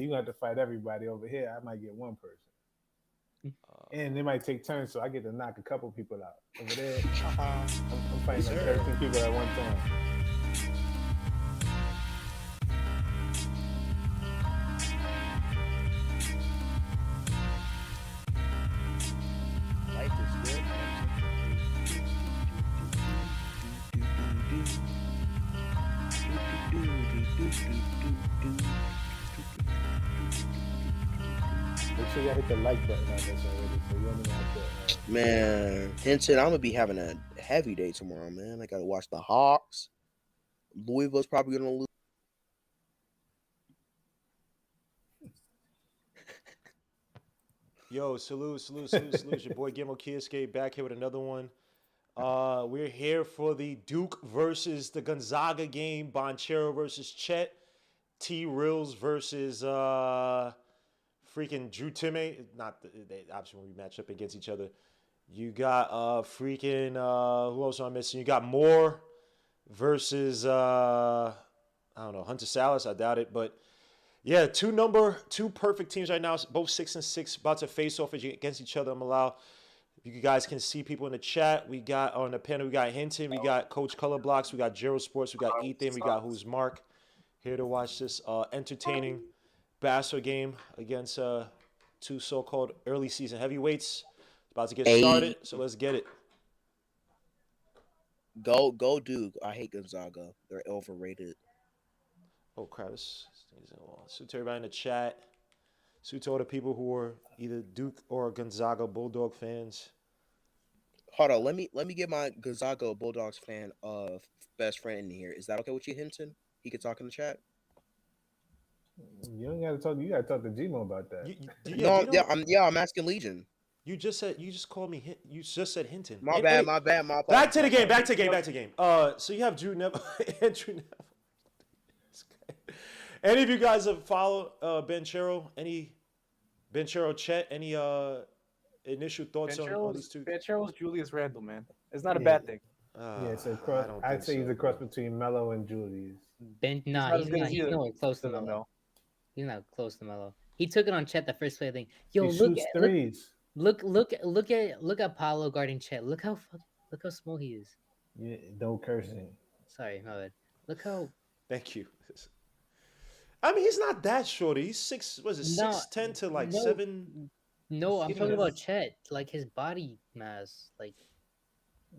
you have to fight everybody. Over here, I might get one person, and they might take turns, so I get to knock a couple people out. Over there, I'm Yes, fighting like sir. 13 people at one time. Life is good. Make sure y'all hit the like button on this already, so you don't even have to. Man, Hinton, I'm gonna be having a heavy day tomorrow, man. I gotta watch the Hawks. Louisville's probably gonna lose. Yo, salute. Your boy Gamo Kiyosuke back here with another one. We're here for the Duke versus the Gonzaga game. Bonchero versus Chet. T. Rills versus freaking Drew Timme. Not they obviously when we match up against each other. You got freaking who else am I missing? You got Moore versus I don't know, Hunter Salas. I doubt it, but yeah, two perfect teams right now, both 6-6, about to face off against each other. I'm allowed. If you guys can see people in the chat, we got on the panel, we got Hinton, we got Coach Color Blocks, we got Gerald Sports, we got Ethan, we got Who's Mark. Here to watch this entertaining basketball game against two so-called early season heavyweights. It's about to get Hey, started, so let's get it. go Duke. I hate Gonzaga. They're overrated. Oh crap! This thing's on. So to everybody in the chat, so to all the people who are either Duke or Gonzaga Bulldog fans. Hold on, let me get my Gonzaga Bulldogs fan best friend in here. Is that okay with you, Hinton? He can talk in the chat. You don't gotta talk. You gotta talk to Gmo about that. Yeah, do No, you know? I'm asking Legion. You just called me. You just said Hinton. My And bad, wait, my bad, my back apologies. to the My game. Back apologies. to the game. Back to the game. So you have Drew Neville, Andrew Neville. Any of you guys have followed Benchero? Any Benchero Chet? Any initial thoughts on these two? Banchero's Julius Randle, man. It's not a Yeah, bad thing. yeah. It's a I cross. don't I'd think say he's so, a cross bro. between Mello and Julius. He's not as good as He's either nowhere close to of them, Melo. though. He's not close to Melo. He took it on Chet the first play. I think. Yo, He look shoots at threes. look at Paulo guarding Chet. Look how small he is. Yeah, no cursing. Sorry, my bad. Look how Thank you. I mean, he's not that short. He's six. Was it no 6'10" to like no 7? no. I'm Even talking more. about Chet. Like his body mass. Like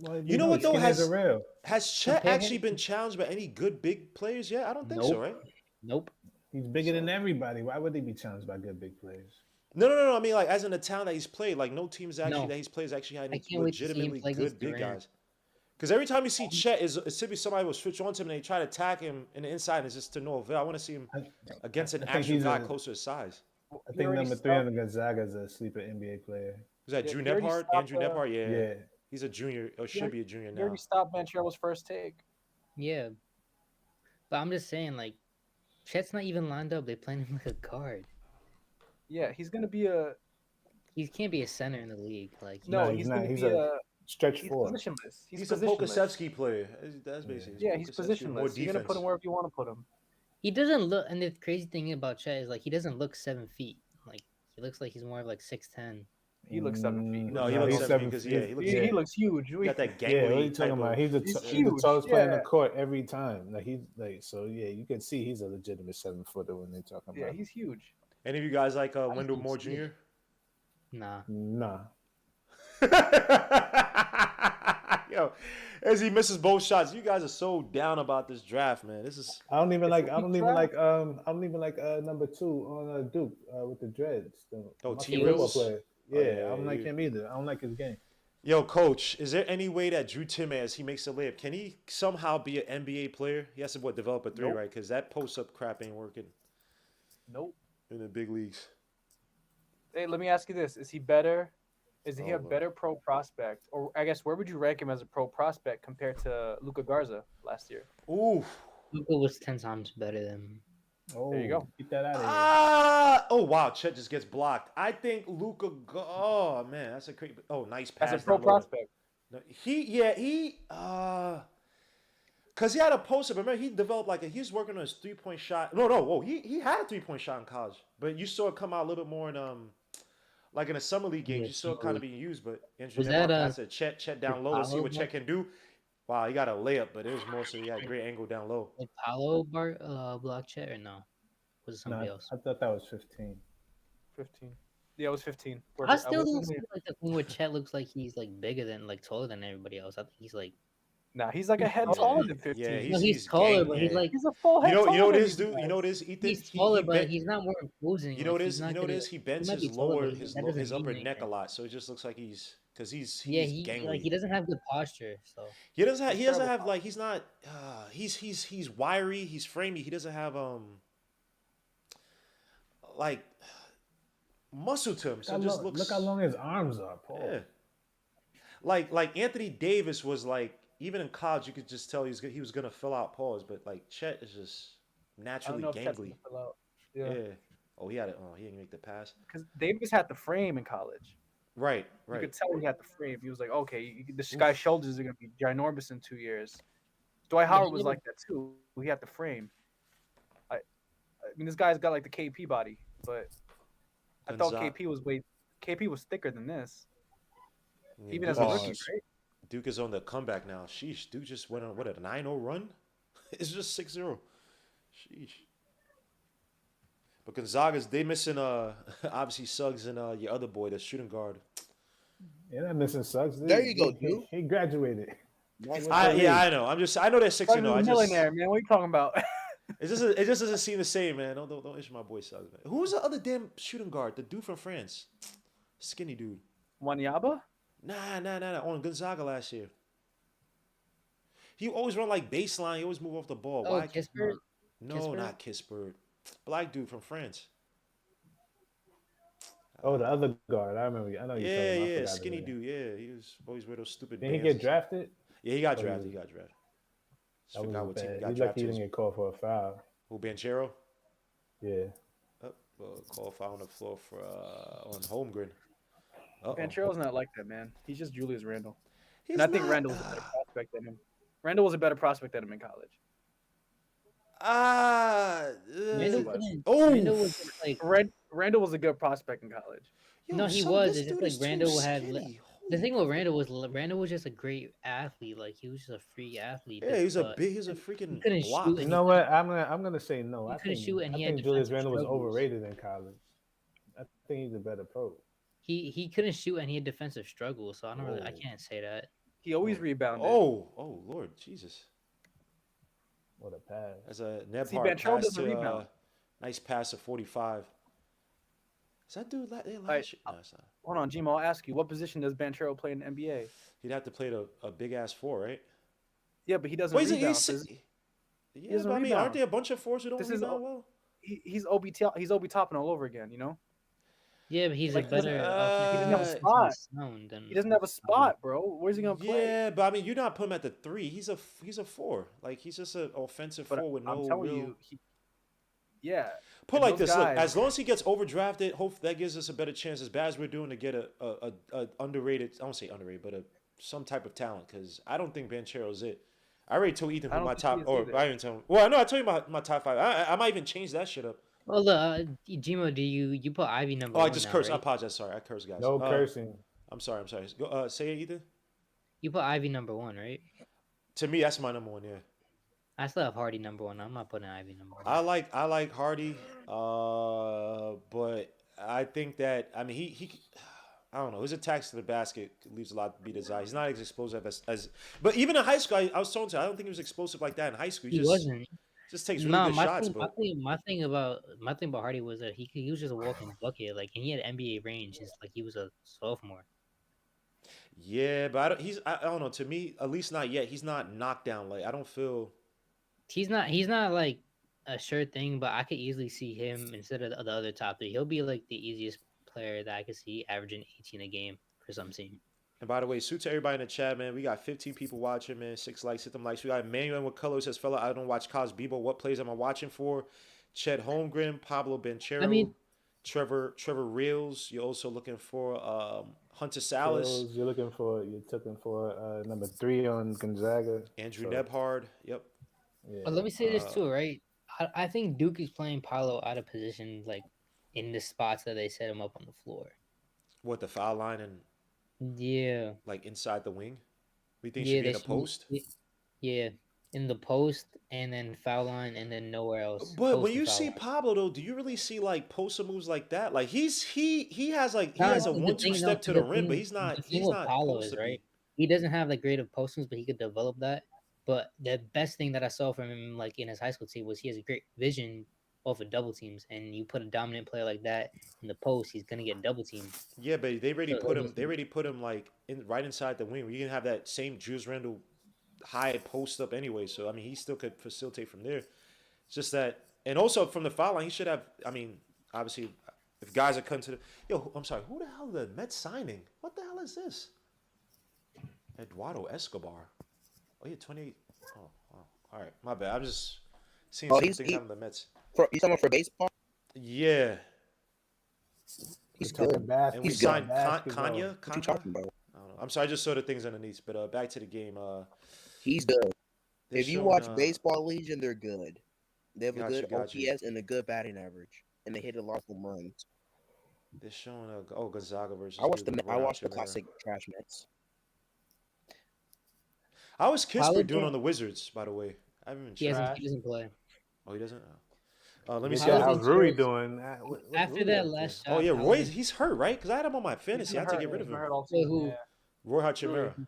Well, You know what he's though? skinny as a rail. Has Chet compare actually him. been challenged by any good big players yet? I don't think so, Nope. right? Nope. He's bigger than everybody. Why would they be challenged by good big players? No. I mean, like as in the town that he's played, like no teams actually No. that he's played has actually had I any can't wait to see him legitimately play against good big Durant. guys. Because every time you see Chet, it's simply somebody will switch on to him and they try to attack him in the inside, and it's just to no avail. I want to see him I, against an I think actual he's guy a. closer to size. I He think already number three on stopped. the Gonzaga is a sleeper NBA player. Is that Yeah, Drew he already Nebhart? stopped, Andrew Nebhart? Yeah. Yeah, He's a junior, or He should be a junior He already now. stopped Banchero's first take. Yeah. But I'm just saying, like, Chet's not even lined up. They playing him like a guard. Yeah, he's gonna be a He can't be a center in the league. Like, no. No, He's he's not. gonna He's be a a stretch he's four. positionless. He's a positionless. Pokasevsky player. That's basically. Yeah, he's Pokasevsky, more positionless. You're gonna put defense. him wherever you want to put him. he doesn't look. And the crazy thing about Chet is like he doesn't look 7 feet. Like he looks like he's more of like 6'10". He looks 7 feet. No, he No, looks he's 7 because seven- he looks. He looks huge. He got that Yeah, what are gangly you type talking about? of. He's He's he's the huge, tallest player in the yeah. court every time. Like he's like so. Yeah, you can see he's a legitimate 7-footer when they're talking Yeah, about. he's huge. Any of you guys like just Wendell don't Moore see it. Jr.? Nah. Nah, Yo, as he misses both shots, you guys are so down about this draft, man. This is I don't even like. a I don't weak even draft. like. I don't even like number 2 on Duke with the dreads. Oh, My T. favorite football Rills? player. Oh, Yeah, yeah, I don't like you- him either. I don't like his game. Yo, coach. Is there any way that Drew Timme, as he makes a layup, can he somehow be an NBA player? He has to develop a three, Nope. right? Because that post up crap ain't working Nope. in the big leagues. Hey, let me ask you this: Is he better? Is he Oh, a better pro prospect, or I guess where would you rank him as a pro prospect compared to Luka Garza last year? Ooh. Luka was 10 times better than him. Oh, There you go. Get that out of here. Oh wow, Chet just gets blocked. I think Luca. Oh man, that's a crazy. Oh, nice pass. As a pro down low. prospect, No, he. Cause he had a poster, but remember he developed he was working on his 3-point shot. Whoa, he had a 3-point shot in college, but you saw it come out a little bit more in like in the summer league games. Yeah, You saw it kind of being used, but was then that pass it Chet down low. Let's see Paulo what Chet can do. Wow, he got a layup, but it was more so he had a great angle down low. Did Paulo block Chet or no? Was it somebody No, else? I thought that was 15. 15. Yeah, it was 15. I still don't see like the thing where Chet looks like he's like bigger than like taller than everybody else. I think he's like Nah, he's like a head Yeah. taller than 15. Yeah, no, he's taller, but he's like He's a full head You know taller what than it is, these dude. guys. You know what it is, Ethan. he's taller, but bent- he's not more imposing. You know what it is. He's not You know what it gonna- is. He bends might be his taller, lower but his that lo- doesn't his mean upper neck a anything. lot, so it just looks like he's he's Yeah, he gangly. like he doesn't have good posture. So He doesn't have. He's He doesn't terrible. have like. He's not. He's wiry. He's framey. He doesn't have like muscle to him. So it just looks. Look how long his arms are, Paul. Yeah. Like Anthony Davis was like, even in college you could just tell he was gonna fill out pause, but like Chet is just I don't naturally know if Chet's gangly. gonna fill out. Yeah. Yeah. Oh, he had it. Oh, he didn't make the pass. Because Davis had the frame in college. Right. You could tell he had the frame. He was like, okay, this guy's shoulders are going to be ginormous in 2 years. Dwight Howard was like that too. He had the frame. I mean, this guy's got like the KP body, but I thought KP was thicker than this. Yeah, Even as a Duke rookie, is- right? Duke is on the comeback now. Sheesh. Duke just went on what, a 9-0 run? It's just 6-0. Sheesh. But Gonzaga's, they missing obviously Suggs and your other boy, the shooting guard. Yeah, that missing sucks. There you go, dude. He graduated. I know. I know they're 6-0. He's a millionaire, man. What are you talking about? It just doesn't seem the same, man. Don't issue my boy Suggs, man. Who was the other damn shooting guard? The dude from France, skinny dude. Wanyaba? Nah. On Gonzaga last year. He always run like baseline. He always move off the ball. oh, Why? Kispert. No, Kispert? not Kispert. Black dude from France. Oh, the other guard. I remember. I know you. Yeah, skinny dude. Yeah, he was always wear those stupid. Did he bands. get drafted? Yeah, he got Oh, drafted. he He got drafted. Just That forgot was what team he bad. got He's lucky he drafted. didn't get called for a foul. Who, Banchero? Yeah. Call foul on the floor for on Holmgren. Banchero's not like that, man. He's just Julius Randle. He's And I think not- Randle was a better prospect than him. Randle was a better prospect than him in college. Randall was. couldn't- Oh, Randall was just like Randle was a good prospect in college. No, he son, was. this It's just dude like is too Randall had- skinny. the thing with Randall was just a great athlete. Like he was just a freak athlete. Yeah, he's a but big. He's a freaking couldn't block. shoot You know what? I'm gonna say no. He I couldn't think, shoot and I he had think Julius defensive Randle was struggles. overrated in college. I think he's a better pro. He couldn't shoot and he had defensive struggles. So I don't really. I Oh. can't say that. He always rebounded. Oh, Lord, Jesus! What a pass. That's a See, Nebhard Banchero pass doesn't to rebound. nice pass to 45. Is that dude last year? No, it's not. Hold on, Gmo, I'll ask you, what position does Banchero play in the NBA? He'd have to play a big ass 4, right? Yeah, but he doesn't Wait, rebound. yeah, doesn't but I mean, aren't rebound. there a bunch of 4s who don't This is rebound a- well? He's Obi Toppin all over again, you know? Yeah, but he's Like, a better. he doesn't have a spot. Sound than, He doesn't have a spot, bro. Where's he gonna play? Yeah, but I mean, you're not putting him at the 3. He's a 4. Like he's just an offensive But 4 with no I'm telling real. you, yeah. Put and like those this: look, guys- as long as he gets overdrafted, hope that gives us a better chance. As bad as we're doing to get a underrated, I don't say underrated, but some type of talent. Because I don't think Banchero's it. I already told Ethan I who don't my think top, he is or either. I didn't tell him. Well, I know I told you my top 5. I might even change that shit up. Well, Gmo, do you put Ivy number Oh, one? I just now, cursed. I right? apologize. Sorry, I cursed, guys. No cursing. I'm sorry. Go. Say it, Ethan. You put Ivy number one, right? To me, that's my number 1. Yeah. I still have Hardy number one. I'm not putting Ivy number one. I like Hardy, but I think that he I don't know, his attacks to the basket leaves a lot to be desired. He's not as explosive as but even in high school, I was told I don't think he was explosive like that in high school. He Just wasn't. just takes really No, good shots. my But thing about Hardy was that he was just a walking bucket. Like, and he had NBA range. It's like he was a sophomore. yeah, but I don't know. To me, at least not yet. He's not knocked down. Like I don't feel. He's not like a sure thing, but I could easily see him instead of the other top 3. He'll be like the easiest player that I could see averaging 18 a game for some team. And by the way, salute to everybody in the chat, man. We got 15 people watching, man. 6 likes, hit them likes. We got Emmanuel with color says, fella, I don't watch college b-ball. What plays am I watching for? Chet Holmgren, Pablo Banchero. I mean, Trevor Reels. You're also looking for Hunter Salas, Kills, you're looking for number 3 on Gonzaga. Andrew So, Nebhard. Yep. yeah. But let me say this too, right? I think Duke is playing Paolo out of position, like in the spots that they set him up on the floor. What, the foul line and Yeah, like inside the wing? We think yeah, should be they in a should. post. Yeah, in the post and then foul line and then nowhere else. But when Post and you foul see line. Pablo though, do you really see like poster moves like that? Like he has like he Nah, has a the 1-2 thing, no, step to the the rim, but thing, the thing he's with not Paulo supposed is to right. be. He doesn't have like great of post moves, but he could develop that. But the best thing that I saw from him, like in his high school team, was he has a great vision off of double teams, and you put a dominant player like that in the post, he's gonna get double teamed. Yeah, but they already So put he'll him. just They already put him like right inside the wing. You can have that same Julius Randle high post up anyway. So I mean, he still could facilitate from there. It's just that, and also from the foul line, he should have. I mean, obviously, if guys are coming to the I'm sorry, who the hell the Mets signing? What the hell is this? Eduardo Escobar. Oh yeah, 28. Oh wow. All right, my bad. I'm just seeing Oh, something out of the Mets. He's someone for baseball. Yeah, He's We're talking good. and we He's signed basketball. Kanya. What you talking about? I don't know. I'm sorry, I just saw the things underneath. But back to the game. He's good. They're If you showing, watch Baseball Legion, they're good. They have a Got good you, got OPS you. and a good batting average, and they hit a lot of home runs. They're showing Gonzaga versus. I watched Duke, I watched the Rochester. classic trash Mets. How is Kispert Paolo doing don't- on the Wizards? By the way, I haven't even He checked. hasn't. He doesn't play. Oh, he doesn't. Let me see. Paolo How's been Rui terrible. doing? What's After Rui that up to? last Oh shot, yeah, Paolo Roy's been- he's hurt, right? Because I had him on my fantasy. I had to get rid of He's been him. hurt all Wait, season. who? Yeah. Roy Hachimura.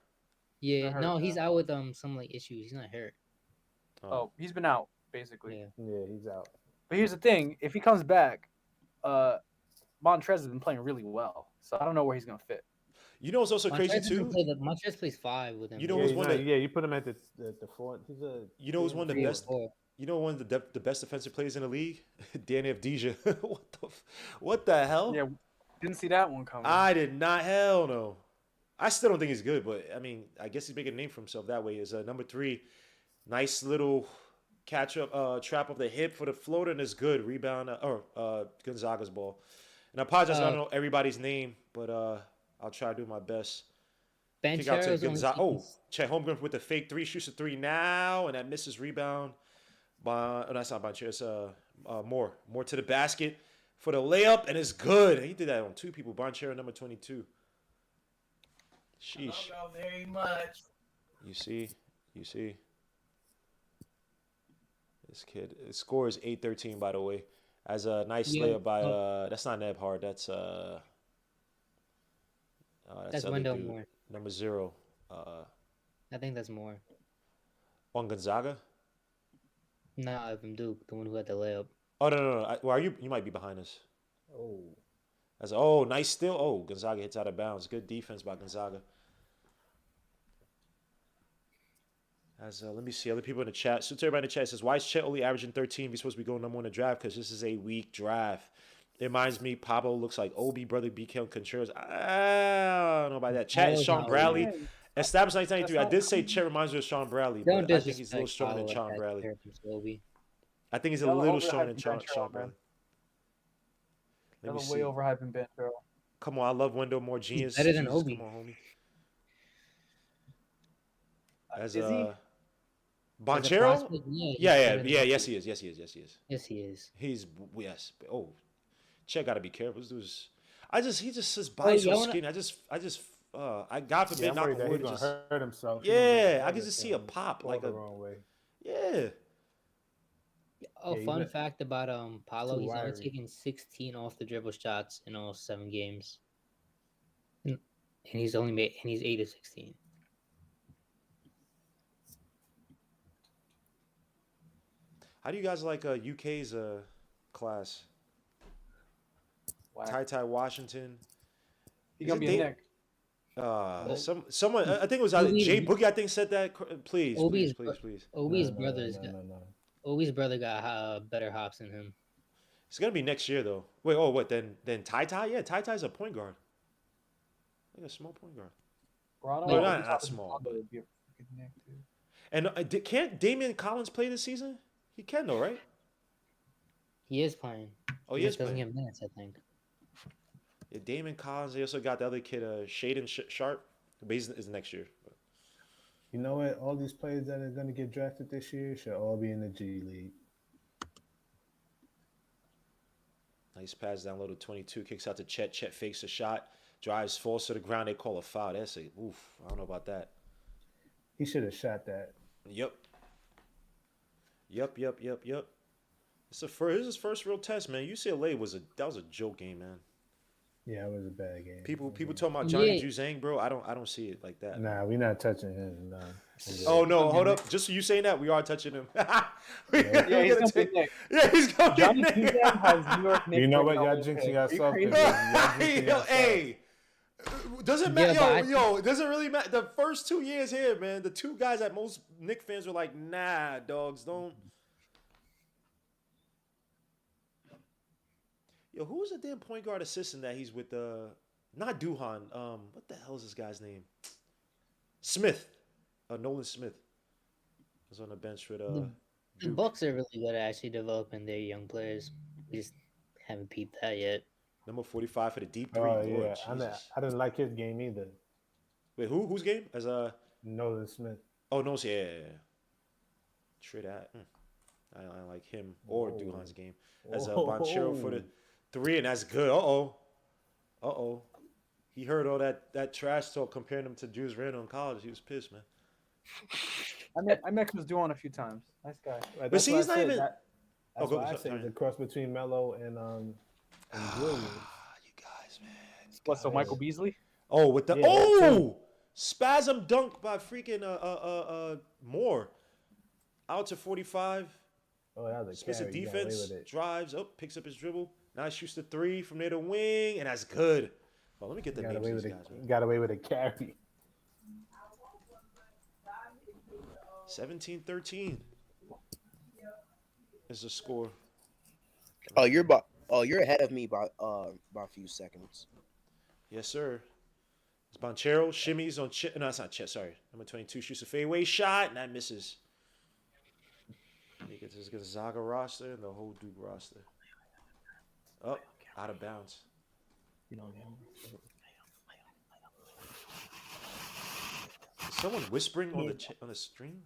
Yeah, hurt, no, he's yeah. out with some like issues. He's not hurt. Oh, he's been out basically. Yeah. Yeah, he's out. But here's the thing: if he comes back, Montrez has been playing really well. So I don't know where he's gonna fit. You know what's also crazy Montrez doesn't too? play Montrez plays 5 with him. You know Yeah, who's one that you put him at the 4. He's a. you know who's one of the Three or best. 4. You know one of the best defensive players in the league, Danny Avdija. What the hell? Yeah, didn't see that one coming. I did not. Hell no. I still don't think he's good, but I mean, I guess he's making a name for himself that way. Is number 3, nice little catch up, trap of the hip for the floater, and it's good rebound Gonzaga's ball. And I apologize, I don't know everybody's name, but I'll try to do my best. Kick out to Banchero's Gonzaga. only Oh, Chet Holmgren with the fake 3, shoots a 3 now, and that misses rebound. That's not Banchero. It's Moore to the basket for the layup, and it's good. He did that on 2 people. Banchero number 22. Sheesh. Don't go very much. You see. This kid. His score is 8-13, by the way. As a nice Yeah. layup by that's not Nebhard. That's That's other Wendell dude. Moore. Number 0. I think that's more. On Gonzaga. Nah, from Duke, the one who had the layup. Oh no. Well, you might be behind us. Oh. Nice steal. Oh, Gonzaga hits out of bounds. Good defense by Gonzaga. Let me see other people in the chat. So to everybody in the chat says, why is Chet only averaging 13? He's supposed to be going number 1 in the draft because this is a weak draft. It reminds me, Pablo looks like Obi brother BK Contreras. I don't know about that. Chat is Sean Bradley. Established 1993. I did say Chet reminds me of Sean Bradley, but Don't I think he's a little disrespect stronger than Paolo Sean like that Bradley. compared to Obi. I think he's a Y'all little overhyping stronger than Sean Banchero, Bradley. Let me That's see. way overhyping Banchero. Come on, I love Wendell Moore. Genius. better than Jesus, Obi. Come on, homie. Is he? Banchero? Prospect, he's Yeah. better than Obi. Yes, he is. Yes, he is. He's yes. Oh, Chet got to be careful. This dude's. He just his Oh, body's so y'all wanna- skinny. I God forbid, Yeah, I'm knock worried on that wood. he's Just gonna hurt himself. yeah, I can just see a pop like the a wrong way. yeah. Oh, Yeah, fun he's fact about Paolo, too he's only wiry. taken 16 off the dribble shots in all 7 games. And he's 8 to 16. How do you guys like UK's class? Whack. Ty Washington. He Is gonna it be a Dave- Nick. Someone I think it was either Obi's- Jay Boogie. I think said that. Please. Obi's No, brother's no, got no, no. Obi's brother got better hops than him. It's gonna be next year though. Wait. Oh, what? Then Ty? Yeah, Ty's a point guard. Like a small point guard. Toronto, No, we not thought small, Toronto would be a freaking Nick, too. And can't Damian Collins play this season? He can though, right? He is playing. Oh, He he just is doesn't playing. get minutes, I think. Yeah, Damon Collins. They also got the other kid, Shaden Sharp. But is next year. You know what? All these players that are going to get drafted this year should all be in the G League. Nice pass down low to 22. Kicks out to Chet. Chet fakes a shot. Drives, falls to the ground. They call a foul. That's a oof. I don't know about that. He should have shot that. Yep. It's this is his first real test, man. UCLA was a joke game, man. Yeah, it was a bad game. People talking about Johnny Yeah. Juzang, bro. I don't see it like that. Nah, we're not touching him. Nah. Oh no, hold up. Just so you saying that, we are touching him. Yeah, he's gonna get Nick. Yeah, he's gonna Johnny get Nick. Juzang has New York Knicks. You know right what? now Y'all with jinxing pick. yourself. Are you then, crazy? y'all jinxing yourself. Hey, doesn't Yeah, matter. but Yo, doesn't really matter. The first 2 years here, man. The two guys that most Knick fans were like, nah, dogs, don't. Yo, who was the damn point guard assistant that he's with? Not Duhan. What the hell is this guy's name? Smith. Nolan Smith was on the bench with The Duke. Bucks are really good at actually developing their young players. We just haven't peeped that yet. Number 45 for the deep three. Oh Lord, yeah, Jesus. I didn't like his game either. Wait, whose game? As Nolan Smith. Oh no, yeah. Trey that. I like him or Duhan's game. As Banchero for the 3, and that's good. Uh oh. He heard all that trash talk comparing him to Julius Randle in college. He was pissed, man. I met Chris Duan a few times. Nice guy. Right, But see, he's not even. That's go- why I sorry. say the cross between Melo and Julius. You guys, man. What? So Michael Beasley? Oh, with the Yeah, spasm dunk by freaking Moore. Out to 45. Oh, that was a Spits a carry. He got away defense, with it. drives up, picks up his dribble. Now he shoots the 3 from near the wing, and that's good. Well, let me get the Got names away of with these it. guys, man. Got away with a carry. 17-13 is the score. Oh, you're ahead of me by a few seconds. Yes, sir. It's Banchero, shimmies on Chet. No, that's not Chet, sorry. Number 22 shoots a fadeaway shot, and that misses. He gets his Gonzaga roster and the whole Duke roster. Oh, out of bounds. Is someone whispering on the stream?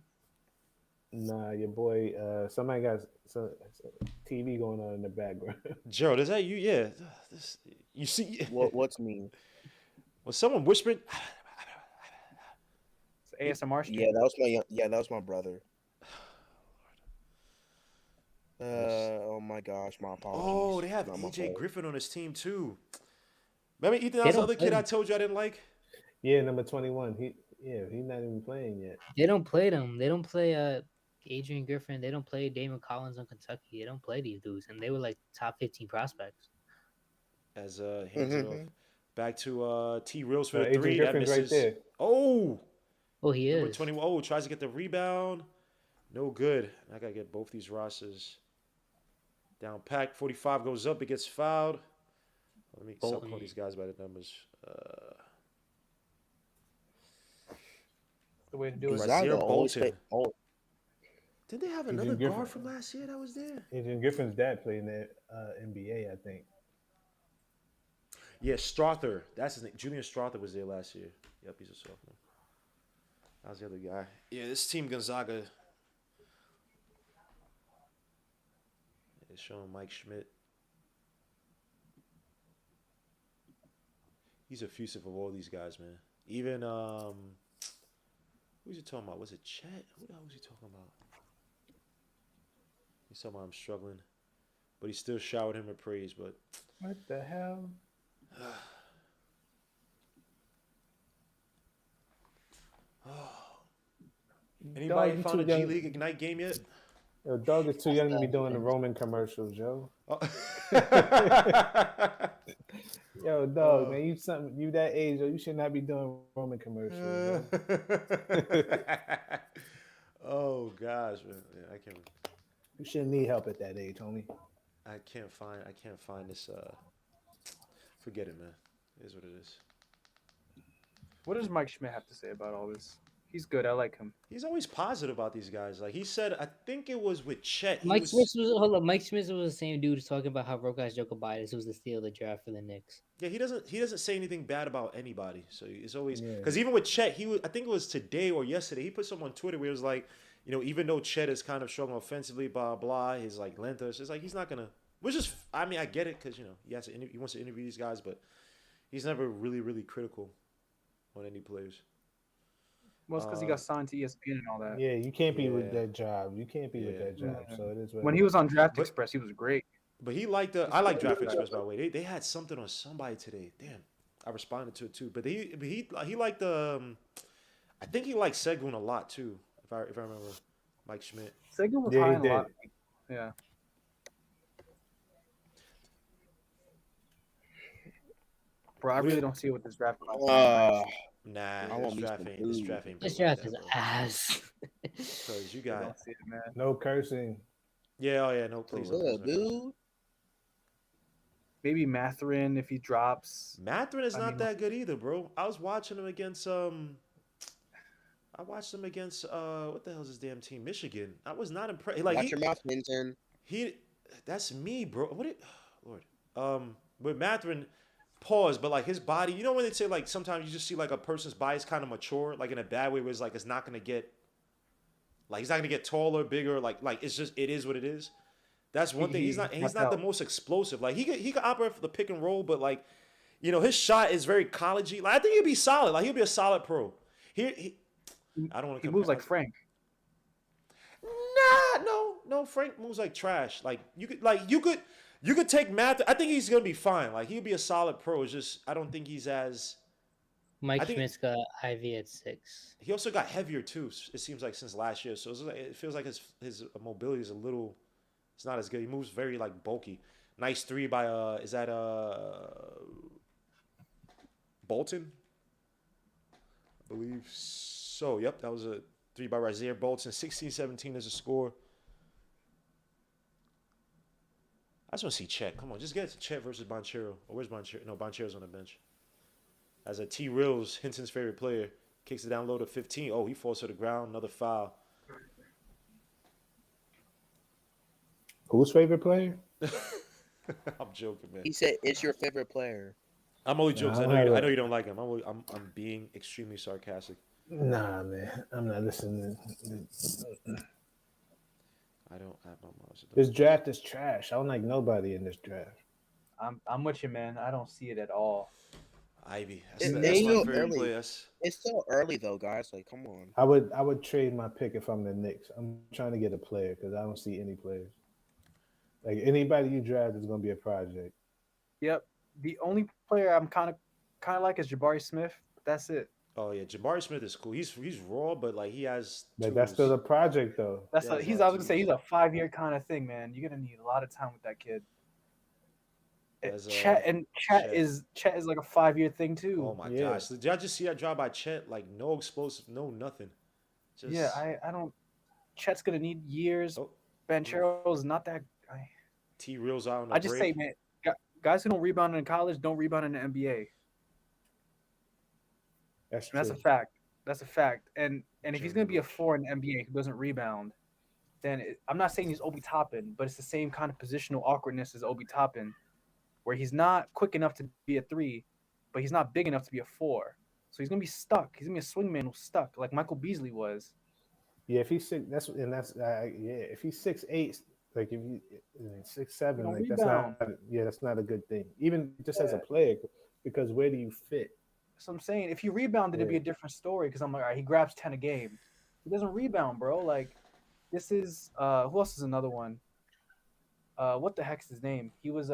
Nah, your boy. Somebody got some TV going on in the background. Gerald, is that you? Yeah. You see? What's me? Was someone whispering? It's ASMR stream. Yeah, that was my brother. Oh my gosh, my apologies. Oh, they have Not my AJ fault. Griffin on his team too. Remember Ethan? That They was the don't other kid play. I told you I didn't like. Yeah, number 21. He's not even playing yet. They don't play them. They don't play Adrian Griffin. They don't play Damon Collins on Kentucky. They don't play these dudes, and they were like top 15 prospects. As hands it off. Back to T Reels for the Adrian 3. That Griffin's misses. right there. Oh, Oh, he number is. 21. Oh, tries to get the rebound. No good. I gotta get both these rosters down packed. 45 goes up. It gets fouled. Let me stop Bolton. calling these guys by the numbers. The way to do it. Gonzaga Gonzaga always Bolton. play. Oh, Did they have Adrian another Griffin. guard from last year that was there? Adrian Griffin's dad played in the NBA, I think. Yeah, Strother. That's his name. Julian Strother was there last year. Yep, he's a sophomore. That was the other guy. Yeah, this team Gonzaga is showing Mike Schmidt. He's effusive of all these guys, man. Even who was he talking about? Was it Chet? Who the hell was he talking about? He's talking about I'm struggling, but he still showered him with praise. But What the hell? anybody Dog, you found a too G young. League Ignite game yet? Yo, dog is too young to be doing the Roman commercials, Joe. Oh. Yo, dog, man, you that age, yo, you should not be doing Roman commercials. Yo. Oh gosh, man. Yeah, You shouldn't need help at that age, homie. I can't find this. Forget it, man. It is what it is. What does Mike Schmidt have to say about all this? He's good. I like him. He's always positive about these guys. Like he said, I think it was with Chet. Mike Smith was the same dude talking about how Rokas Jokobitis was the steal of the draft for the Knicks. Yeah, he doesn't say anything bad about anybody. So it's always Yeah. because even with Chet, I think it was today or yesterday, he put something on Twitter where it was like, even though Chet is kind of struggling offensively, blah blah, his like length, it's like he's not gonna. Which is, I mean, I get it because he wants to interview these guys, but he's never really critical on any players. Well, it's because he got signed to ESPN and all that. Yeah, you can't be with that job. You can't be with that job. Yeah. So it is When he was on Draft Express, he was great. But I like Draft Express, by the way. They had something on somebody today. Damn, I responded to it too. But he liked I think he liked Segun a lot too. If I remember, Mike Schmidt. Segun was Yeah, high he in a lot. did. Yeah. Bro, I really don't see it with this draft. Nah, I this want me draft some ain't. This food. draft ain't. This built like draft is that, bro. ass. Because you I got don't see it, man. No cursing. yeah, oh yeah, no For please. real, dude. Maybe Matherin if he drops. Matherin is I not mean, that good either, bro. I was watching him against I watched him against what the hell's his damn team? Michigan. I was not impressed. Like Watch your mouth, Hinton. that's me, bro. Lord. With Matherin, pause, but like his body, when they say like sometimes you just see like a person's body is kind of mature, like in a bad way, where it's like it's not gonna get like he's not gonna get taller, bigger, like it's just it is what it is. That's one thing. He's not the most explosive. Like he could operate for the pick and roll, but like, his shot is very collegey. Like I think he'd be solid. Like he'll be a solid pro. I don't want to. He moves like Frank. Nah, no. Frank moves like trash. Like you could take Math. I think he's gonna be fine. Like he'll be a solid pro. It's just I don't think he's as. Mike Schmidt's got IV at 6. He also got heavier too. It seems like since last year. So it feels like his mobility is a little. It's not as good. He moves very like bulky. Nice 3 by is that Bolton? I believe so. Yep, that was a 3 by Razier Bolton. 16-17 is a score. I just want to see Chet. Come on, just get it to Chet versus Banchero. Or where's Banchero? No, Banchero's on the bench. As a T. Rills, Hinton's favorite player, kicks it down low to 15. Oh, he falls to the ground. Another foul. Who's favorite player? I'm joking, man. He said it's your favorite player. I'm only joking. Nah, I know you don't like him. I'm being extremely sarcastic. Nah, man. I'm not listening. I don't have my mouse. This draft is trash. I don't like nobody in this draft. I'm with you, man. I don't see it at all. Ivy. It's That's my still favorite early. player. It's still early though, guys. Like, come on. I would trade my pick if I'm the Knicks. I'm trying to get a player because I don't see any players. Like anybody you draft is gonna be a project. Yep. The only player I'm kind of like is Jabari Smith. But that's it. Oh yeah, Jabari Smith is cool. He's raw, but like he has. Like that's still a project though. That's Yeah, I was gonna say he's a 5-year kind of thing, man. You're gonna need a lot of time with that kid. Chet is like a 5-year thing too. Oh my Yeah. gosh! Did y'all just see that drop by Chet? Like no explosive, no nothing. Just, Yeah, I don't. Chet's gonna need years. Oh. Banchero's not that. T reels out on the I just break. say, man, guys who don't rebound in college don't rebound in the NBA. That's And that's a true. fact. That's a fact. And if he's gonna be a 4 in the NBA who doesn't rebound, then I'm not saying he's Obi Toppin, but it's the same kind of positional awkwardness as Obi Toppin, where he's not quick enough to be a 3, but he's not big enough to be a 4. So he's gonna be stuck. He's gonna be a swingman who's stuck, like Michael Beasley was. Yeah, if he's 6, if he's 6'8", like if you 6'7", Don't like rebound. that's not a good thing. Even just as a player, because where do you fit? So I'm saying if he rebounded, it'd be a different story. Because I'm like, all right, he grabs 10 a game. He doesn't rebound, bro. Like, this is who else is another one? What the heck's his name? He was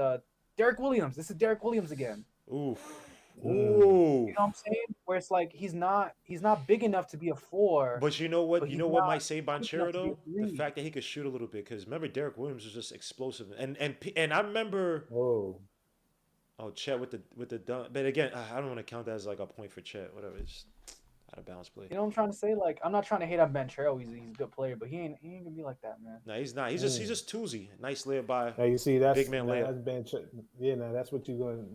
Derek Williams. This is Derek Williams again. Oof. Mm. Ooh. You know what I'm saying? Where it's like he's not big enough to be a 4. But you know what? But You he's know what not might save quick Banchero enough to be a though? The 3. fact that he could shoot a little bit. Because remember, Derek Williams was just explosive, and I remember. Oh, Oh, Chet with the dunk. But again, I don't want to count that as like a point for Chet. Whatever. It's out of balance play. You know what I'm trying to say? Like, I'm not trying to hate on Banchero. He's a good player, but he ain't gonna be like that, man. No, he's not. He's just Tuesy. Nice layup by. now you see that's Big man layup. that's been that's what you're going.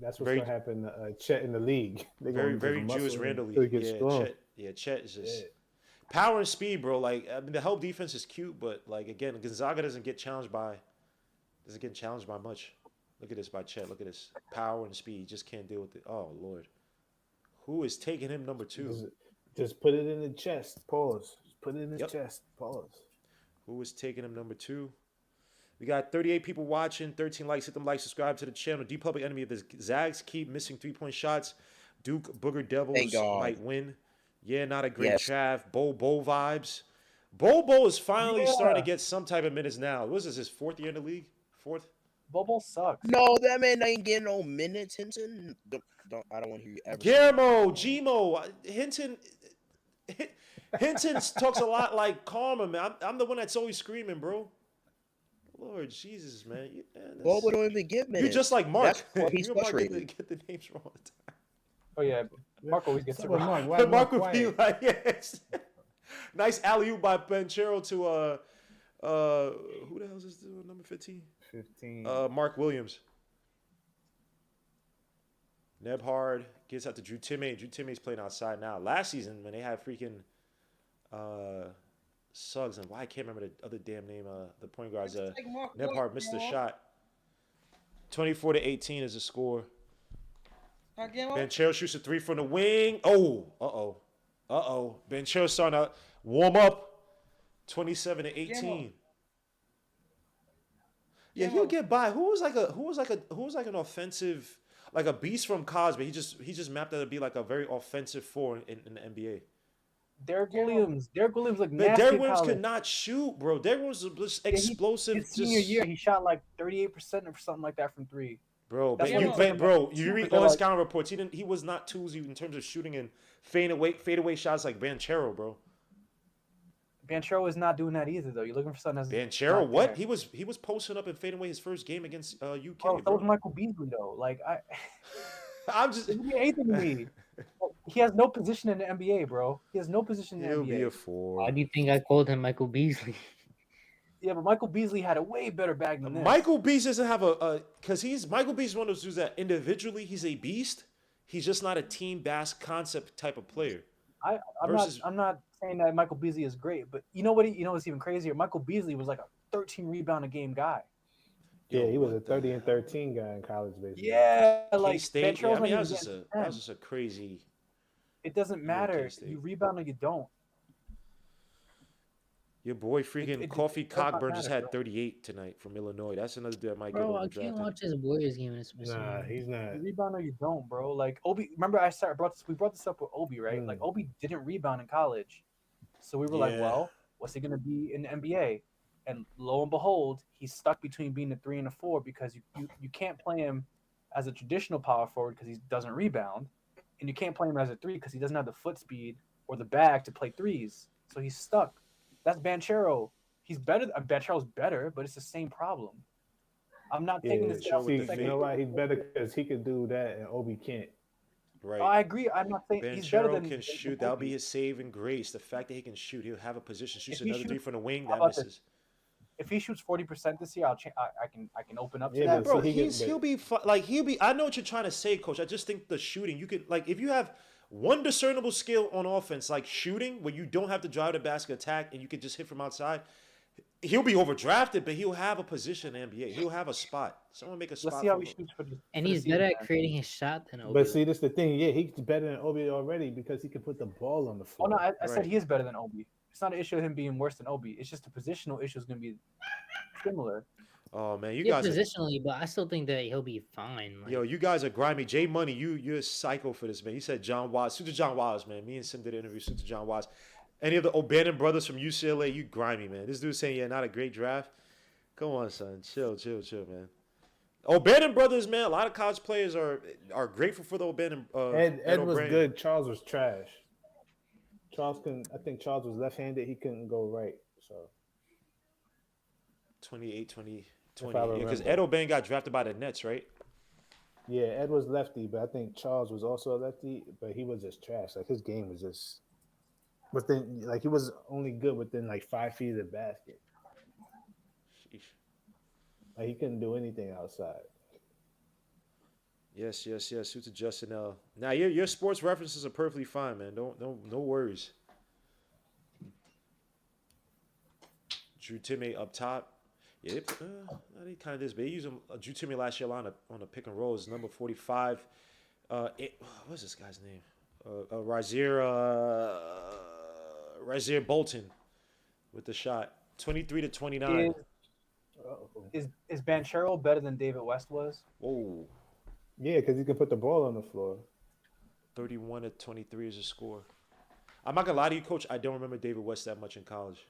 That's what's Very- gonna happen. Chet in the league. They're Very gonna very just muscle Jewish him Randall. till he gets Yeah, strong. Yeah, Chet is just Yeah. power and speed, bro. Like I mean, the help defense is cute, but like again, Gonzaga doesn't get challenged by much. Look at this by Chet. Look at this power and speed. He just can't deal with it. Oh Lord, who is taking him number 2? Just put it in the chest. Pause. Just put it in his Yep. chest. Pause. Who is taking him number 2? We got 38 people watching, 13 likes. Hit them likes, subscribe to the channel. D Public enemy of the Zags keep missing 3-point shots. Duke Booger Devils Thank God. might win. Yeah, not a great Yes. draft. Bo vibes. Bo is finally Yeah. starting to get some type of minutes now. What is this, his 4th year in the league? 4th? Bobo sucks. No, that man ain't getting no minutes, Hinton. I don't want to hear you ever. say Guillermo, Gmo, Hinton talks a lot like Karma, man. I'm the one that's always screaming, bro. Lord Jesus, man. Bobo don't even get minutes. You're just like Mark. That's why he's You and Mark frustrated. get the names wrong all the time. Oh yeah, Mark always gets it What's up with wrong. Mark? Why Mark Mark would be quiet? like, yes. Nice alley-oop by Banchero to who the hell is this dude, number 15? 15. Mark Williams. Nebhard gets out to Drew Timme. Drew Timme's playing outside now. Last season, when they had freaking Suggs, and why I can't remember the other damn name. The point guards. Nebhard missed the shot. 24-18 is the score. Banchero shoots a 3 from the wing. Oh, Banchero starting to warm up. 27-18. Yeah, he'll get by. Who was like an offensive, like a beast from college, but he just mapped out to be like a very offensive 4 in the NBA. Derek Williams. Derek Williams looked But nasty. Derek in Williams college. could not shoot, bro. Derek Williams was just explosive. His senior year, he shot like 38% or something like that from 3. Bro, That's but what I'm saying. you read They're all his like- scouting reports. He was not toolsy in terms of shooting and fadeaway shots like Banchero, bro. Banchero is not doing that either, though. You're looking for something that's Banchero, not what? there. He was posting up and fading away his first game against UK. Bro, so bro. was Michael Beasley, though. Like, I'm just. it doesn't mean anything to me. He has no position in the NBA, bro. He has no position in the He'll NBA. be a 4. Why do you think I called him Michael Beasley? Yeah, but Michael Beasley had a way better bag than this. Michael Beasley doesn't have because Michael Beasley is one of those dudes that individually he's a beast. He's just not a team concept type of player. I'm not saying that Michael Beasley is great, but you know what's even crazier? Michael Beasley was like a 13 rebound a game guy. Yeah, he was a What the 30 and 13 guy in college, basically. Yeah, like K-State. Banchero's I mean, not that even was getting just 10. a crazy. It doesn't matter. K-State. You rebound or you don't. Your boy freaking it Coffee does not Cockburn just matter, had bro. 38 tonight from Illinois. That's another dude that might get Bro, I can't overdrafted. watch this Warriors game in this Nah, he's not. You rebound or you don't, bro. Like Obi, remember we brought this up with Obi, right? Like Obi didn't rebound in college, so we were like, Yeah. well, what's he gonna be in the NBA? And lo and behold, he's stuck between being a 3 and a 4 because you can't play him as a traditional power forward because he doesn't rebound, and you can't play him as a 3 because he doesn't have the foot speed or the bag to play threes. So he's stuck. That's Banchero. He's better. Banchero's better, but it's the same problem. I'm not taking this down See, with the you know why he's better? Because he can do that and Obi can't. Right. I agree. I'm not saying he's better Banchero than can than shoot. That'll be Obi. his saving grace. The fact that he can shoot, he'll have a position. Shoots If he another 3 shoots- from the wing, how that about this? misses. If he shoots 40% this year, I can open up to Yeah, that. but Bro, see, he'll be he'll be. I know what you're trying to say, Coach. I just think the shooting, you could like if you have one discernible skill on offense, like shooting, where you don't have to drive the basket attack and you can just hit from outside. He'll be overdrafted, but he'll have a position in the NBA. He'll have a spot. Someone make a spot. Let's see how for he him. shoots for the. And for the he's season, better at man. creating his shot than Obi. But see, this the thing. Yeah, he's better than Obi already because he can put the ball on the Oh floor. no, I said Right. he is better than Obi. It's not an issue of him being worse than Obi. It's just the positional issue is going to be similar. Oh man, you yeah, guys. positionally, but I still think that he'll be fine. Like, Yo, you guys are grimy. Jay Money, you're a psycho for this, man. He said John Watts. Suit to John Watts, man. Me and Sim did an interview. Suit to John Watts. Any of the O'Bannon brothers from UCLA, you grimy, man. This dude saying, yeah, not a great draft. Come on, son. Chill, man. O'Bannon brothers, man. A lot of college players are grateful for the O'Bannon. Ed was O'Brien. good. Charles was trash. I think Charles was left-handed. He couldn't go right. So 28, 20. If I Yeah, because remember. Ed O'Bannon got drafted by the Nets, right? yeah, Ed was lefty, but I think Charles was also a lefty. But he was just trash. Like his game was just within. Like he was only good within like 5 feet of the basket. Sheesh. Like he couldn't do anything outside. Yes. Suits to Justin L. Now your sports references are perfectly fine, man. Don't no worries. Drew Timmy up top. Yeah, they kind of this, but he used Drew Timmy last year on a pick and roll. Is number 45. What's this guy's name? Razier Bolton with the shot. 23 to 29. Is Banchero better than David West was? Whoa. Yeah, because he can put the ball on the floor. 31 to 23 is a score. I'm not gonna lie to you, Coach. I don't remember David West that much in college.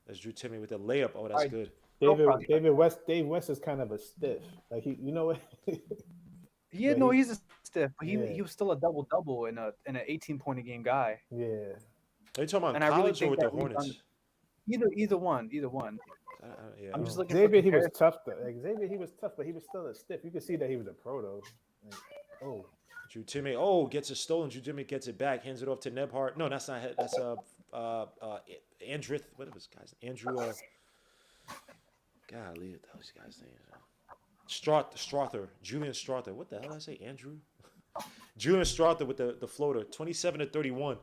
That's Drew Timmy with the layup. Oh, that's good. Dave West is kind of a stiff. Like you know what? He's a stiff, but he was still a double in an 18-point a game guy. Yeah. Are you talking about And college I really or with the Hornets? Either one. Yeah, I'm just looking. Xavier, he was tough though. Like, Xavier, he was tough, but he was still a stiff. You could see that he was a pro though. Like, oh. Drew Timmy, gets it stolen. Drew Timmy gets it back, hands it off to Nebhart. No, that's not. That's Andrew. What was his guy's name? Andrew. Golly, what the hell is guy's name? Strother. Julian Strother. What the hell did I say? Andrew. Julian Strother with the floater. 27 to 31.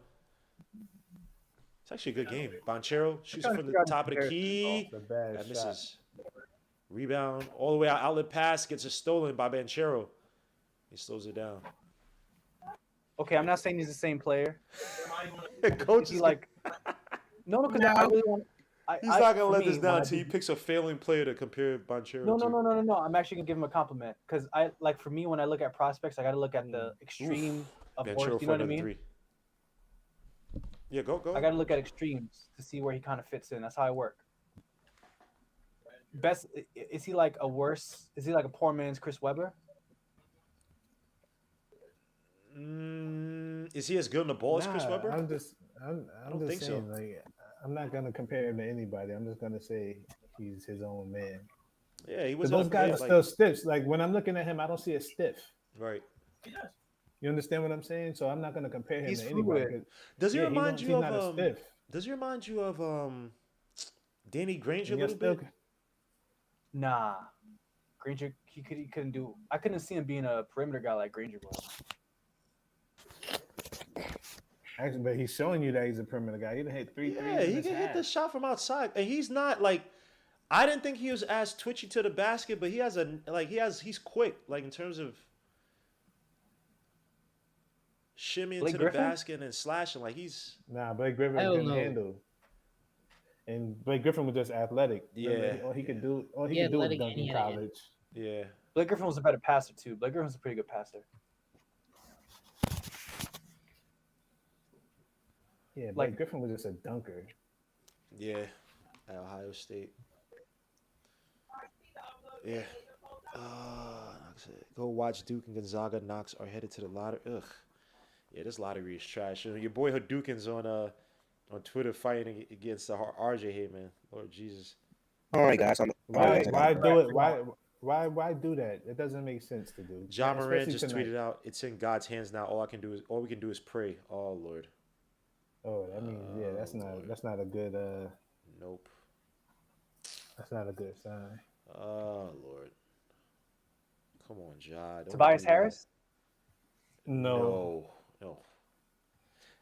It's actually a good game. Banchero shoots from the top of the key. That misses. Rebound all the way out. Outlet pass gets it stolen by Banchero. He slows it down. Okay, I'm not saying he's the same player. Coach is like, no, because I really want. He's not gonna let this down until he picks a failing player to compare Banchero to. No. I'm actually gonna give him a compliment because for me when I look at prospects, I got to look at the extreme of worst. You know what I mean? 3. Yeah, go. I got to look at extremes to see where he kind of fits in. That's how I work. Is he like a poor man's Chris Webber? Is he as good on the ball as Chris Webber? I'm just saying, so. Like, I'm not gonna compare him to anybody. I'm just gonna say he's his own man. Yeah, he was. Those guys are still stiffs. Like when I'm looking at him, I don't see a stiff. Right. You understand what I'm saying? So I'm not gonna compare him to anybody. Does he remind you of? Does he remind you of Danny Granger a little bit? Nah, Granger. He couldn't do. I couldn't see him being a perimeter guy like Granger was. Actually, but he's showing you that he's a perimeter guy. He done hit 3 threes. Yeah, he can hit the shot from outside, and he's not like. I didn't think he was as twitchy to the basket, but he's quick, like in terms of shimmying to the basket and slashing. Like he's Blake Griffin couldn't handle. And Blake Griffin was just athletic. Yeah, all he could do was dunk in college. Yeah, Blake Griffin was a better passer too. Blake Griffin's a pretty good passer. Yeah, Blake Griffin was just a dunker. Yeah, at Ohio State. Yeah. Go watch Duke and Gonzaga. Knox are headed to the lottery. Ugh. Yeah, this lottery is trash. Your boy Hadouken's on Twitter fighting against RJ here, man. Lord Jesus. All right, guys. Why do it? Why do that? It doesn't make sense to do. John Moran just tweeted out, "It's in God's hands now. All we can do is pray." Oh Lord. Oh, that means that's not a good. Nope. That's not a good sign. Oh Lord. Come on, Ja. Tobias Harris? No.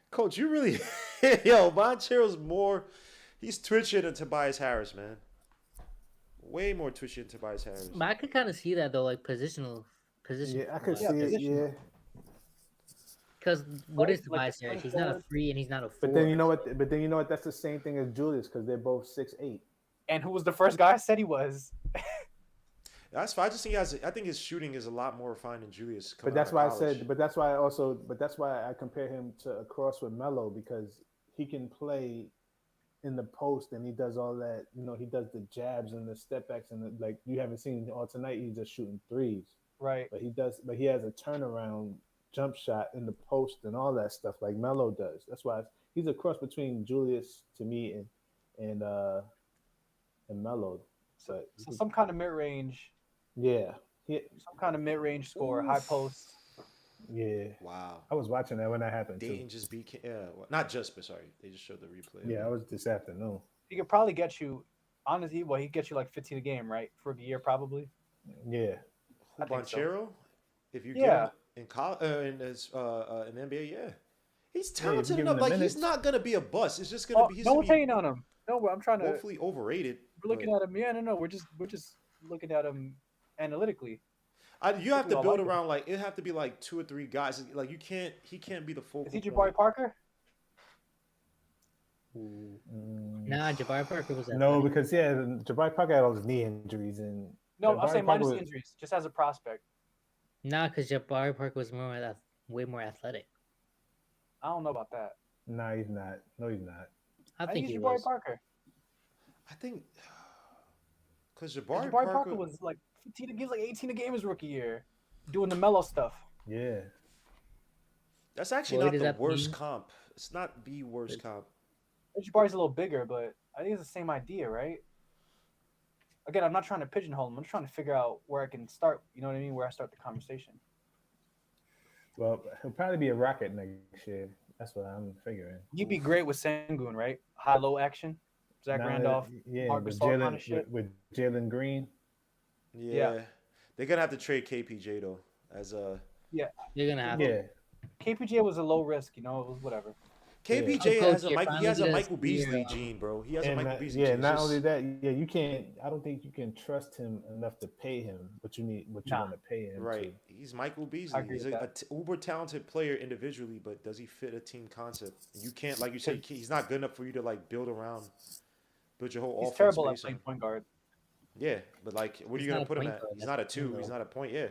Coach, you really Banchero's more. He's twitching than Tobias Harris, man. Way more twitchy than Tobias Harris. But I could kind of see that though, like position. Yeah, I could see it. Yeah. Because what is Tobias Harris? He's not a 3 and he's not a 4. But then you know what? That's the same thing as Julius because they're both 6'8". And who was the first guy? I said he was. That's fine. I just think I think his shooting is a lot more refined than Julius. But that's why I said. But that's why I compare him to a cross with Melo because he can play in the post and he does all that. You know, he does the jabs and the step backs and like you haven't seen all tonight. He's just shooting threes. Right. But he has a turnaround jump shot in the post and all that stuff like Melo does. That's why he's a cross between Julius to me and Melo. So some kind of mid range. Yeah. Some kind of mid range score, high post. Yeah. Wow. I was watching that when that happened. Dayton just beat not just, but sorry, they just showed the replay. Yeah, I was this afternoon. He could probably get you honestly. Well, he gets you like 15 a game, right, for a year probably. Yeah. Banchero? If you get Yeah. him in college, in the NBA, yeah, he's Yeah, if you talented give him enough. the Like he's minutes. not gonna be a bust. It's just gonna Oh, be he's no gonna one's be hating on him. No, but I'm trying to. woefully overrated. We're looking at him. Yeah, no. We're just looking at him analytically. You have we to all build like him. around like it have to be like 2 or 3 guys. Like he can't be the focal Is he point. Jabari Parker? Nah, Jabari Parker was No, athletic. because Jabari Parker had all his knee injuries, and No, I'm Jabari saying Parker minus was- the injuries, just as a prospect. Nah, because Jabari Parker was way more athletic. I don't know about that. Nah, he's not. No, he's not. I think he's he Jabari was. Parker. I think because Jabari Jabari Parker was like 15 gives like 18 a game his rookie year, doing the mellow stuff. Yeah. that's actually Well, not does the that worst mean- comp. It's not the worst comp. Jabari's a little bigger, but I think it's the same idea, right? Again, I'm not trying to pigeonhole him. I'm just trying to figure out where I can start. You know what I mean? Where I start the conversation. Well, he'll probably be a Rocket next year. That's what I'm figuring. He'd be great with Sengun, right? High-low action. Zach Now, Randolph. yeah, Marc with Gasol kinda Jalen shit. with Jalen Green. Yeah. They're gonna have to trade KPJ though as a You're gonna have Yeah, to. KPJ was a low risk, you know, it was whatever. KPJ Oh, has Coach, a Mike, he has a you're Michael finally Beasley gonna see gene, bro. He has a and Michael not, Beasley yeah. gene. Not It's only just- that, yeah, you can't. I don't think you can trust him enough to pay him what you need, what you Nah. want to pay him. right. He's Michael I Beasley. agree He's with a that. uber talented player individually, but does he fit a team concept? You can't, like you said, he's not good enough for you to like build your whole He's offense. terrible at based playing on- point guard. Yeah, but like, what are He's you gonna not a put him point at? guard, He's that's not a the thing, 2. He's though. not a point. Yeah.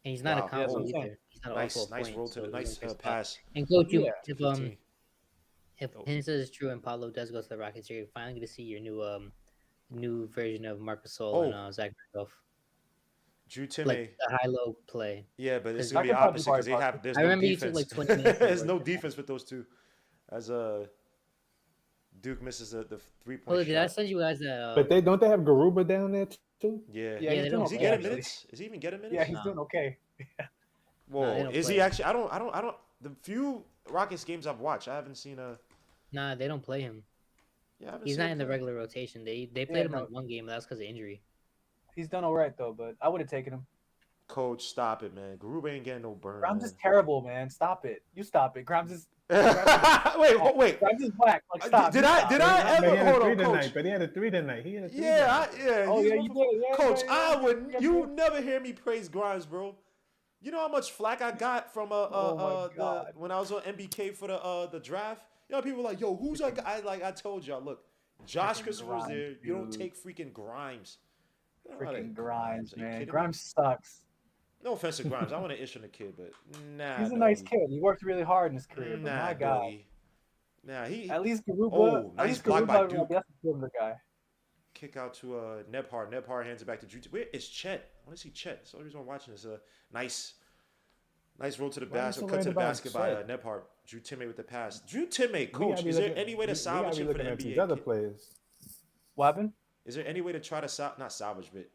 And he's not Wow. a combo that's what I'm saying. either. He's not Nice also a point, roll to so the he's nice gonna face pass. And coach, Yeah. if 15. Oh. Hinsa is true and Paulo does go to the Rockets, you're finally gonna see your new version of Marc Gasol and Zach Randolph. Drew Timmy. Like the high-low play. Yeah, but it's Because- gonna be I could probably opposite because they Jabari have. There's I no remember you took, defense. like, 20 minutes to There's work no that. defense with those two. As Duke misses the 3-point Paulo, shot. did I send you guys that? But don't they have Garuba down there too? Yeah. Yeah, Yeah, he's they doing don't Is he okay, getting actually. minutes? Is he even getting minutes? Yeah, he's Nah. doing okay. Whoa, they don't is he play. actually? I don't. The few Rockets games I've watched, I haven't seen a. Nah, they don't play him. Yeah, I haven't He's seen not in the play. regular rotation. They played him no. like one game, but that's because of injury. He's done all right though, but I would have taken him. Coach, stop it, man. Garuba ain't getting no burn. Grimes man. is terrible, man. Stop it. You stop it. Grimes is wait. Grimes is black. Like stop. Did You I- stop. did I But he ever- had a hold three on, tonight. Coach. But he had a 3 tonight. He had a 3 Yeah, tonight. Oh he's yeah, one you for- did. Yeah, Coach, yeah, I yeah. would. Yeah, You dude. never hear me praise Grimes, bro. You know how much flack I got from Oh my God. when I was on MBK for the draft. You know, people were like, "Yo, who's that guy?" I told y'all, look, Josh Freaking Christopher was there. Grimes, You don't dude. take freaking Grimes. You don't know how to- Freaking Grimes, Are you man. kidding me? Grimes sucks. No offense to Grimes. I want to issue the kid, but nah. He's a nice doggy. kid. He worked really hard in his career, but Nah, my God. doggy. Nah, he At least Garuba. Oh, at nice least block Garuba, by like, Duke. that's a good guy. kick out to Nebhard. Nebhard hands it back to Drew. Where is Chet? I want to see Chet. That's the only reason I'm watching this. Nice roll to the Why are you basket. so Cut worried to the about basket by Chet? Nebhard. Drew Timme with the pass. Drew Timme, We coach. gotta be Is there looking- any way to we gotta salvage be him for the looking at NBA? these other players. What happened? Is there any way to try to not salvage, but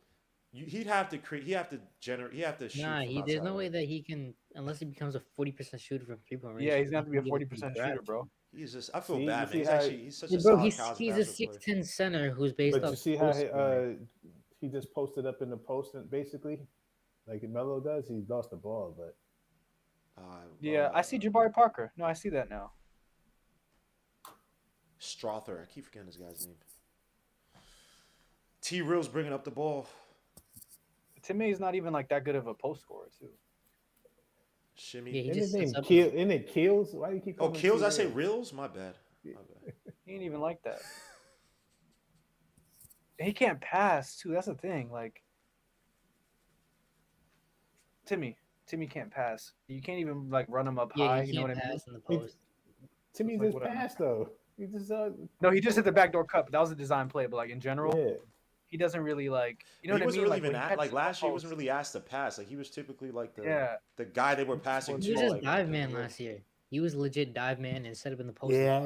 he'd have to create. He have to generate. He have to shoot. Nah, from there's outside, no way right? that he can unless he becomes a 40% shooter from 3-point range. Yeah, he's gonna have to be a he can 40% draft. shooter, bro. He's just. I feel See, bad, you man. see how- He's such a Bro, solid he's college a basketball player. 6'10" center who's based But off. you see how post scoring. he just posted up in the post, basically, like Melo does. He lost the ball, but Yeah, I see Jabari Parker. No, I see that now. Strother. I keep forgetting this guy's name. T. Reel's bringing up the ball. To me, he's not even like that good of a post scorer, too. Shimmy. Yeah, he isn't just his name sits up- Isn't it Keels? Why do you keep Oh, calling him Kills. I T. say Reels? Reels. My bad. He ain't even like that. He can't pass, too. That's the thing. Like, Timmy can't pass. You can't even like run him up Yeah, high. he You know can't what I mean? pass in the post. To me, It's like just whatever. passed though. He just No, he just hit the backdoor cut. But that was a design play. But like in general, yeah. he doesn't really like. You know He what I wasn't mean? really when even he like catches last year. He the wasn't post- really asked to pass. Like he was typically like Yeah. the guy they were passing He to. was just like, dive the man real- last year. He was legit dive man and set up in the post. Yeah.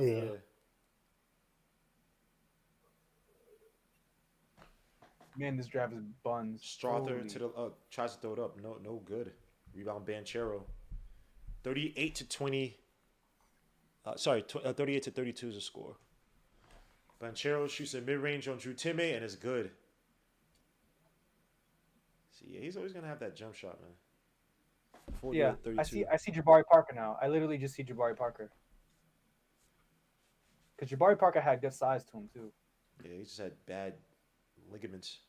Man, this draft is buns. Strother Holy- to the tries to throw it up. No good. Rebound Banchero. 38-20. 38-32 is the score. Banchero shoots a mid range on Drew Timme and is good. Yeah, he's always gonna have that jump shot, man. 40 Yeah, 32. I see Jabari Parker now. I literally just see Jabari Parker. Because Jabari Parker had good size to him too. Yeah, he just had bad ligaments.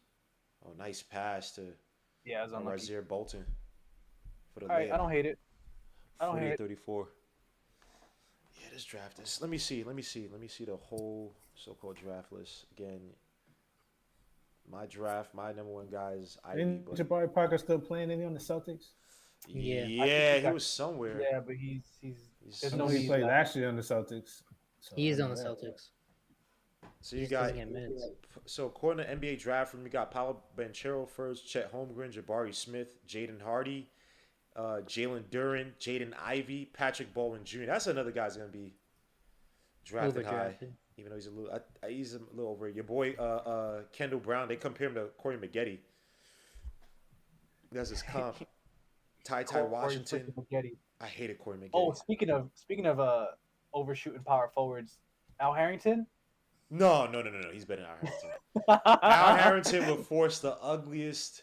Oh, nice pass to Yeah, it was unlucky. Razier Bolton for the All right, layup. I don't hate it. I don't hate it. 48-34. Yeah, this draft is. Let me see the whole so-called draft list again. My draft, my number one guy is Ivy. Isn't But Jabari Parker still playing any on the Celtics? Yeah. yeah, he was somewhere. Yeah, but he's there's I no know he need played that. last year on the Celtics. So He is I on know the that. Celtics. So He you just got doesn't get minutes. so according to NBA draft room, you got Paolo Banchero first, Chet Holmgren, Jabari Smith, Jaden Hardy, Jalen Duren, Jaden Ivey, Patrick Baldwin Jr. That's another guy's gonna be drafted high, Overdrafted. even though he's a little over. Your boy Kendall Brown, they compare him to Corey Maggette. That's his comp. Ty Corey Washington. Maggette. I hated Corey Maggette. Oh, speaking of overshooting power forwards, Al Harrington. No. He's better than Al Harrington. Al Harrington would force the ugliest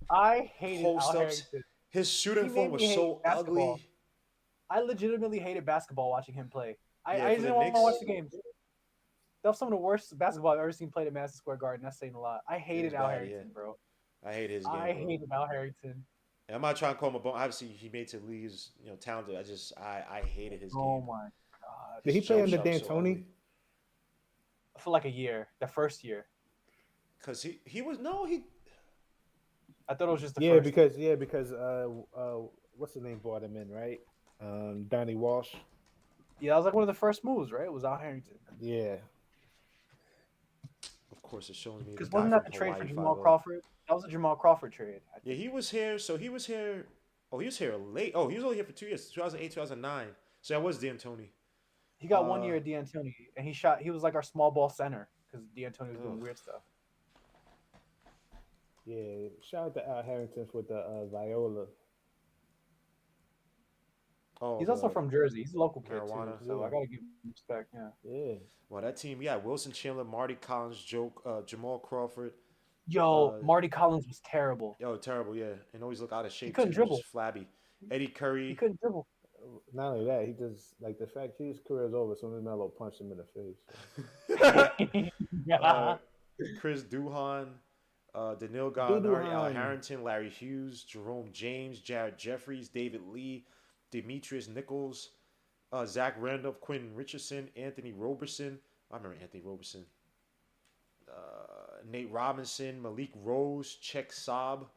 I hated Al post-ups. Harrington. His shooting He form made was me hate so basketball. ugly. I legitimately hated basketball watching him play. Yeah, I for the didn't want to Knicks. watch the games. That was some of the worst basketball I've ever seen played at Madison Square Garden. That's saying a lot. I hated was Al bad, Harrington, yeah. bro. I hate his game. I bro. hated Al Harrington. And I'm not trying to call him a bum. Obviously, he made it to the league. He's talented. I hated his Oh game. my god. Did he His play jump under shot was so D'Antoni? ugly. For like a year, the first year. Cause he was no he. I thought it was just the Yeah, first. because what's his name brought him in, right? Donnie Walsh. Yeah, that was like one of the first moves, right? It was Al Harrington. Yeah. Of course, it shows me. Because the guy wasn't that the from trade for Hawaii Jamal 5-0. Crawford? That was a Jamal Crawford trade. I Yeah, think. he was here. So he was here. Oh, he was here late. Oh, he was only here for 2 years, 2008, 2009. So that was D'Antoni. He got 1 year at D'Antoni, and he was like our small ball center because D'Antoni was doing Ugh. weird stuff. Yeah. Shout out to Al Harrington with the Viola. Oh, He's also from Jersey. He's a local kid Marijuana. too, so Yeah. I gotta give him respect. Yeah. Yeah. Well, that team, yeah, Wilson Chandler, Marty Collins, Jamal Crawford. Yo, Marty Collins was terrible. Yo, terrible, yeah, and always look out of shape. couldn't too, dribble. just flabby. Eddie Curry. He couldn't dribble. Not only that, he just like the fact his career is over. So Melo punched him in the face. Yeah. Chris Duhon, Daniil Gallinari, Al Duhan. Harrington, Larry Hughes, Jerome James, Jared Jeffries, David Lee, Demetrius Nichols, Zach Randolph, Quentin Richardson, Anthony Roberson. I remember Anthony Roberson. Nate Robinson, Malik Rose, Czech Saab,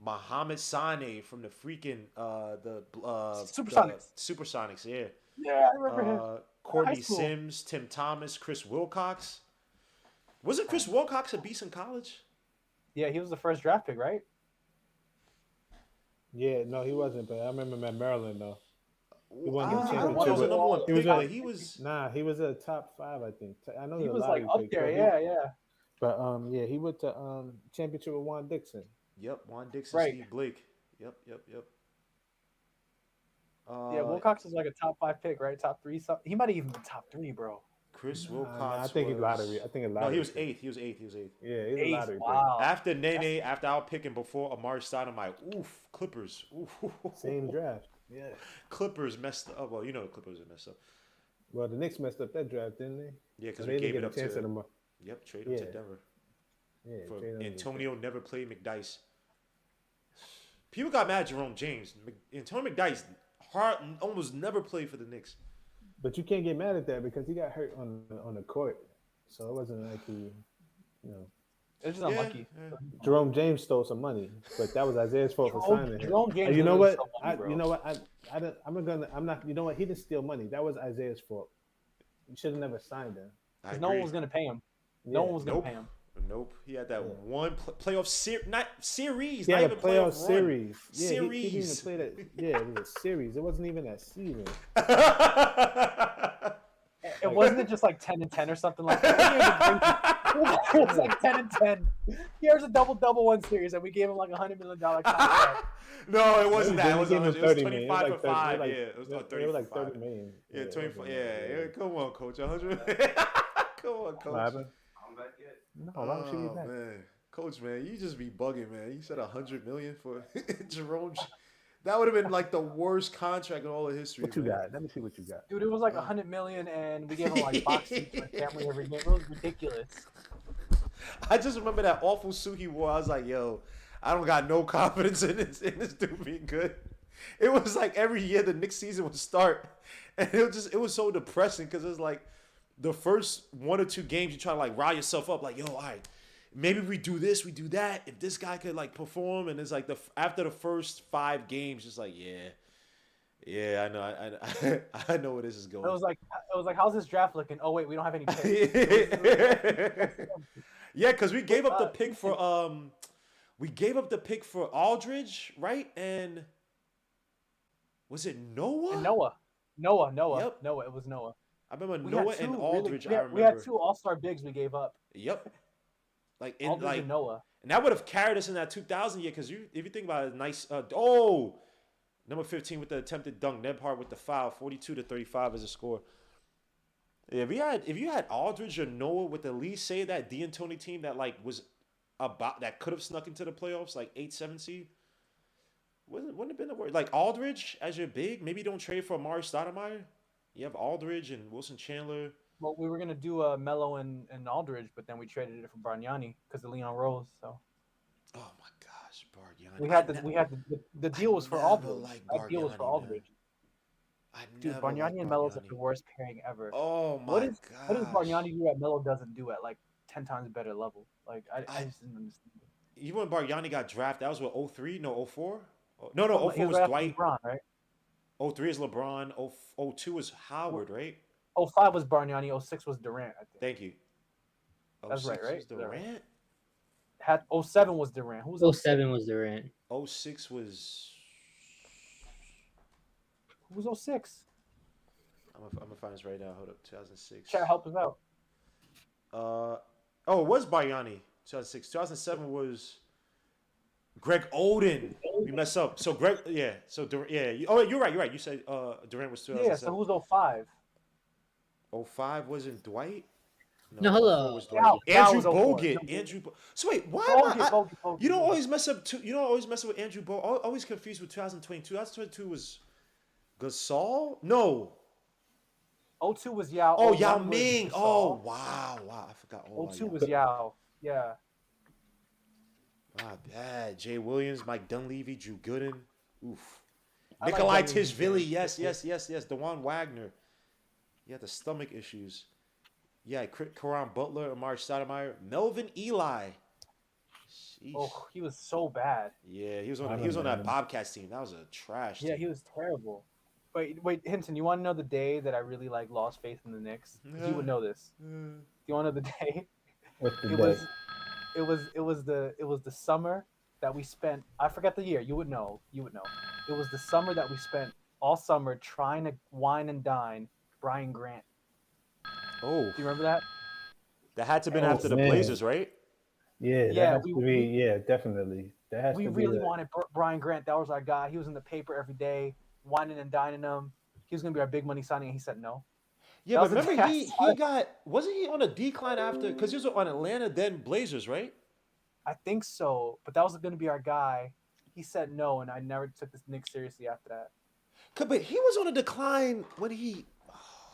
Mohamed Sane from the freaking Supersonics. Supersonics, yeah. Yeah, I remember him. Courtney High school. Sims, Tim Thomas, Chris Wilcox. Wasn't Chris Wilcox a beast in college? Yeah, he was the first draft pick, right? Yeah, no, he wasn't. But I remember him at Maryland though. He won the I championship. thought he was a with- number one he was pick, a- but he was. Nah, he was a top 5, I think. I know He a was like lottery up pick, there. but he- Yeah. But yeah, he went to championship with Juan Dixon. Yep, Juan Dixon, Right. Steve Blake. Yep. Yeah, Wilcox was like a top 5 pick, right? Top 3. He might have even been top 3, bro. Chris Nah, Wilcox. I think he's was... lottery. I think it's No, lottery. he was pick. eighth. He was eighth. Yeah, he's a Eighth, lottery. pick. wow. After Nene, after our picking before Amari Stein, I'm like, oof, Clippers. Oof. Same draft. Yeah. Clippers messed up. Well, you know the Clippers are messed up. Well, the Knicks messed up that draft, didn't they? Yeah, because So we they gave didn't it up get a chance to. at him. Yep, trade him to Yeah. Denver. Yeah, For trade him to- Antonio never played McDice. People got mad at Jerome James. Antonio McDice almost never played for the Knicks. But you can't get mad at that because he got hurt on the court, so it wasn't like he, It was just unlucky. Yeah. Jerome James stole some money, but that was Isaiah's fault for signing him. Jerome James. And you know literally what? stole money, bro. You know what? I'm not. You know what? He didn't steal money. That was Isaiah's fault. You should have never signed him. I Because no one agree. was gonna pay him. No one was gonna Nope. pay him. Nope. He had that one playoff series. Not series. He Not had a even playoff run. series. Yeah, he didn't even Series. play that. Yeah, it was a series. It wasn't even that season. It wasn't just like 10-10 or something like that. It was like 10-10. Here's a double one series, and we gave him like $100 million contract. No, it wasn't that. It They was, gave him 25 million. for It was 5. like Yeah, it was like 30 It was like for 5. 30 million. Yeah, it 25. wasn't- Yeah, come on, coach. 100. Come on, coach. What happened? No, why would you get Oh, back? man. Coach, man, you just be bugging, man. You said $100 million for Jerome. That would have been like the worst contract in all of history. What you man. got? Let me see what you got. Dude, it was like 100 million, and we gave him like box seats for his family every game. It was ridiculous. I just remember that awful suit he wore. I was like, yo, I don't got no confidence in this dude being good. It was like every year the Knicks season would start, and it was so depressing because it was like the first 1 or 2 games you try to like rile yourself up, like, yo, all right, maybe we do this, we do that. If this guy could like perform, and it's like after the first 5 games, just like, yeah, I know, I know where this is going. It was like, how's this draft looking? Oh wait, we don't have any picks. Yeah, because we gave up the pick for Aldridge, right? And was it Noah? And Noah. Yep. Noah. It was Noah. I remember We Noah had and two Aldridge. really, I remember. we had 2 All-Star bigs we gave up. Yep. Like Aldridge and Noah. and that would have carried us in that 2000 year because if you think about it, nice. Number 15 with the attempted dunk. Nebhard with the foul. 42-35 as a score. Yeah, if you had Aldridge or Noah with at least say that D'Antoni team that like was about that could have snuck into the playoffs like 8-7 seed. Wouldn't have been the word. Like Aldridge as your big. Maybe don't trade for Amari Stoudemire. You have Aldridge and Wilson Chandler. Well, we were gonna do Melo and Aldridge, but then we traded it for Bargnani because of Leon Rose. So. Oh my gosh, Bargnani. We had the deal was for Aldridge. Like Deal was for Aldridge. Dude, Bargnani and Melo's like the worst pairing ever. Oh my What gosh. does Bargnani do that Melo doesn't do at like 10 times better level? Like I just didn't understand it. Even when Bargnani got drafted, that was what 03? No, 04? No, 04 He was right after Dwight. LeBron, right? 03 is LeBron. 02 was Howard, right? 05 was Bargnani. 06 was Durant, I think. Thank you. That's right, 06 right? was Durant. Had 07 was Durant. Who was 07 was Durant. 06 was. Who was 06? I'm gonna find this right now. Hold up, 2006. Chat help us out. It was Bargnani. 2006. 2007 was Greg Oden. We messed up. So Greg, yeah. So Durant, yeah. Oh, you're right. You said Durant was 2007. Yeah. So who's 05? 05 wasn't Dwight. No, hello. 04 was Gal- Dwight. Gal Andrew was 04. Bogut. Andrew. So wait, why am I? Bogut. You don't always mess up. You don't always mess up with Andrew Bogut. Always confused with 2022. 2022 was Gasol. No. 02 was Yao. Oh, 01 Yao was Ming. Gasol. Oh, wow. I forgot. 02 was Yao. Yeah. Ah, bad. Jay Williams, Mike Dunleavy, Drew Gooden. Oof. I like Nikolai Dunleavy. Tishvili. Yes. DeJuan Wagner. He had the stomach issues. Yeah, Karan Butler, Amari Stoudemire, Melvin Eli. Sheesh. Oh, he was so bad. Yeah, he was on that Bobcats team. That was a trash team. Yeah, he was terrible. Wait, Hinton, you want to know the day that I really like lost faith in the Knicks? 'Cause you would know this. Do you want to know the day? What's the It day? was the summer that we spent. I forget the year. You would know. It was the summer that we spent all summer trying to wine and dine Brian Grant. Oh, Do you remember that? that had to have been Oh, after the man. Blazers, right? Yeah, Yeah, that has to be. Yeah, definitely. That has We to be. really that. wanted Brian Grant. That was our guy. He was in the paper every day, whining and dining him. He was gonna be our big money signing, and he said no. Yeah, That but was the remember he best. wasn't he on a decline after because he was on Atlanta then Blazers, right? I think so, but that was gonna be our guy. He said no, and I never took this Knicks seriously after that. But he was on a decline when he.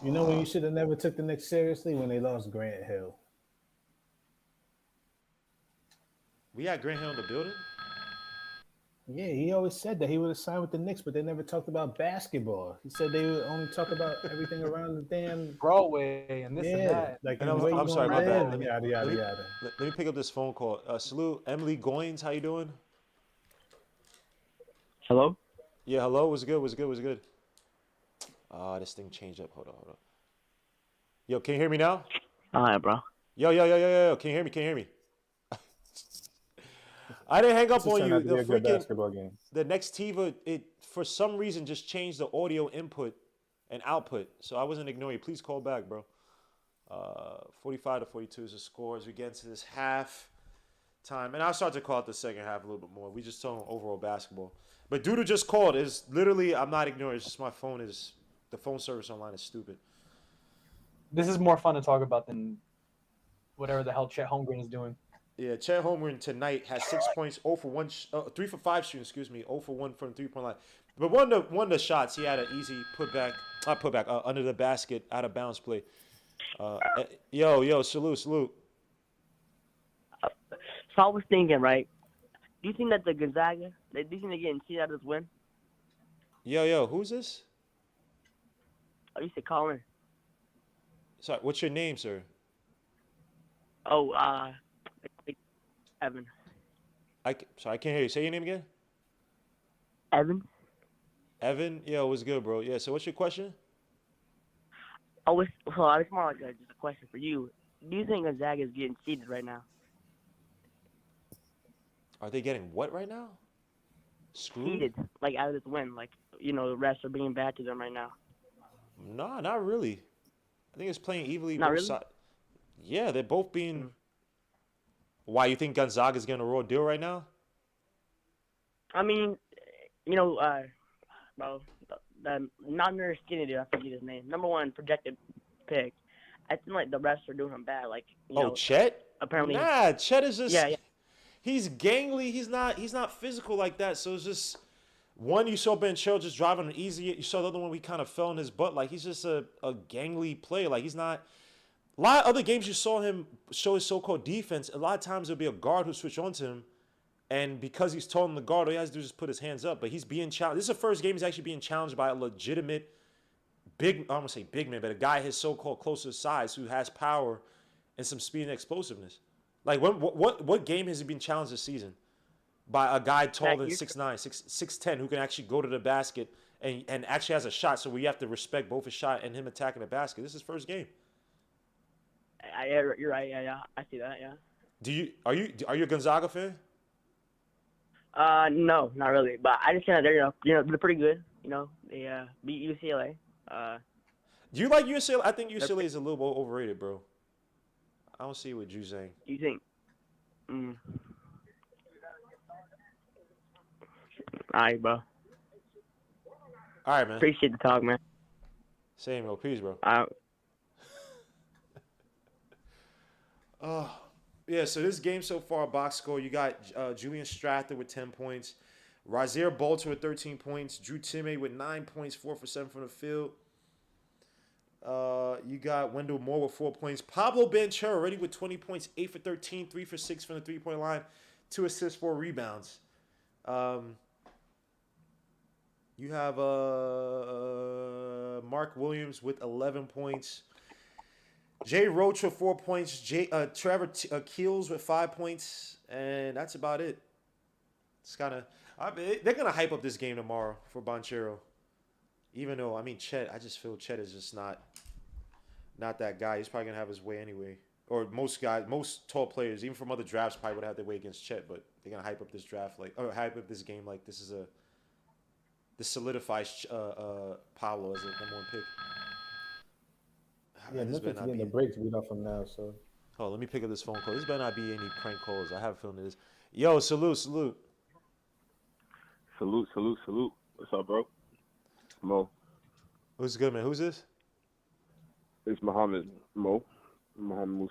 You know when you should have never took the Knicks seriously when they lost Grant Hill. We had Grant Hill in the building. Yeah, he always said that he would have signed with the Knicks, but they never talked about basketball. He said they would only talk about everything around the damn Broadway and this and yeah, that. like And the way I'm you sorry, gonna my bad. live, Let me- yada let me- yada. Let me pick up this phone call. Salute, Emily Goins. How you doing? Hello? Yeah, hello. What's good? This thing changed up. Hold on. Yo, can you hear me now? Hi, bro. Yo. Can you hear me? I didn't hang up This on turned you. out to The be a good freaking basketball game. the Nextiva, it for some reason just changed the audio input and output. So I wasn't ignoring you. Please call back, bro. 45-42 is the score as we get into this half time. And I'll start to call it the second half a little bit more. We just talking overall basketball. But Duda just called. Is literally, I'm not ignoring. It's just my phone is, the phone service online is stupid. This is more fun to talk about than whatever the hell Chet Holmgren is doing. Yeah, Chet Holmgren tonight has 6 points, 0 for 1, 3 for 5 shooting, excuse me, 0 for 1 from the 3-point line. But one of the shots, he had an easy under the basket, out of bounds play. Yo, salute. So I was thinking, right? Do you think that the Gonzaga, do you think they're getting cheated out of this win? Yo, who's this? Oh, you said Colin. Sorry, what's your name, sir? Oh, Evan. Sorry, I can't hear you. Say your name again. Evan? Evan? Yo, what's good, bro? Yeah, so what's your question? It's more like just a question for you. Do you think Gonzaga is getting cheated right now? Are they getting what right now? Screwed? Cheated, like out of this win. Like, the refs are being bad to them right now. No, not really. I think it's playing evenly. Not both really? sides. Yeah, they're both being. Why, you think Gonzaga's getting a raw deal right now? I mean, bro, the non-nurse skinny dude, I forget his name. Number 1 projected pick. I think like the refs are doing him bad. Like, Chet? apparently. Nah, Chet is just. Yeah. He's gangly. He's not physical like that. So it's just one, you saw Ben Chill just driving an easy. You saw the other one, we kind of fell in his butt. Like, he's just a gangly player. Like, he's not. A lot of other games you saw him show his so-called defense. A lot of times there'll be a guard who switch on to him, and because he's taller than the guard, all he has to do is just put his hands up. But he's being challenged. This is the first game he's actually being challenged by a legitimate I don't want to say big man, but a guy his so-called closer size who has power and some speed and explosiveness. Like, what game has he been challenged this season by a guy taller than 6'9", 6'10", who can actually go to the basket and actually has a shot? So we have to respect both his shot and him attacking the basket. This is his first game. You're right. Yeah, I see that. Yeah. Are you a Gonzaga fan? No, not really. But I just think that they're pretty good. They beat UCLA. Do you like UCLA? I think UCLA is a little bit overrated, bro. I don't see what you're saying. Do you think? All right, bro. All right, man. Appreciate the talk, man. Same, bro. Peace, bro. Yeah, so this game so far, box score, you got Julian Strather with 10 points, Razier Bolter with 13 points, Drew Timme with 9 points, 4 for 7 from the field. You got Wendell Moore with 4 points. Pablo Banchero already with 20 points, 8 for 13, 3 for 6 from the three-point line, 2 assists, 4 rebounds. You have Mark Williams with 11 points. Jay Roach with 4 points. Trevor Keels with 5 points. And that's about it. It's kind of... they're going to hype up this game tomorrow for Banchero. Even though, Chet, I just feel Chet is just not that guy. He's probably going to have his way anyway. Or most tall players, even from other drafts, probably would have their way against Chet. But they're going to hype up this draft, hype up this game like this solidifies Pablo as a number 1 pick. Yeah, Memphis getting the breaks beat off him now, so. Oh, let me pick up this phone call. This better not be any prank calls. I have a feeling it is. Yo, salute. Salute. What's up, bro? Mo. What's good, man? Who's this? It's Muhammad Musa.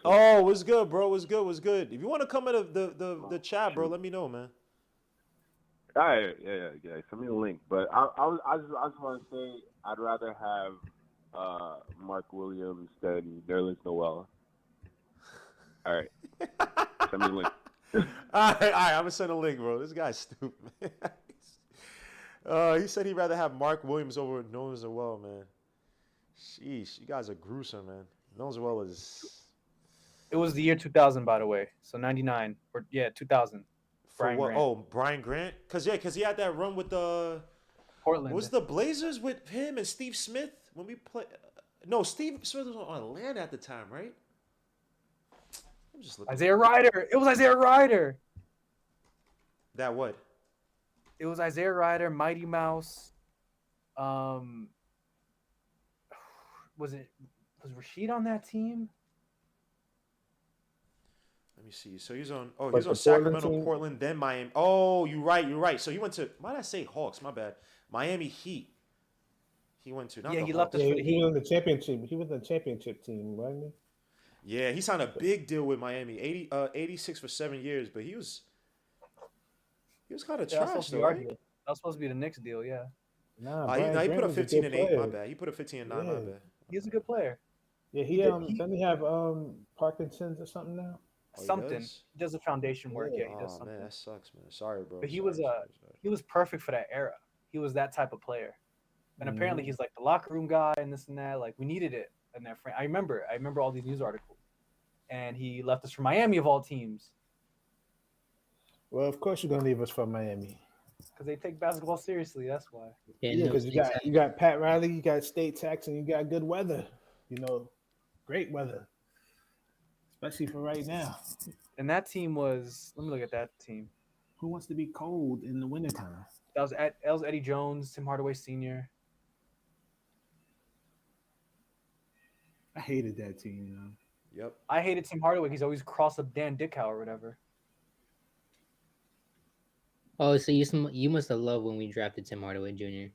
Oh, what's good, bro? What's good? If you want to come in the chat, bro, let me know, man. All right, yeah. Send me a link. But I just want to say I'd rather have Mark Williams than Nerlens Noel. All right. Send me a link. All right. I'm going to send a link, bro. This guy's stupid. He said he'd rather have Mark Williams over Nerlens Noel, man. Sheesh. You guys are gruesome, man. Nerlens Noel is... It was the year 2000, by the way. So 99. 2000. For what? Grant. Oh, Brian Grant? Because he had that run with the... Portland. Was the Blazers with him and Steve Smith when we played? No, Steve Smith was on Atlanta at the time, right? I'm just looking. Isaiah Ryder. It was Isaiah Ryder. That what? It was Isaiah Ryder, Mighty Mouse. Was Rasheed on that team? Let me see. So he's on. Oh, he's on Sacramento, Portland, then Miami. Oh, you're right. So he went to. Why did I say Hawks? My bad. Miami Heat. He went to. Not yeah, the he Hawks. left. He was in the championship. He was in the championship team, wasn't he? Yeah, he signed a big deal with Miami, 86 for 7 years, but he was kind of Yeah, that's supposed trash to be though, our right? deal. That's supposed to be the Knicks deal. Yeah, Nah, No, Brian he put Grant up was a 15 good and 8. My player. bad. He put up 15 and 9. My Yeah, bad. he's a good player. yeah. He He did he doesn't he have Parkinson's or something now? Oh, he something. does. He does the foundation work. Yeah. Yeah, he does Oh man, something. that sucks, man. Sorry, bro. But Sorry. he was perfect for that era. He was that type of player. And apparently Mhm. he's like the locker room guy and this and that. Like we needed it in that frame. I remember all these news articles. And he left us for Miami of all teams Well, of course you're gonna leave us for Miami. because they take basketball seriously. That's why. Yeah, Yeah, no because stakes. you got Pat Riley, you got state tax, and you got good weather. You know, great weather, especially for right now. And that team was. Let me look at that team. Who wants to be cold in the wintertime? That was Eddie Jones, Tim Hardaway Sr. I hated that team. You know, Yep. I hated Tim Hardaway. He's always crossed up Dan Dickow or whatever. Oh, so you must have loved when we drafted Tim Hardaway Jr.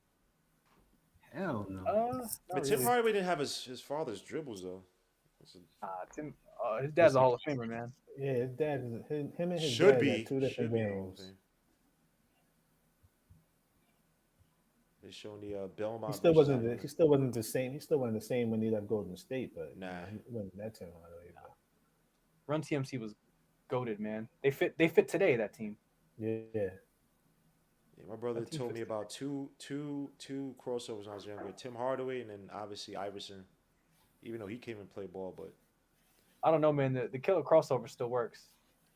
hell no. Not But Tim really. Hardaway didn't have his father's dribbles though. Tim. His dad's a Hall of Famer, man. Yeah, his dad is him and his Should dad be got two different should be in the Hall of games. Fame. They showing the Belmont. He still versus wasn't. Alabama. He still wasn't the same. He still wasn't the same when he left Golden State. But Nah. he wasn't that Tim Hardaway. But Run TMC was goated, man. They fit today, that team. yeah, Yeah, my brother That team told me fits about two crossovers when I was younger. Tim Hardaway and then obviously Iverson, even though he came and played ball, but I don't know, man. The killer crossover still works.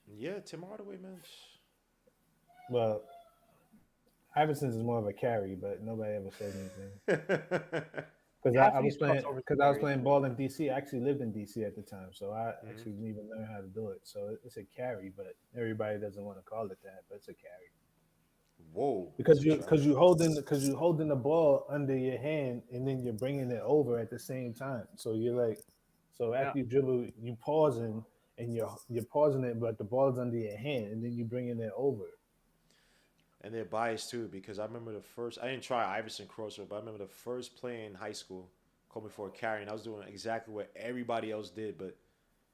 yeah, Tim Hardaway, man. well, Iverson's is more of a carry, but nobody ever said anything. Because Half I of was these playing. crossovers Because are I was carries. playing ball in DC. I actually lived in DC at the time, so I Mhm. actually didn't even learn how to do it. So it's a carry, but everybody doesn't want to call it that. But it's a carry Whoa. because that's you holding the ball under your hand and then you're bringing it over at the same time. So you're like, so after you dribble, you pausing and you're pausing it, but the ball's under your hand, and then you bringing it over. And they're biased too because I remember I didn't try Iverson crossover, but I remember the first play in high school called me for a carry, and I was doing exactly what everybody else did, but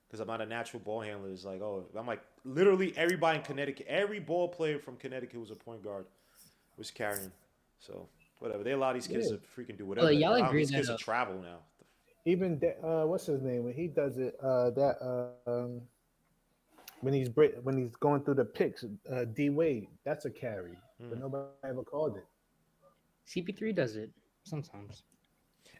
because I'm not a natural ball handler, it's like, oh, I'm like literally everybody in Connecticut, every ball player from Connecticut who was a point guard was carrying. So whatever, they allow these kids Yeah. to freaking do whatever. y'all They allow agree these kids that, to travel now. Even what's his name when he does it? When he's going through the picks, D Wade, that's a carry, but nobody ever called it. CP3 does it sometimes.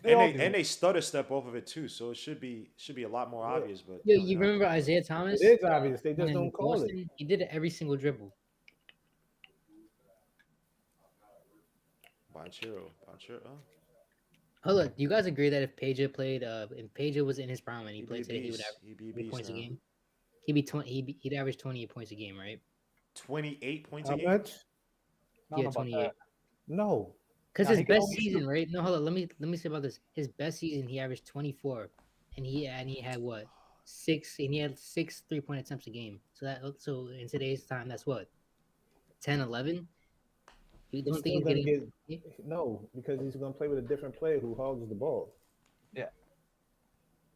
And they stutter step off of it too, so it should be a lot more Yeah. obvious. But Yo, you remember Isaiah Thomas? It is obvious. They just in don't call it. Boston? He did it every single dribble. Banchero. Hold on, do you guys agree that if Peja played, if Peja was in his prime and he He'd played be a today, he would beast. average He'd be a 3 beast points a now. game? He'd be 20. He'd average 28 points a game, right? 28 points How a game. much? I don't Yeah, know about 28. that. No. Because Nah, his he can best only season, shoot. right? No, hold on. Let me say about this. His best season, he averaged 24, and he had what 6, and he had 6 3-point attempts a game. So in today's time, that's what 10, 11. You don't He's think still he's gonna getting? get no because he's gonna play with a different player who hogs the ball.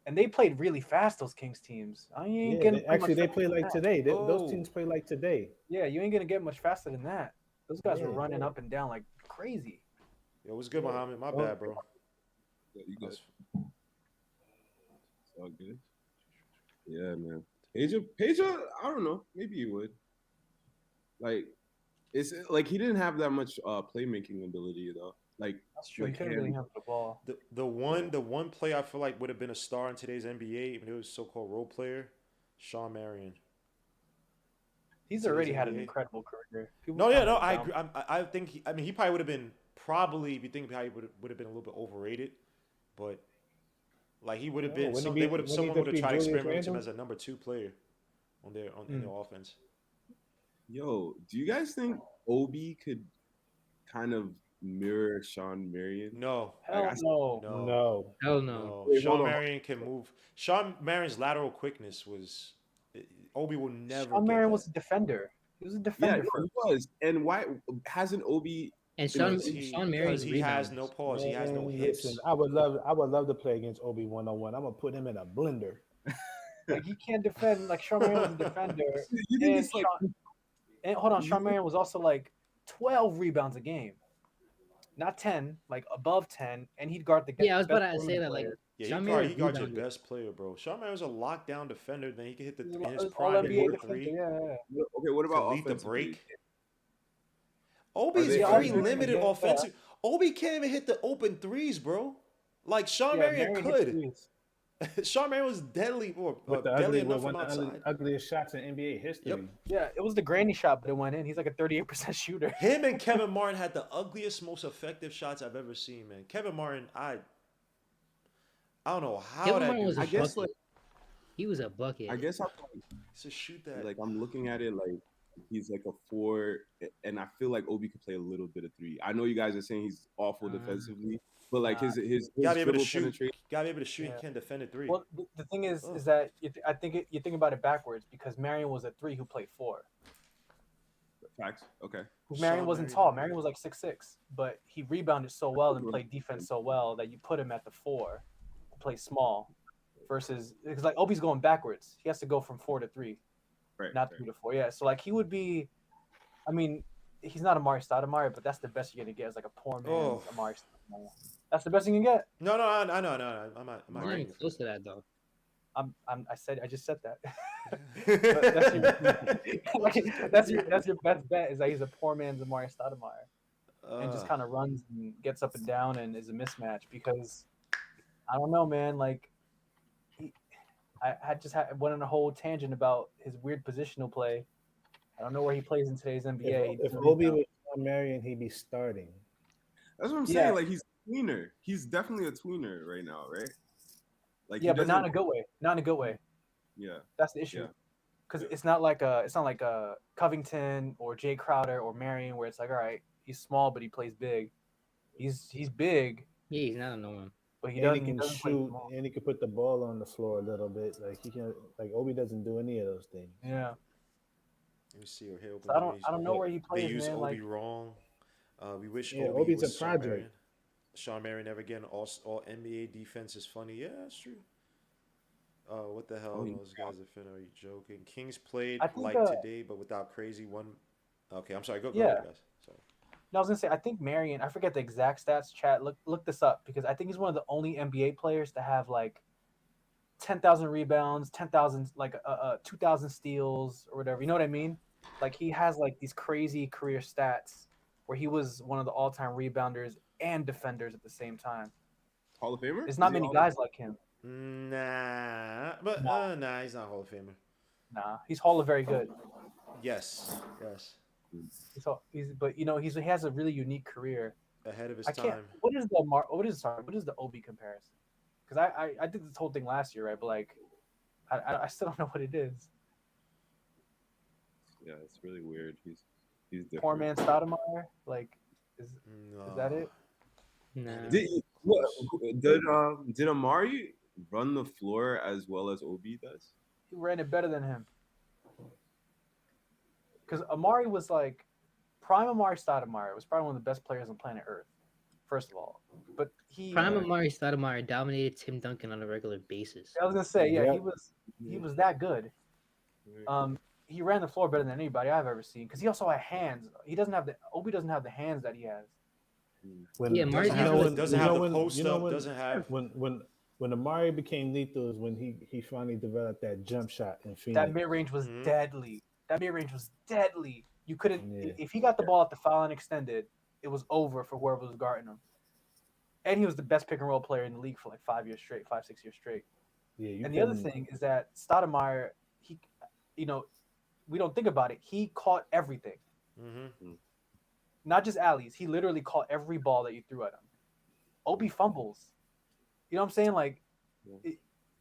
And they played really fast. Those Kings teams. I ain't Yeah, getting they, pretty actually much they faster play than like that. today. Oh. Those teams play like today. Yeah, you ain't gonna get much faster than that. Those guys were Yeah. running up and down like crazy. Yo, what's good, Yeah. Muhammad? My Well, bad, bro. Yeah, you good. It's all good. Yeah, man. Peja, I don't know. Maybe he would. Like, it's like he didn't have that much playmaking ability though. Like, That's true. He like couldn't really handle the ball. The one play I feel like would have been a star in today's NBA, even though he was a so-called role player, Sean Marion. He's Today's already had an NBA. incredible career. People No, yeah, count no, him I down. agree. I think he probably would have been if you think how he would have been a little bit overrated, but like he would have No, been wouldn't he someone just would have be tried to Julius experiment with him Randle? as a number 2 player in their offense. yo, do you guys think Obi could kind of mirror Sean Marion? No, Hell I- no. No. Hell no. no. Wait, Sean hold on. Marion can move. Sean Marion's lateral quickness was Obi will never. Sean get Marion that. was a defender. He was a Yeah, defender. no, he was. And why hasn't Obi? And Because Sean Marion's he has rebounds. no pause. He has no Man, hips. listen, I would love to play against Obi 1-on-1. I'm gonna put him in a blender. Like he can't defend. Like Sean Marion was a defender, You think and it's like hold on, you Sean Marion was also like 12 rebounds a game, not 10, like above 10, and he'd guard the Yeah, I was best about to say perimeter that. Like player. Yeah, Sean he Marion guard your rebounded. best player, bro. Sean Marion was a lockdown defender. Then he could hit the He's in his all prime. He NBA hit the defender. three. Yeah. okay? What Could about lead the offensively? break. Obi Are is they very offensive? limited Yeah. offensive. Obi can't even hit the open threes, bro. Like Sean Yeah, Marion Marion hit could. threes. Sean Marion was deadly or with the deadly ugly, with enough one from of the outside. ugliest shots in NBA history. Yep. Yeah, it was the granny shot, but it went in. He's like a 38% shooter. Him and Kevin Martin had the ugliest, most effective shots I've ever seen, man. Kevin Martin, I don't know how Kevin that Martin dude. was a I guess bucket. He was a bucket. I guess to shoot that. like I'm looking at it like he's like a 4, and I feel like Obi could play a little bit of 3. I know you guys are saying he's awful defensively, but like his You gotta be able to dribble shoot. penetration. Gotta be able to shoot. Yeah. He can't defend a three. Well, the thing is Oh. that I think you think about it backwards because Marion was a 3 who played 4. Facts. Okay. Marion Sean wasn't Marion, tall. yeah. Marion was like 6'6", but he rebounded so well and played defense so well that you put him at the 4 to play small. Versus, because like Obi's going backwards. He has to go from 4 to 3, Right. not 3 to 4. Yeah, so like he would be. I mean, he's not Amari Stoudemire, but that's the best you're gonna get is like a poor man's Oh. Amari Stoudemire. That's the best you can get. No, I know. I'm not I'm not agreeing even with close to that though. I just said that. that. that's your best bet is that he's a poor man's Amari Stoudemire and just kind of runs and gets up and down and is a mismatch because I don't know, man. Like I went on a whole tangent about his weird positional play. I don't know where he plays in today's NBA. If Obi was Sean Marion, he'd be starting. That's what I'm saying. Like he's a tweener. He's definitely a tweener right now, right? Like yeah, but not in a good way. Not in a good way. Yeah. That's the issue. Because it's not like a Covington or Jay Crowder or Marion where it's like, all right, he's small but he plays big. He's big, Yeah, he's not a no one. but he And doesn't. he can doesn't play shoot, small. and he can put the ball on the floor a little bit. Like he can, like Obi doesn't do any of those things. Yeah. Let me see. Here, So I don't know where he They plays, use man. Obi like wrong. We wish Yeah, Obi Obi's was a Sean project. Marion. Sean Marion never again. All NBA defense is funny. Yeah, that's true. What the hell? Those guys are finna. Are you joking? Kings played I think, like today, but without crazy one. Okay, I'm sorry. Go Yeah. ahead, guys. Sorry. No, I was gonna say I think Marion. I forget the exact stats. Chat, look this up because I think he's one of the only NBA players to have like 10,000 rebounds, 10,000 like 2,000 steals or whatever. You know what I mean? Like he has like these crazy career stats where he was one of the all-time rebounders and defenders at the same time. Hall of Famer? There's not Is he many Hall guys like him. Nah, but nah, he's not Hall of Famer. Nah, he's Hall of Very Good. Yes. But you know he has a really unique career. Ahead of his I can't. time. What is the Obi comparison? Because I did this whole thing last year, right? But like, I still don't know what it is. Yeah, it's really weird. He's different. Poor man Stoudemire. Like, is that it? Nah. Did Amari run the floor as well as Obi does? He ran it better than him. Because Amari was like, prime Amari Stoudemire was probably one of the best players on planet Earth. First of all, but Prime Amari Stoudemire dominated Tim Duncan on a regular basis. I was gonna say, yeah, Yep. he was that good. He ran the floor better than anybody I've ever seen. Because he also had hands. Obi doesn't have the hands that he has. When, Yeah, Mari's Doesn't have the post up. Doesn't have. When Amari became lethal is when he finally developed that jump shot in Phoenix. That mid range was deadly. You couldn't Yeah. if he got the ball at the foul and extended, it was over for whoever was guarding him. And he was the best pick and roll player in the league for like 5 years straight, 5-6 years straight. Yeah, And the other thing is that Stoudemire, we don't think about it. He caught everything, not just alleys. He literally caught every ball that you threw at him. Obi fumbles. You know what I'm saying? Like,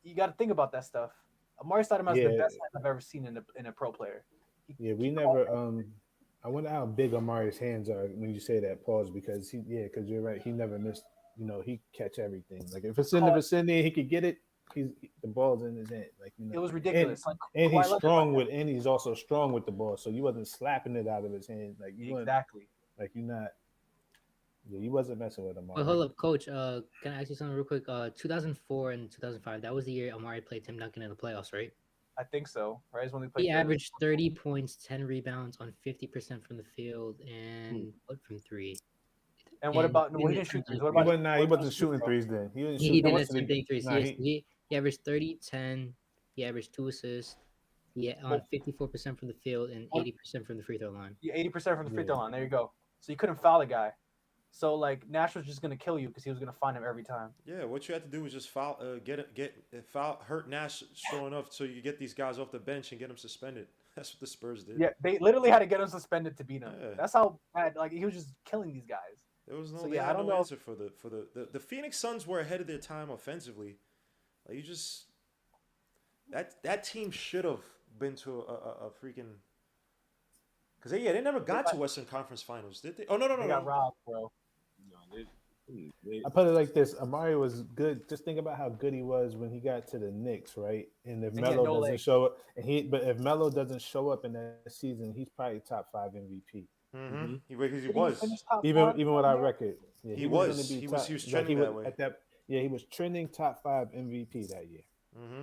you got to think about that stuff. Amari Stoudemire is the best hand I've ever seen in a pro player. We never. I wonder how big Amari's hands are when you say that. Pause because because you're right. He never missed. He catch everything. Like if it's in the vicinity, he could get it. The ball's in his hand. Like it was ridiculous. And he's strong and he's also strong with the ball. So you wasn't slapping it out of his hand. Like you exactly. Like you're not. Yeah, he wasn't messing with Amari. But hold up, Coach. Can I ask you something real quick? 2004 and 2005. That was the year Amari played Tim Duncan in the playoffs, right? I think so. Right, is when they played. He averaged 30 points, 10 rebounds on 50% from the field, and what from three? And what about? No, he didn't shoot threes. What about? He wasn't shooting threes then. He didn't shoot. He didn't most of shoot the- threes. Nah, He averaged 30, 10. He averaged 2 assists. He on 54% from the field and 80% from the free throw line. Yeah, 80% from the free throw line. There you go. So you couldn't foul the guy. So like Nash was just gonna kill you because he was gonna find him every time. Yeah, what you had to do was just foul, hurt Nash showing up so you get these guys off the bench and get them suspended. That's what the Spurs did. Yeah, they literally had to get him suspended to beat him. Yeah. That's how bad. Like he was just killing these guys. There was no, So, they yeah, had I don't no know. answer for the Phoenix Suns were ahead of their time offensively. Like you just that team should have been to a freaking because they never got to Western Conference Finals, did they? Oh no, They got robbed, bro. I put it like this: Amari was good. Just think about how good he was when he got to the Knicks, right? And if And he had Melo no doesn't legs. show up, but if Melo doesn't show up in that season, he's probably top 5 MVP. Mm-hmm. He Did he was. finish top Even five with our there? record, yeah, He was. gonna be He was top- trending that way. at that. Yeah, he was trending top 5 MVP that year. Mm-hmm.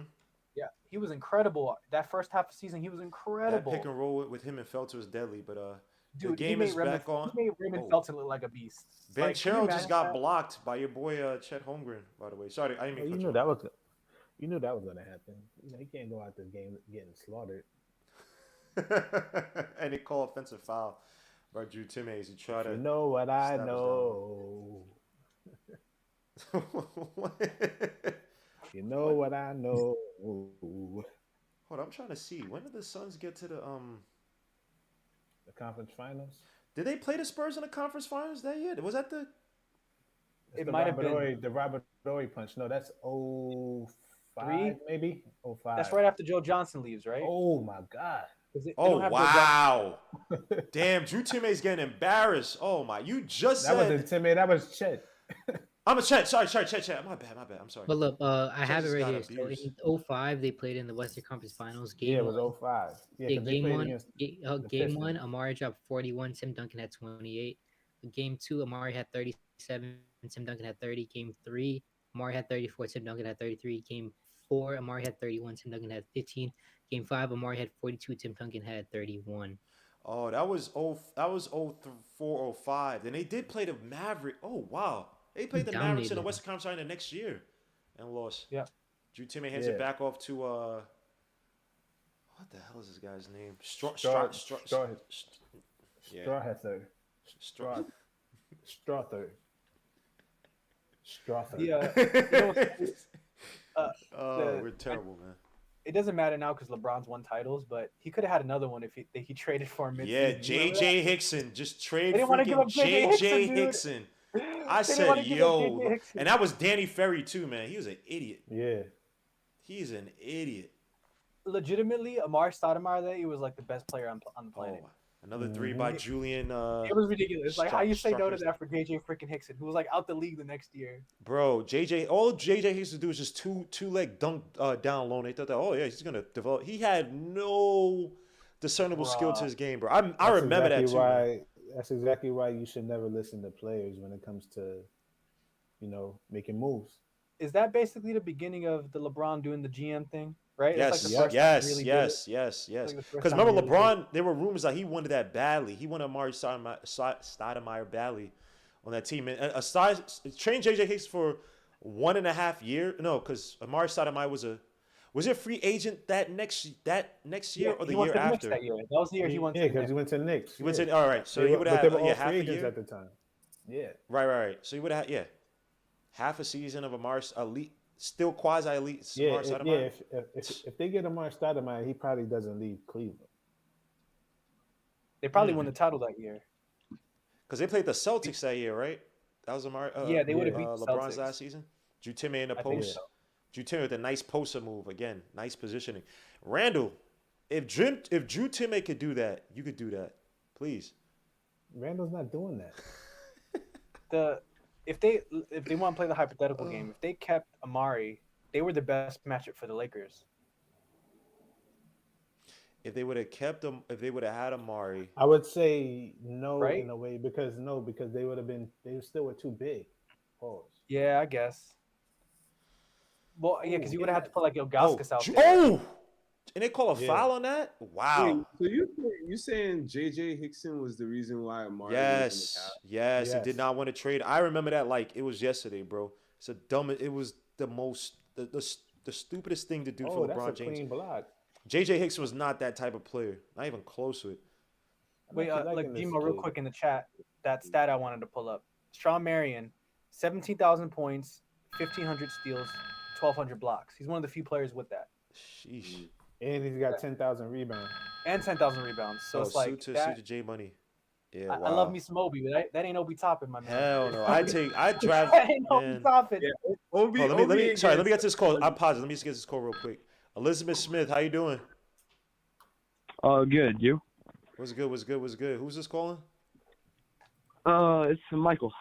Yeah, he was incredible. That first half of the season, he was That incredible. pick and roll with him and Feltz was deadly, but Dude, the game he is made back on. He made Raymond Oh. Felton look like a beast. Van Like, can you Cheryl just imagine got that? blocked by your boy Chet Holmgren, by the way. Sorry, I didn't mean to You cut knew you that was. You knew that was gonna happen. He can't go out this game getting slaughtered. off. And they call offensive foul by Drew Timme as he tried to. You know what I stab us know. You know what I know. Hold on, I'm trying to see. When did the Suns get to the The conference finals. Did they play the Spurs in the conference finals that year? Was that the? That's It the might have Robert been. Horry- the Robert Horry punch. No, that's 05 Three? maybe. 05. That's right after Joe Johnson leaves, right? Oh my God. 'Cause they Oh don't have Joe Johnson. wow! Damn, Drew Timme's getting embarrassed. Oh my! You just That said wasn't Timmy. That was Chet. I'm a Chet. Sorry. My bad. I'm sorry. But look, I have it just right got here. So abused. in 05, they played in the Western Conference Finals. Game Yeah, it was one, 05. Yeah, yeah, 'cause they game played one, against the game one, Pistons. Amari dropped 41. Tim Duncan had 28. Game two, Amari had 37. Tim Duncan had 30. Game three, Amari had 34. Tim Duncan had 33. Game four, Amari had 31. Tim Duncan had 15. Game five, Amari had 42. Tim Duncan had 31. Oh, that was 04, 05. Then they did play the Maverick. Oh wow, they played the Mavericks in Dominated the them. Western Conference Final the next year and lost. Yeah. Drew Timme hands Yeah. it back off to what the hell is this guy's name? Strawther. Yeah. Strawther. Yeah. Oh, we're terrible, man. It doesn't matter now because LeBron's won titles, but he could have had another one if he traded for him. Yeah, mid-season. You remember JJ Hickson. Just trade They didn't wanna give freaking up JJ JJ Hickson, Hickson. that? I They didn't wanna said, give up yo. JJ Hickson. And that was Danny Ferry, too, man. He was an idiot. Yeah. He's an idiot. Legitimately, Amar Stoudemire, that he was like the best player on the planet. Oh, another three by Julian. It was ridiculous. Like, how you say no to Struckers. that for JJ freaking Hickson, who was like out the league the next year? Bro, all JJ used to do was just two leg dunk down low. And they thought that, oh yeah, he's gonna develop. He had no discernible skill to his game, bro. I remember that too. Man. That's exactly why you should never listen to players when it comes to, making moves. Is that basically the beginning of the LeBron doing the GM thing? Right? Yes, It's like the first time he really did it. yes. Like the first Because time he remember, really LeBron, there were rumors that he wanted that badly. He wanted Amari Stoudemire badly on that team. And trained JJ Hicks for 1.5 years. No, because Amari Stoudemire was it a free agent that next year or the he went year to the Knicks after? That year. That was the year he went to Yeah, the because Knicks. he went to the Knicks. He went yeah. to all right. So They he were- would but have they were all half free a agents year. at the time. Yeah. Right. So he would have half a season of Amari elite, still quasi elite. Yeah, Amari Stoudemire. if they get Amari Stoudemire, he probably doesn't leave Cleveland. They probably won the title that year. Because they played the Celtics that year, right? That was Amari. Yeah, they would have beat the LeBron's Celtics. last season. Drew Timme in the I think post. so. Drew Timme with a nice poster move again. Nice positioning. Randall, if Drew Timme could do that, you could do that. Please. Randall's not doing that. If they want to play the hypothetical game, if they kept Amari, they were the best matchup for the Lakers. if they would have kept him, if they would have had Amari, I would say no Right? in a way because they would have been they still were too big. Pause. Yeah, I guess. Well, yeah, because you would have had to put like Ilgauskas out there. oh, and they call a Yeah. foul on that. Wow. Wait, so you saying J.J. Hickson was the reason why Amari was in the cap? Yes, he did Yes. not want to trade. I remember that like it was yesterday, bro. It's a dumb. It was the most the stupidest thing to do Oh, for that's a LeBron James. clean block. J.J. Hickson was not that type of player. Not even close to it. I'm Wait, actually like liking this Demo, real kid. quick in the chat, that stat I wanted to pull up. Sean Marion, 17,000 points, 1,500 steals, 1,200 blocks. He's one of the few players with that, Sheesh. And he's got 10,000 rebounds. and 10,000 rebounds. So it's like suit that. to J Money. Yeah, I wow. love me some Obi, but that ain't Obi Toppin, my man. Hell no. I draft. That ain't Obi Man. Toppin. Yeah, Obi, Oh, let me against- get to this call. I apologize. Let me just get this call real quick. Elizabeth Smith, how you doing? Good. You? What's good? Who's this calling? It's Michael.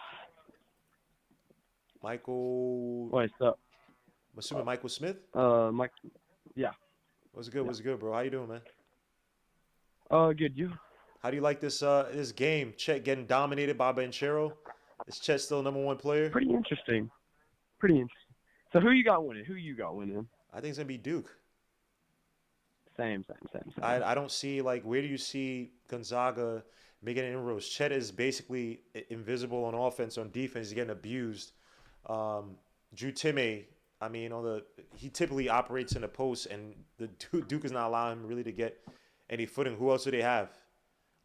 Michael. What's up? I'm assuming Michael Smith. Mike. Yeah. What's good, bro? How you doing, man? Good. You? How do you like this this game? Chet getting dominated by Banchero. Is Chet still number one player? Pretty interesting. So who you got winning? I think it's gonna be Duke. Same. I don't see where do you see Gonzaga making inroads? Chet is basically invisible on offense. On defense, he's getting abused. Drew Timme, I mean, he typically operates in the post, and the Duke is not allowing him really to get any footing. Who else do they have?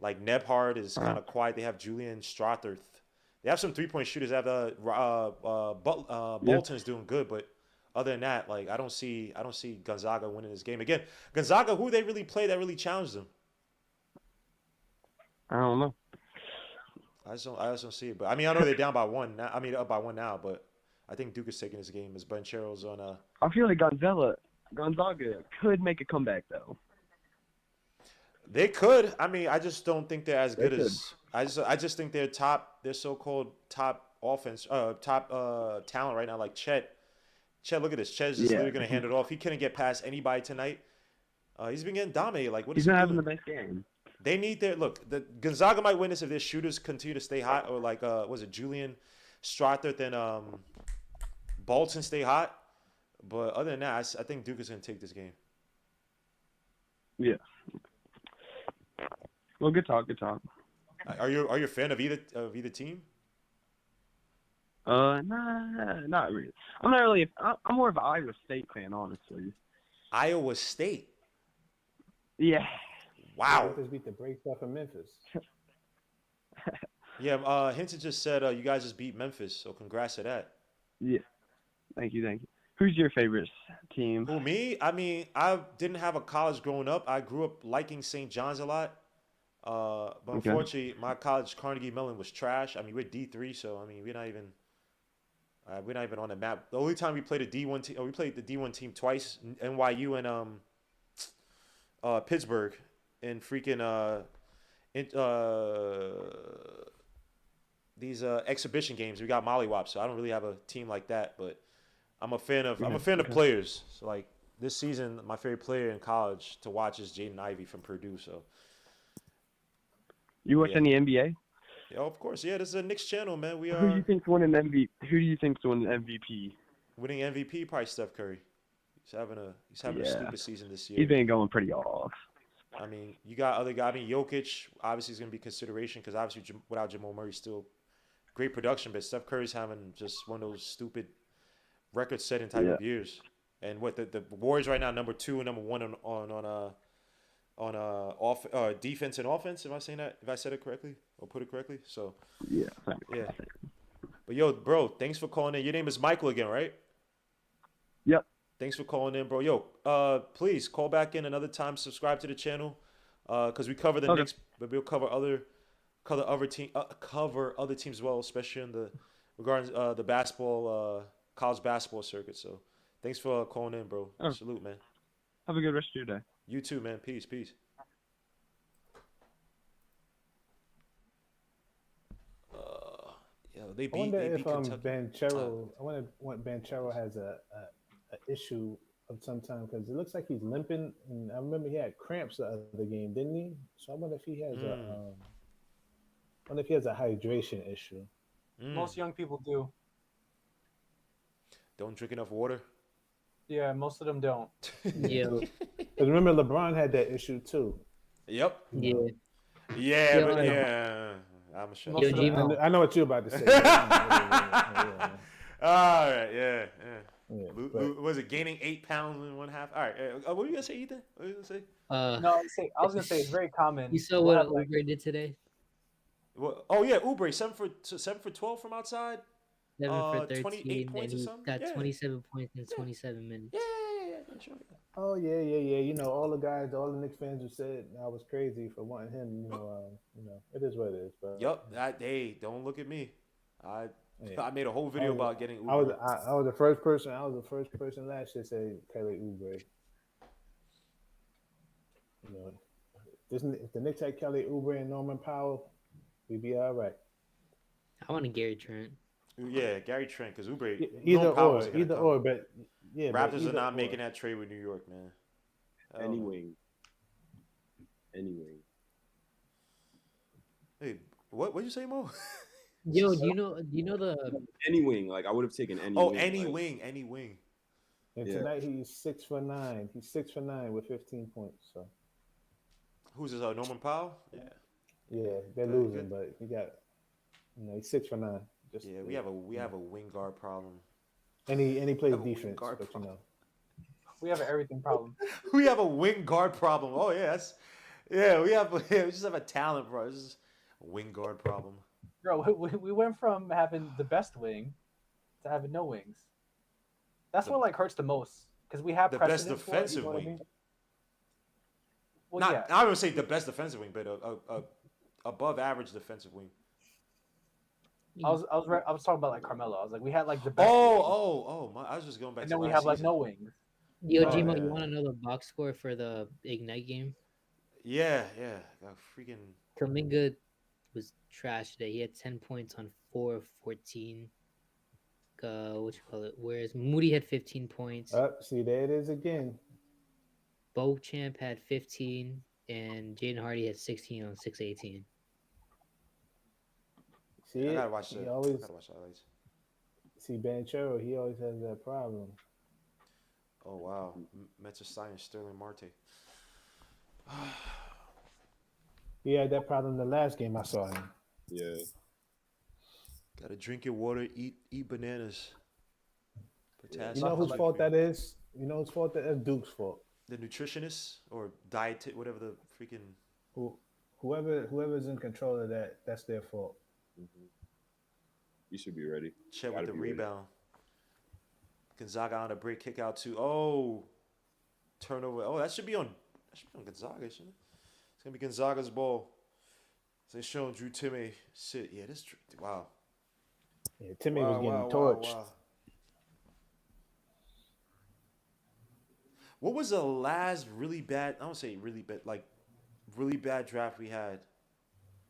Like Nebhard is kind of quiet. They have Julian Strother. They have some 3-point shooters. They have Bolton's doing good, but other than that, I don't see Gonzaga winning this game. Again, Gonzaga, who they really play that really challenged them? I don't know. I just don't see it. But I mean, I know they're down by one. Now, I mean, up by one now. But I think Duke is taking this game as Banchero's on a. I feel like Gonzaga could make a comeback though. They could. I mean, I just don't think they're as good as. I just think they're top. They're so-called top offense, top talent right now. Like Chet, look at this. Chet's just literally gonna hand it off. He couldn't get past anybody tonight. He's been getting dominated. Like, what is He's he not doing? having the best game. They need their look. The Gonzaga might win this if their shooters continue to stay hot, or was it Julian Strother then Bolton stay hot. But other than that, I think Duke is gonna take this game. Yeah. Well, good talk. Are you a fan of either team? Nah, not really. I'm not really. I'm more of an Iowa State fan, honestly. Iowa State. Yeah. Wow. Memphis beat the brakes off of Memphis. Yeah. Hinton just said you guys just beat Memphis, so congrats to that. Yeah. Thank you. Who's your favorite team? Who, me? I mean, I didn't have a college growing up. I grew up liking St. John's a lot. But unfortunately, my college, Carnegie Mellon, was trash. I mean, we're D3, so I mean, we're not even on the map. The only time we played a D1 team, we played the D1 team twice, NYU and Pittsburgh, in freaking these exhibition games. We got mollywops, so I don't really have a team like that. But I'm a fan of players. So like this season, my favorite player in college to watch is Jaden Ivey from Purdue. So. You watch any NBA? Yeah, of course. Yeah, this is a Knicks channel, man. We are. Who do you think's winning MVP? Who do you think's winning MVP? Winning MVP, probably Steph Curry. He's having a stupid season this year. He's been going pretty off. I mean, you got other guys. I mean, Jokic obviously is going to be consideration because obviously without Jamal Murray, still great production. But Steph Curry's having just one of those stupid record-setting type of years. And what the Warriors right now, number 2 and number 1 on defense and offense. Am I saying that? If I said it correctly or put it correctly? So yeah. But yo, bro, thanks for calling in. Your name is Michael again, right? Yep. Thanks for calling in, bro. Yo, please call back in another time. Subscribe to the channel, because we cover the Knicks, but we'll cover other teams as well, especially in regarding the basketball, college basketball circuit. So, thanks for calling in, bro. Oh. Salute, man. Have a good rest of your day. You too, man. Peace. They beat. I wonder if Kentucky. Banchero. I wonder what Banchero has a issue of some time because it looks like he's limping. And I remember he had cramps the other game, didn't he? So I wonder if he has a hydration issue. Most young people do. Don't drink enough water. Yeah, most of them don't. Yeah. Because remember, LeBron had that issue too. Yep. Yeah. Yeah, Yo, but yeah. I'm sure. Most of them G-Mo. don't. I know what you're about to say. All right, yeah. Yeah, but- Was it gaining 8 pounds in 1/2? All right. What were you gonna say, Ethan? What were you gonna say? No, I was gonna say it's very common. You saw We'll what have, like, Uber did today? Well, oh yeah, Oubre 7 for 12 from outside. 7 for 28 13, points and or he something? got Yeah. 27 points in 27 minutes. Yeah, sure. Oh yeah. You know, all the Knicks fans who said I was crazy for wanting him. It is what it is. But Yep. Hey, don't look at me. I made a whole video I was- about getting Oubre. I was the first person. I was the first person last year to say Kelly Oubre. You know, if the Knicks had Kelly Oubre and Norman Powell, we'd be all right. I want a Gary Trent. Yeah, Gary Trent, because Oubre. Either Powell wasn't gonna either come. or. But yeah, but Raptors are either not or. making that trade with New York, man. Hell no. Anyway. Hey, what you say, Mo? Yo, do you know the Any wing, like I would have taken any. Oh, wing, any like, wing, any wing. And Yeah. tonight he's 6 for 9. He's 6 for 9 with 15 points. So Who's this? Norman Powell? Yeah. yeah, they're Good, losing, good. but he got he's 6 for 9. Just Yeah, we have a wing guard problem. and he plays have a wing defense, guard but problem. we have an everything problem. We have a wing guard problem. Oh yeah, we just have a talent, bro. This is a wing guard problem. Bro, we went from having the best wing to having no wings. That's what like hurts the most because we have The best precedent for it, defensive you know what I wing. mean? Well, Not, yeah. I don't say the best defensive wing, but a above average defensive wing. I was talking about like Carmelo. I was like, we had like the best. I was just going back and to then we last have like season. no wings. Yo, Oh, Gmo, yeah. you want to know the box score for the Ignite game? Yeah. Got freaking. Kuminga was trash today. He had 10 points on 4 of 14. Whereas Moody had 15 points. See, there it is again. Beauchamp had 15, and Jaden Hardy had 16 on 6-18. See I it? gotta watch the highlights. See Banchero, he always has that problem. Oh wow, Mets are signing Sterling Marte. He had that problem the last game I saw him. Yeah. Gotta drink your water, eat bananas. Potassium. You know whose fault that is? You know whose fault that is? Duke's fault. The nutritionist or diet, whatever the freaking. Whoever's in control of that, that's their fault. Mm-hmm. You should be ready. Chet Gotta with the be ready. rebound. Gonzaga on a break, kick out to turnover. Oh, that should be on Gonzaga, shouldn't it? It's gonna be Gonzaga's ball. So they're showing Drew Timme sit. Yeah, this wow. Yeah, Timmy was getting torched. Wow. What was the last really bad? I don't say really bad, like really bad draft we had.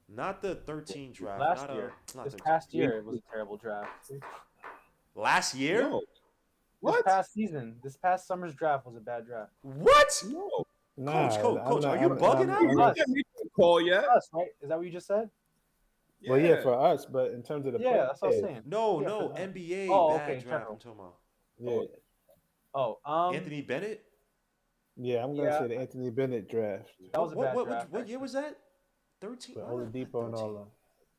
Not the 13 draft. Last not year. Not This 13. past year, it was a terrible draft. Last year? No. This What? past season, this past summer's draft was a bad draft. What? No. Coach, are you bugging out? You didn't make the call yet. For us, right? Is that what you just said? Well, yeah, for us, but in terms of the Yeah, that's what I was players, saying. No, Yeah, no, for them. NBA Oh, bad okay, in draft. general. I'm talking about yeah, Anthony Bennett. yeah, I'm gonna Yeah. say the Anthony Bennett draft. That was a bad what draft. year was that? 13. With Oladipo and all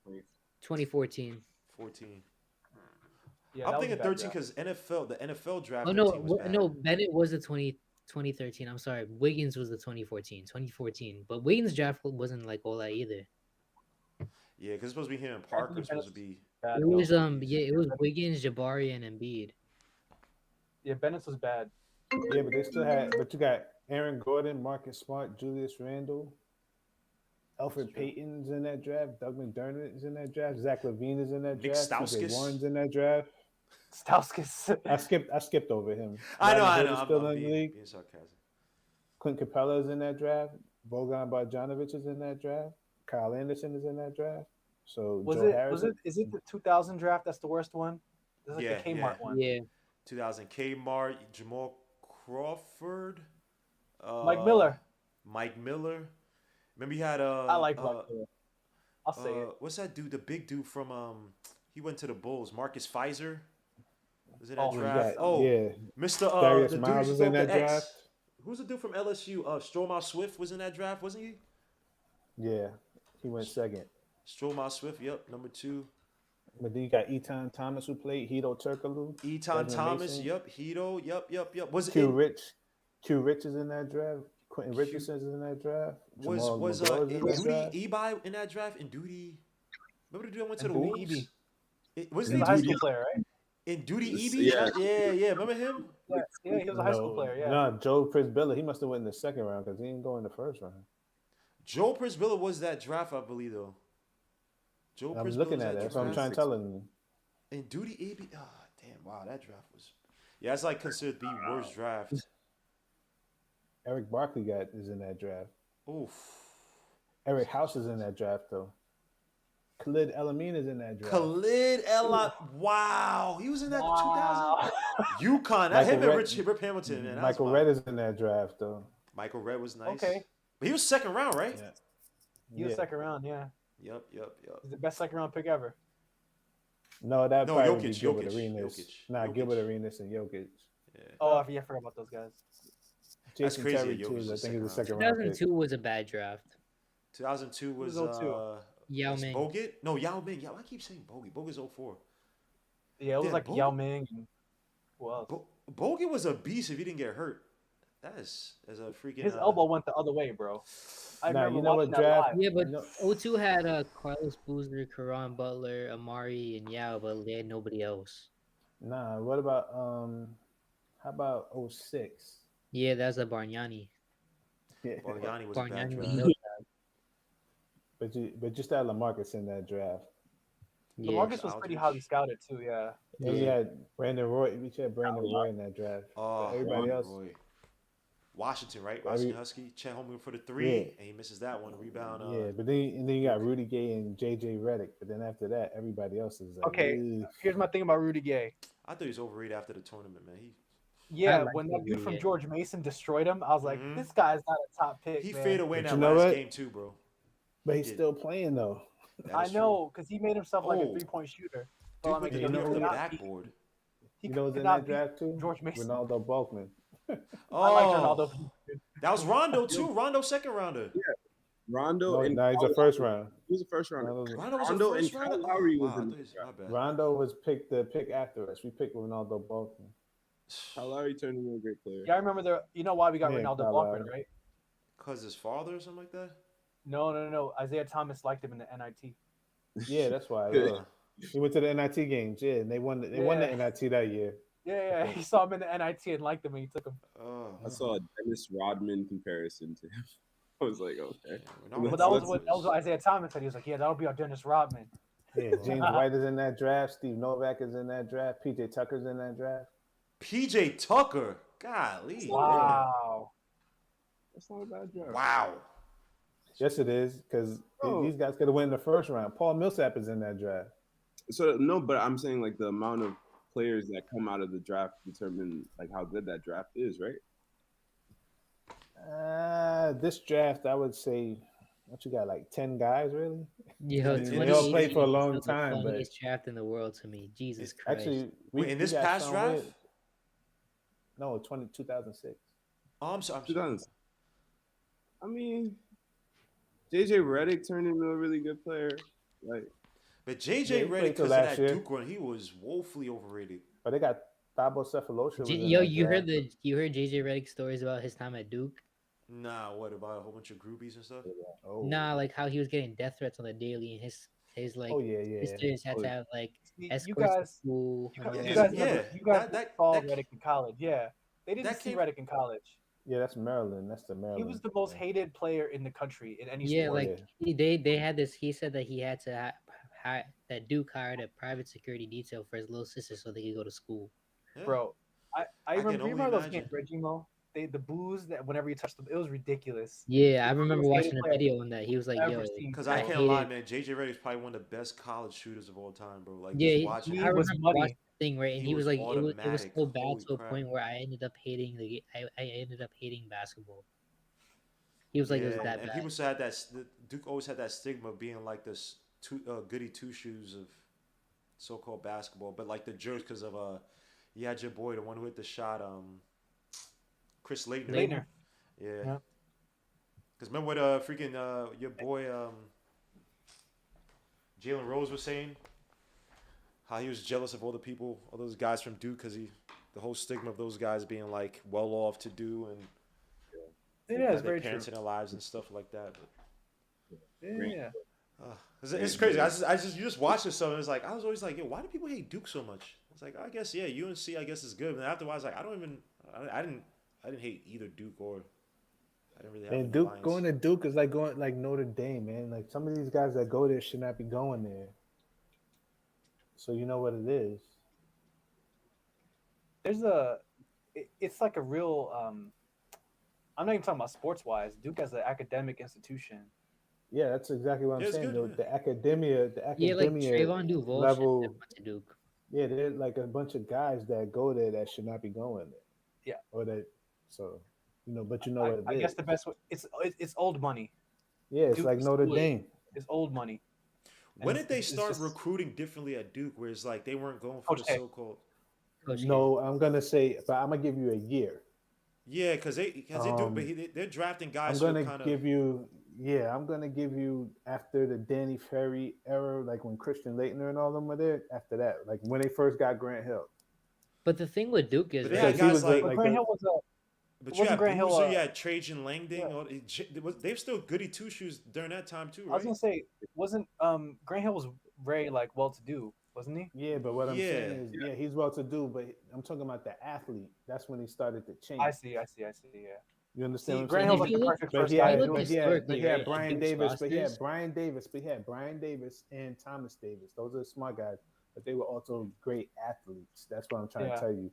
them. 2014. 14. Yeah, I'm that was a thinking bad 13 draft. because the NFL draft. Oh, no, 13 was bad. no, Bennett was the 2013. I'm sorry. Wiggins was the 2014. But Wiggins' draft wasn't like all that either. Yeah, because it's supposed to be him and Parker. It's supposed to be. Bad, It was though. it was Wiggins, Jabari, and Embiid. Yeah, Bennett's was bad. Yeah, but they still had. But you got Aaron Gordon, Marcus Smart, Julius Randle, Alfred Payton's in that draft. Doug McDermott is in that draft. Zach LaVine is in that Nick draft. Stauskas? TJ Warren's in that draft. Stauskas. I skipped over him. I know. Rodney Hood is I'm still in the being league. sarcastic. Clint Capella is in that draft. Bogan Bogdanovic is in that draft. Kyle Anderson is in that draft. So Is it the 2000 draft that's the worst one? This is like Yeah, the Kmart one. Yeah. 2000 Kmart, Jamal Crawford. Mike Miller. Mike Miller. Remember you had I like Mike Miller. I'll say it. what's that dude? The big dude from he went to the Bulls. Marcus Pfizer was in that Oh, draft. yeah. Mr. Darius the dude Miles used was to in throw that up the X. draft. Who's the dude from LSU? Stromae Swift was in that draft, wasn't he? Yeah, he went second. Stromae Swift, yep, number 2. But then you got Eton Thomas who played Hito Turkoglu. Eton Desmond Thomas, Mason. yep. Hito, yep. Was Q it Rich is in that draft. Quentin Richardson's in that draft. was Jamal was McGraw is in that Duty draft. Ebi in that draft? And Duty, remember the dude that went to the Duty Wolves? Eby. Wasn't He's he a high Duty? school player, right? And Duty Yes, Eby? yeah. Yeah. Remember him? Yeah, he was a high school player. Yeah. No, Joe Prisbilla. He must have went in the second round because he didn't go in the first round. Joe Prisbilla was that draft, I believe, though. Joe I'm Prisbilla looking was at it. that That's what I'm draft. trying to tell him. And Duty Eby, damn, wow, that draft was. Yeah, it's like considered the worst draft. Eric Barkley is in that draft. Oof. Eric House is in that draft though. Khalid Elamine is in that draft. Khalid Ella, wow, he was in that Wow. 2000. UConn, that him and Rip Hamilton, man. Michael Redd is in that draft though. Michael Redd was nice. Okay. But he was second round, right? Yeah. He was second round, yeah. Yep. He's the best second round pick ever. No, that No, probably would be Jokic, Gilbert Jokic, Arenas. Jokic, Nah, Jokic. Gilbert Arenas and Jokic. Yeah. Oh, I forgot about those guys. That's Jason crazy Terry that too. Jokic's I the think he's a second second round pick. 2002 was a bad draft. 2002 was Who's 02? Yao was Ming. Bogut? No, Yao Ming. I keep saying Bogut. Bogut's 04. Yeah, it was Yeah, like Bogut. Yao Ming. And who else? Bogut was a beast if he didn't get hurt. That is as a freaking. His elbow went the other way, bro. I Nah, remember you know watching what that draft? live. Yeah, but No. 02 had Carlos Boozer, Karan Butler, Amari, and Yao, but they had nobody else. Nah, what about how about 06? Yeah, that's a Bargnani. Yeah. Bargnani was a bad Bargnani was draft. no But just had LaMarcus in that draft. Yeah. LaMarcus was pretty Aldridge. highly scouted too. Yeah. And we had Brandon Roy. We had Brandon Roy in that draft. Oh, But everybody else. Roy. Washington, right? Washington Husky. Chet Holmgren for the 3, Yeah. and he misses that one. Rebound. Yeah, but then you got Rudy Gay and JJ Redick. But then after that, everybody else is like, Okay. "Ew." Here's my thing about Rudy Gay. I thought he was overrated after the tournament, man. Yeah, like when that dude Rudy from Gay. George Mason destroyed him, I was like, Mhm. this guy's not a top pick. He man. faded away in But that you know last what? game too, bro. But he's did. still playing though. That I is know, because he made himself like a Oh. 3-point shooter. True. So, Dude with you the know knee who from the not backboard. He You know who's could in not that beat draft too? George Mason. Ronaldo Balkman. I like Oh, Ronaldo. that was Rondo too. Rondo second rounder. Rondo No, and he's a first round. He was a first rounder. Rondo, Rondo was Rondo a and first rounder. Kyle Lowry was Wow, I in thought he was- my bad. Rondo was the pick after us. We picked Ronaldo Balkman. Kyle Lowry turned into a great player. Yeah, I remember you know why we got Yeah, Ronaldo Kyle Balkman, Lowry. right? Cause his father or something like that. No. Isaiah Thomas liked him in the NIT. Yeah, that's why. Yeah. He went to the NIT games. Yeah, and they won. They won the NIT that year. Yeah. He saw him in the NIT and liked him, and he took him. Oh, I saw a Dennis Rodman comparison to him. I was like, okay. But that was what Isaiah Thomas said. He was like, yeah, that'll be our Dennis Rodman. Yeah, James White is in that draft. Steve Novak is in that draft. PJ Tucker's in that draft. PJ Tucker. Golly. Wow. That's not a bad job. Wow. Yes, it is because Oh. these guys could have won in the first round. Paul Millsap is in that draft. So no, but I'm saying like the amount of players that come out of the draft determine like how good that draft is, right? This draft, I would say, what you got, like 10 guys, really? Yo, They 2018 all played for a long was time, the but- funniest draft in the world to me. Jesus Christ. Actually, Wait, in this got past Sean draft? Williams. No, 2006. Oh, I'm sorry. 2000. I mean, JJ Redick turned into a really good player. Like, But Yeah, JJ he Redick, played till because of last that year. Duke run, he was woefully overrated. But they got Thabo Cephalosha. was in Yo, that you draft. heard JJ Redick stories about his time at Duke? Nah, what about a whole bunch of groupies and stuff? Oh. Nah, like how he was getting death threats on the daily, and his like Oh, yeah. sisters had Oh, to have like You escorts to guys, school. you and all guys, Yeah, you that. guys, yeah, never, you guys that- saw that- Redick in college. Yeah, they didn't that see came- Redick in college. Yeah, that's Maryland. That's the Maryland. He was the most hated player in the country in any Yeah, sport. like they had this. He said that he had to that Duke hired a private security detail for his little sister so they could go to school. Yeah. Bro, I can remember, only you remember those imagine. games, Reggie Mo? The booze that whenever you touched them, it was ridiculous. Yeah, I remember Most hated watching a player video on that. He was like, Ever "Yo, seen. Because I I can't hated- lie, man. JJ Redick's probably one of the best college shooters of all time, bro. Like, yeah." just watching he I him. was remember money. watching thing, right? And He he was was like, it was automatic. so bad Holy to a crap. point where I ended up hating I ended up hating basketball. He was like, it was Yeah, that and bad. people said Duke always had that stigma of being like this goody two shoes of so-called basketball, but like the jerks because of you had your boy, the one who hit the shot, Chris Leitner. Leitner. Yeah. Yeah. Because remember what freaking your boy Jalen Rose was saying? How he was jealous of all the people, all those guys from Duke, because the whole stigma of those guys being like well off to do and Yeah, it's had their very parents true. in their lives and stuff like that. Yeah. It's crazy. You just watch this stuff and it's like I was always like, yo, why do people hate Duke so much? It's like I guess UNC I guess is good, but afterwards like I didn't hate either Duke or I didn't really have And an Duke alliance. going to Duke is like going like Notre Dame, man. Like some of these guys that go there should not be going there. So you know what it is. There's it's like a real. I'm not even talking about sports wise. Duke as an academic institution. Yeah, that's exactly what I'm Yeah, it's saying. good, The, yeah. the Yeah, like academia Trayvon Duval should level. have went to Duke. Yeah, they're like a bunch of guys that go there that should not be going there. Yeah. Or that, so, but you know what it I is. guess the best way it's old money. Yeah, it's Duke like Notre school Dame. It's old money. When And did they it's start just- recruiting differently at Duke, where it's like they weren't going for Coach the K. so-called? Coach K. No, I'm gonna say, but I'm gonna give you a year. Yeah, because they do, but they're drafting I'm guys who gonna kind of. give you, I'm gonna give you after the Danny Ferry era, like when Christian Leitner and all them were there. After that, like when they first got Grant Hill. But the thing with Duke is, But they right, had Because he guys was like, But Grant Hill was but you wasn't had Grant Hill, Boozer, you had Trajan Langdon. yeah. They were still goody two shoes during that time too, I was right? gonna say wasn't Grant Hill was very like well to do, wasn't he? Yeah, but what I'm saying Yeah. is, he's well to do, but I'm talking about the athlete. That's when he started to change. I see. Yeah. You understand See, what I'm Grant saying? Hill's If like you the look- perfect But first he guy had, to do look it. historically, right, at Brian Duke's Davis, but he had rosters- Brian Davis and Thomas Davis. Those are smart guys, but they were also great athletes. That's what I'm trying Yeah. to tell you.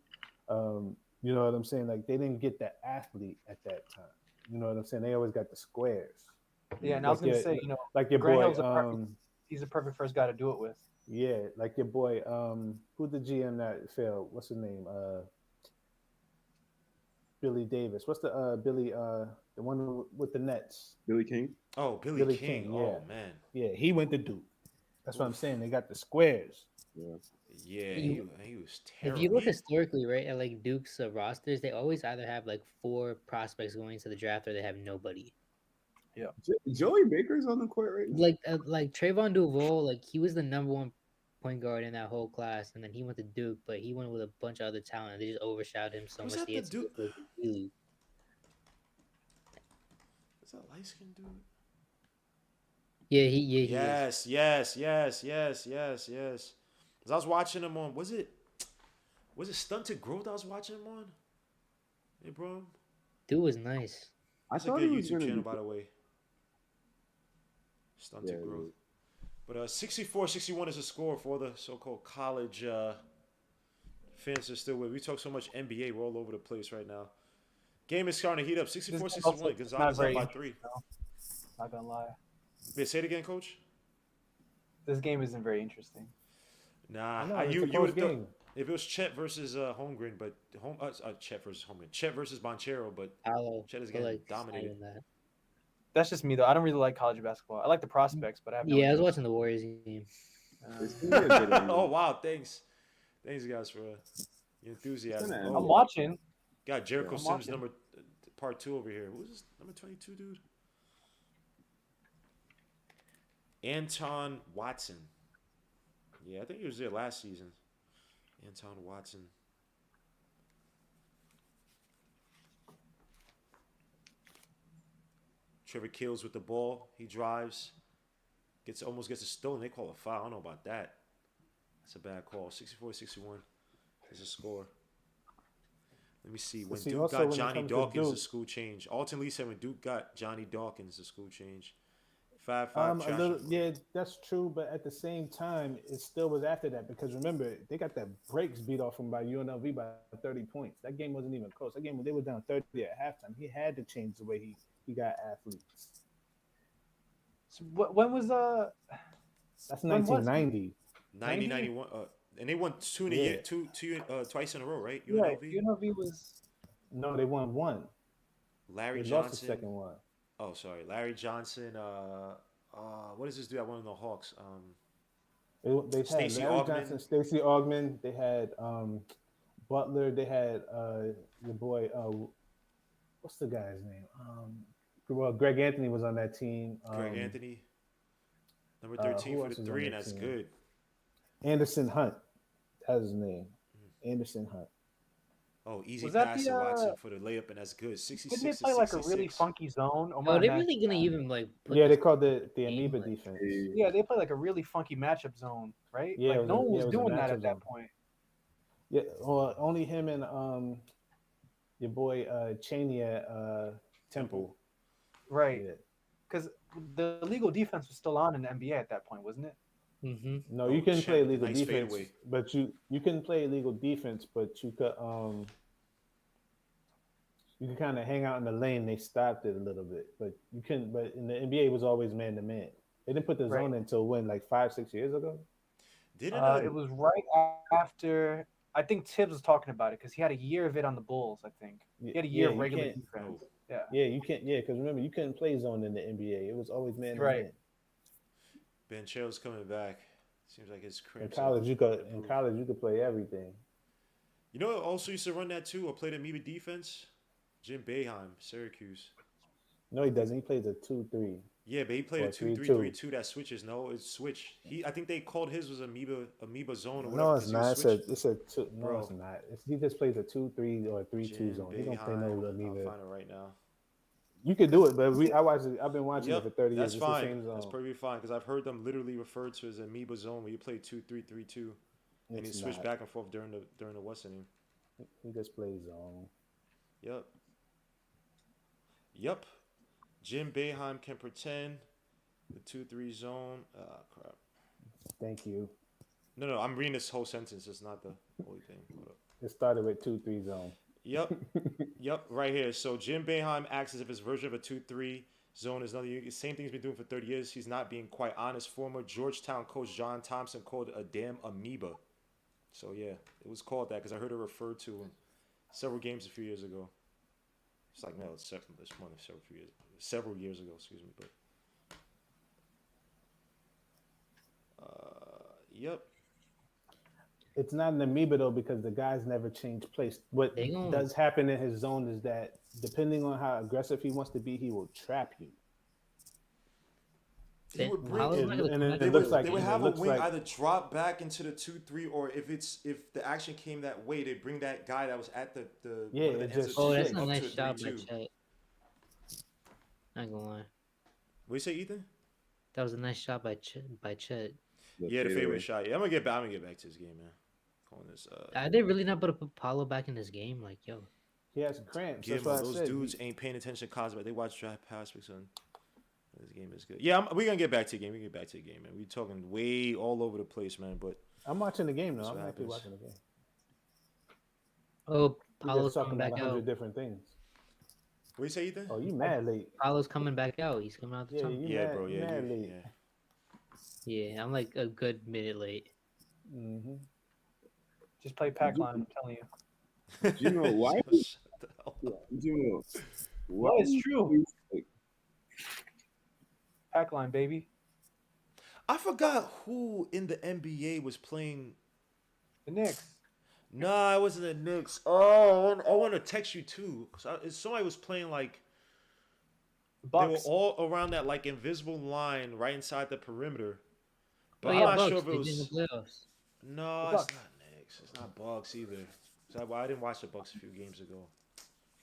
You know what I'm saying? Like they didn't get the athlete at that time. You know what I'm saying? They always got the squares. Yeah, and I was Like gonna your- say, Like your Grant boy, Hill's he's a perfect first guy to do it with. yeah, like your boy, who's the GM that failed? What's his name? Billy Davis. What's the Billy? The one with the Nets. Billy King. Oh, Billy, Billy King. King, yeah. Oh man. Yeah, he went to Duke. That's what I'm saying. They got the squares. Yeah. Yeah, he was If terrible. you look historically, right, at like Duke's rosters, they always either have like 4 prospects going to the draft or they have nobody. Joey Baker's on the court right now. Like Trayvon Duval, like he was the number 1 point guard in that whole class, and then he went to Duke, but he went with a bunch of other talent. And they just overshadowed him so Was much. that He had the to go Duke- to the G League. Is that light skinned dude? Yeah, he is. Yes. 'Cause I was watching him on. Was it Stunted Growth? I was watching him on. Hey, bro. Dude was nice. That's a thought good he was YouTube gonna channel, be- by the way. Stunted Yeah, Growth. But 64-61 is the score for the so-called college fans are still with. We talk so much NBA, we're all over the place right now. Game is starting to heat up. 64-61. Gonzaga's up by 3. Not gonna lie, Wait, say it again, Coach. this game isn't very interesting. Nah, No, it's you a would close have thought game. if it was Chet versus Holmgren, but Chet versus Holmgren, Chet versus Bonchero, but Paolo, Chet is but, getting like, it's not dominated. even that. That's just me though. I don't really like college basketball. I like the prospects, but I have no Yeah, I was interest. watching the Warriors game. It's gonna be a good game. Oh wow, thanks guys for your enthusiasm. It's gonna Oh, end. I'm watching. got Jericho I'm Sims watching. number part 2 over here. Who's this number 22 dude? Anton Watson. Yeah, I think he was there last season. Anton Watson. Trevor Kills with the ball. He drives. Almost gets a stolen. They call a foul. I don't know about that. That's a bad call. 64-61 is a score. Let me see. When see, Duke also got when it Johnny comes to Dawkins, the Duke- school change. Alton Lee said when Duke got Johnny Dawkins, the school change. 5-5 A trash. little, yeah, that's true, but at the same time, it still was after that because remember they got that breaks beat off him by UNLV by 30 points. That game wasn't even close. That game they were down 30 at halftime. He had to change the way he got athletes. So when was That's When was- 1990. 90, 91. and they won two in a Yeah. year, twice in a row, right? Yeah, UNLV. UNLV was. No, they won one. Larry They lost the Johnson. second one. Oh, sorry, Larry Johnson. What is this dude? I want to know Hawks. They had Stacey Larry Augmon. Johnson, Stacey Augmon. They had Butler. They had your boy. What's the guy's name? Well, Greg Anthony was on that team. Greg Anthony, number 13 who for else the was on three, that and that's team? good. Anderson Hunt. That's his name. Anderson Hunt. Oh, easy Was that pass the, to Watson for the layup, and that's good. 66 Didn't they to play like a 66. really funky zone? Oh, Omar they're Nash- really gonna even like put Yeah, they this called it the game, amoeba like- defense. Yeah, they play like a really funky matchup zone, right? Yeah, it like was no a- one yeah, was it was a doing that matchup at that zone. point. Yeah, well, only him and your boy Cheney at Temple. Right. Yeah. Because the legal defense was still on in the NBA at that point, wasn't it? Mhm. No, Oh, you can Chet play with the legal nice defense, fadeaway. but you can play legal defense, but you could you can kind of hang out in the lane. They stopped it a little bit, but you couldn't. But in the NBA, it was always man to man. They didn't put the Right. zone until when, like 5-6 years ago. Didn't It was right after. I think Tibbs was talking about it because he had a year of it on the Bulls. I think he had a year Yeah, of you regular can't- defense. Oh. Yeah. Yeah, you can't. Yeah, because remember, you couldn't play zone in the NBA. It was always man to Right. man. Banchero's coming back. Seems like his In cramps. college, are you could improved. play everything. You know, who also used to run that too, or played amoeba defense. Jim Boeheim, Syracuse. No, he doesn't. He plays a 2-3. Yeah, but he played Or a 2-3-3-2 that switches. No, it's switch. I think they called his was amoeba zone or whatever. No, it's 'cause he not. was It's switch. a two. No, Bro. it's not. He just plays a 2-3 or 3-2 Jim zone. He don't play no Boeheim. I'll amoeba. find it right now. You could do it, but I watched it. I've been watching Yep, it for 30 years. that's It's fine. the same zone. That's perfectly fine because I've heard them literally referred to as amoeba zone where you play 2-3-3-2, and he It's switched not. back and forth during the what's the name? He just plays zone. Yep. Yep. Jim Boeheim can pretend the 2-3 zone. Ah, crap. Thank you. No, I'm reading this whole sentence. It's not the whole thing. Hold up. It started with 2-3 zone. Yep. Yep, right here. So Jim Boeheim acts as if his version of a 2-3 zone is another same thing he's been doing for 30 years. He's not being quite honest. Former Georgetown coach John Thompson called it a damn amoeba. So yeah, it was called that because I heard it referred to in several games a few years ago. It's like no, it's more than several years ago. Excuse me, but yep. It's not an amoeba though because the guys never change place. What They gon- does happen in his zone is that depending on how aggressive he wants to be, he will trap you. He would bring How is it- it not gonna and come it back? They looks would, like- they would it have a looks wing like- either drop back into the 2-3, or if the action came that way, they bring that guy that was at the Yeah, one of the it ends just- of Oh, the that's swing a up to nice shot by 3-2. Chet. Not gonna lie, What you say, Ethan? that was a nice shot by Chet. Yeah, the fadeaway shot. Yeah, I'm gonna get back to this game, man. Calling this. Are they really not about to put Paulo back in this game? Like, yo, He has cramps. That's Guillermo, what I those said. dudes ain't paying attention to Cosby. They watch draft prospects on. This game is good. Yeah, we're gonna get back to the game. We get back to the game, man. We're talking way all over the place, man. But I'm watching the game though. That's I'm what actually happens. watching the game. oh, We're Paulo's just talking coming about back 100 out. different things. what you say, Ethan? Oh, you mad late? Paulo's coming back out. He's coming out the Yeah, tunnel. you yeah, mad, bro. you Yeah, mad late. yeah. Yeah, I'm like a good minute late. Mm-hmm. Just play pack line. I'm telling you. Gino, why? Shut the hell up. Gino, why? No, it's true. Like, Pack line, baby. I forgot who in the NBA was playing. The Knicks. Nah, it wasn't the Knicks. Oh, I want to text you too. Somebody was playing like The they were Bucks. all around that like invisible line right inside the perimeter. But Oh I'm yeah, not Bucks. sure if They it did in was. the playoffs. No, The it's Bucks. not Knicks. It's not Bucks either. So I didn't watch the Bucks a few games ago.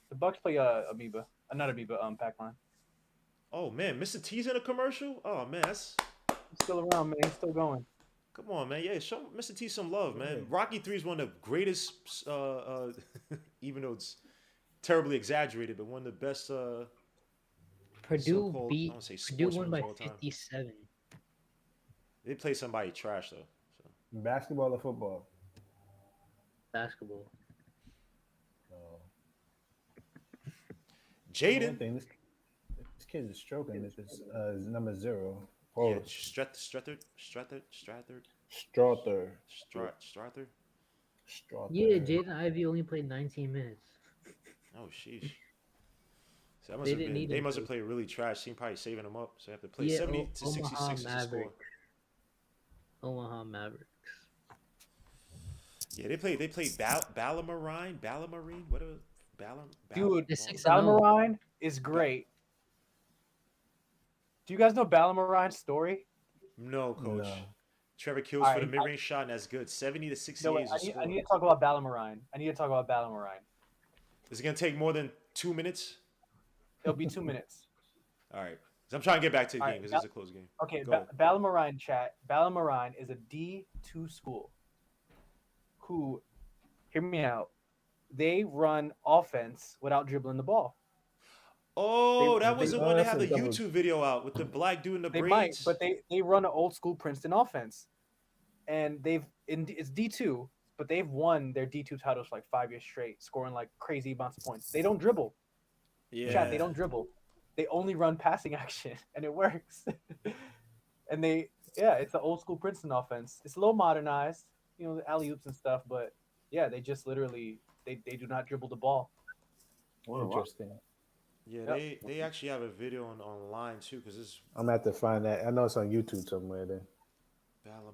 The Bucks play amoeba. Not amoeba. Pack line. Oh man, Mr. T's in a commercial. Oh man, that's He's still around, man. He's still going. come on, man. Yeah, show Mr. T some love, man. Yeah. Rocky 3 is one of the greatest, even though it's terribly exaggerated, but one of the best. Purdue So-called, I beat don't say Purdue won sportsmen by all the time. 57. They play somebody trash though. So. Basketball or football? Basketball. Oh. One Jaden, thing, this kid is stroking. This is number 0. yeah, Oh, Strathard. Strother. Strother? Yeah, Strother. Jaden Ivey only played 19 minutes. Oh, sheesh. So that must They have didn't been. need They him must have to. played really trash. Team probably saving them up. So they have to play Yeah, 70 to Omaha 66 is the score. Mavericks. Omaha Mavericks. Yeah, they played Ballamarine. What a Dude, They're Ball. 6-0. Balamarine is great. Do you guys know Balamarine's story? No, coach. No. Trevor kills All for the right, mid-range shot, and that's good. 70 to no 68 wait. is the I score. need to talk about Balamarine. Is it gonna take more than 2 minutes? It'll be 2 minutes. All right. 'Cause I'm trying to get back to the All game right. because it's a close game. Okay, Go. Balamarine chat. Balamarine is a D2 school who, hear me out, they run offense without dribbling the ball. Oh, that was the one that that's had a the double. YouTube video out with the black dude in the They might, braids. but they run an old school Princeton offense, and it's D2, but they've won their D2 titles for like 5 years straight, scoring like crazy amounts of points. They don't dribble. Yeah. Chad, they don't dribble. They only run passing action, and it works. And it's the old school Princeton offense. It's a little modernized, the alley oops and stuff, but yeah, they just literally they do not dribble the ball. Interesting. Yeah, Yep. they actually have a video online too because it's I'm gonna have to find that. I know it's on YouTube somewhere. Then.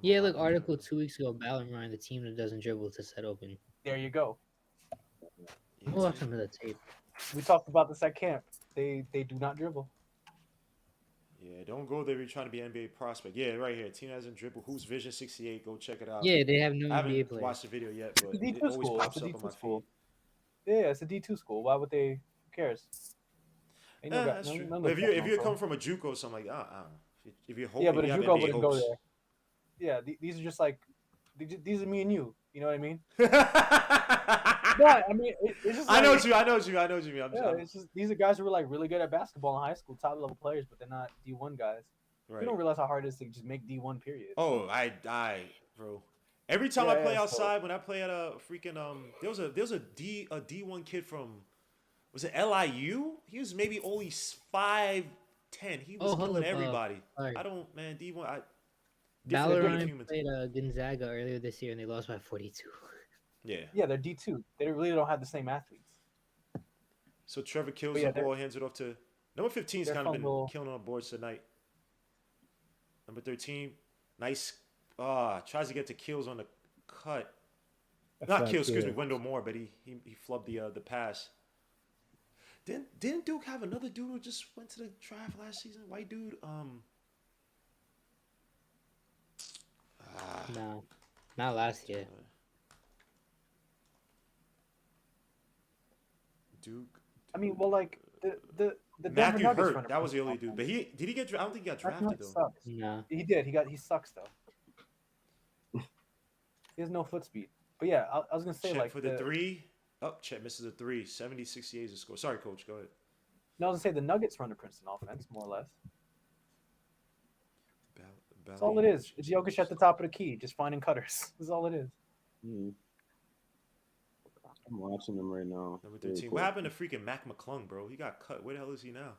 Yeah, look, article 2 weeks ago, Balamarine, the team that doesn't dribble to set open. There you go. I'll watch some of the tape. We talked about this at camp. They do not dribble. Yeah, don't go there if you're trying to be an NBA prospect. Yeah, right here. Team that doesn't dribble. Who's Vision 68? Go check it out. Yeah, they have no I haven't NBA players. watched the video yet, but It's a it D2 always school. pops It's a up on my D2 school. feed. Yeah, it's a D2 school. Why would they? Who cares? Ain't no guy- That's no- true. none But of if them you know. come from a JUCO or something like that, I don't know. If you're hoping Yeah, but you a have JUCO NBA wouldn't go hopes. there. Yeah, these are just like these are me and you. You know what I mean? No, I mean it's just. I know like- you. I know you. Yeah, it's just these are guys who were like really good at basketball in high school, top level players, but they're not D1 guys. right. You don't realize how hard it is to just make D1 period. Oh, I bro. Every time I Yeah, play so- outside, when I play at a freaking there was a D1 kid from, was it LIU? He was maybe only 5'10". He was Oh, hold killing up, everybody. sorry. I don't, man. D1. Balamarine played Gonzaga earlier this year, and they lost by 42. Yeah. Yeah, they're D2. They really don't have the same athletes. So Trevor kills But yeah, the ball, hands it off to number 15's they're kind of been fumble. killing on boards tonight. Number 13, nice. Tries to get to kills on the cut. Not kills, excuse me, Wendell Moore, but he flubbed the pass. Didn't Duke have another dude who just went to the draft last season? White dude. No, not last year. Duke. I mean, well, like the Denver Matthew Nuggets Hurt. run a That was the only offense. dude. But did he get? I don't think he got Matthew drafted Hurt though. sucks. No. He did. He sucks though. He has no foot speed. But yeah, I was gonna say Chet like for the three. Oh, Chet misses a three. 70-68 is the score. Sorry, coach. Go ahead. No, I was gonna say the Nuggets run the Princeton offense more or less. That's all it is. It's Jokic at the top of the key, just finding cutters. That's all it is. I'm watching them right now. Number Very 13. cool. What happened to freaking Mac McClung, bro? He got cut. Where the hell is he now?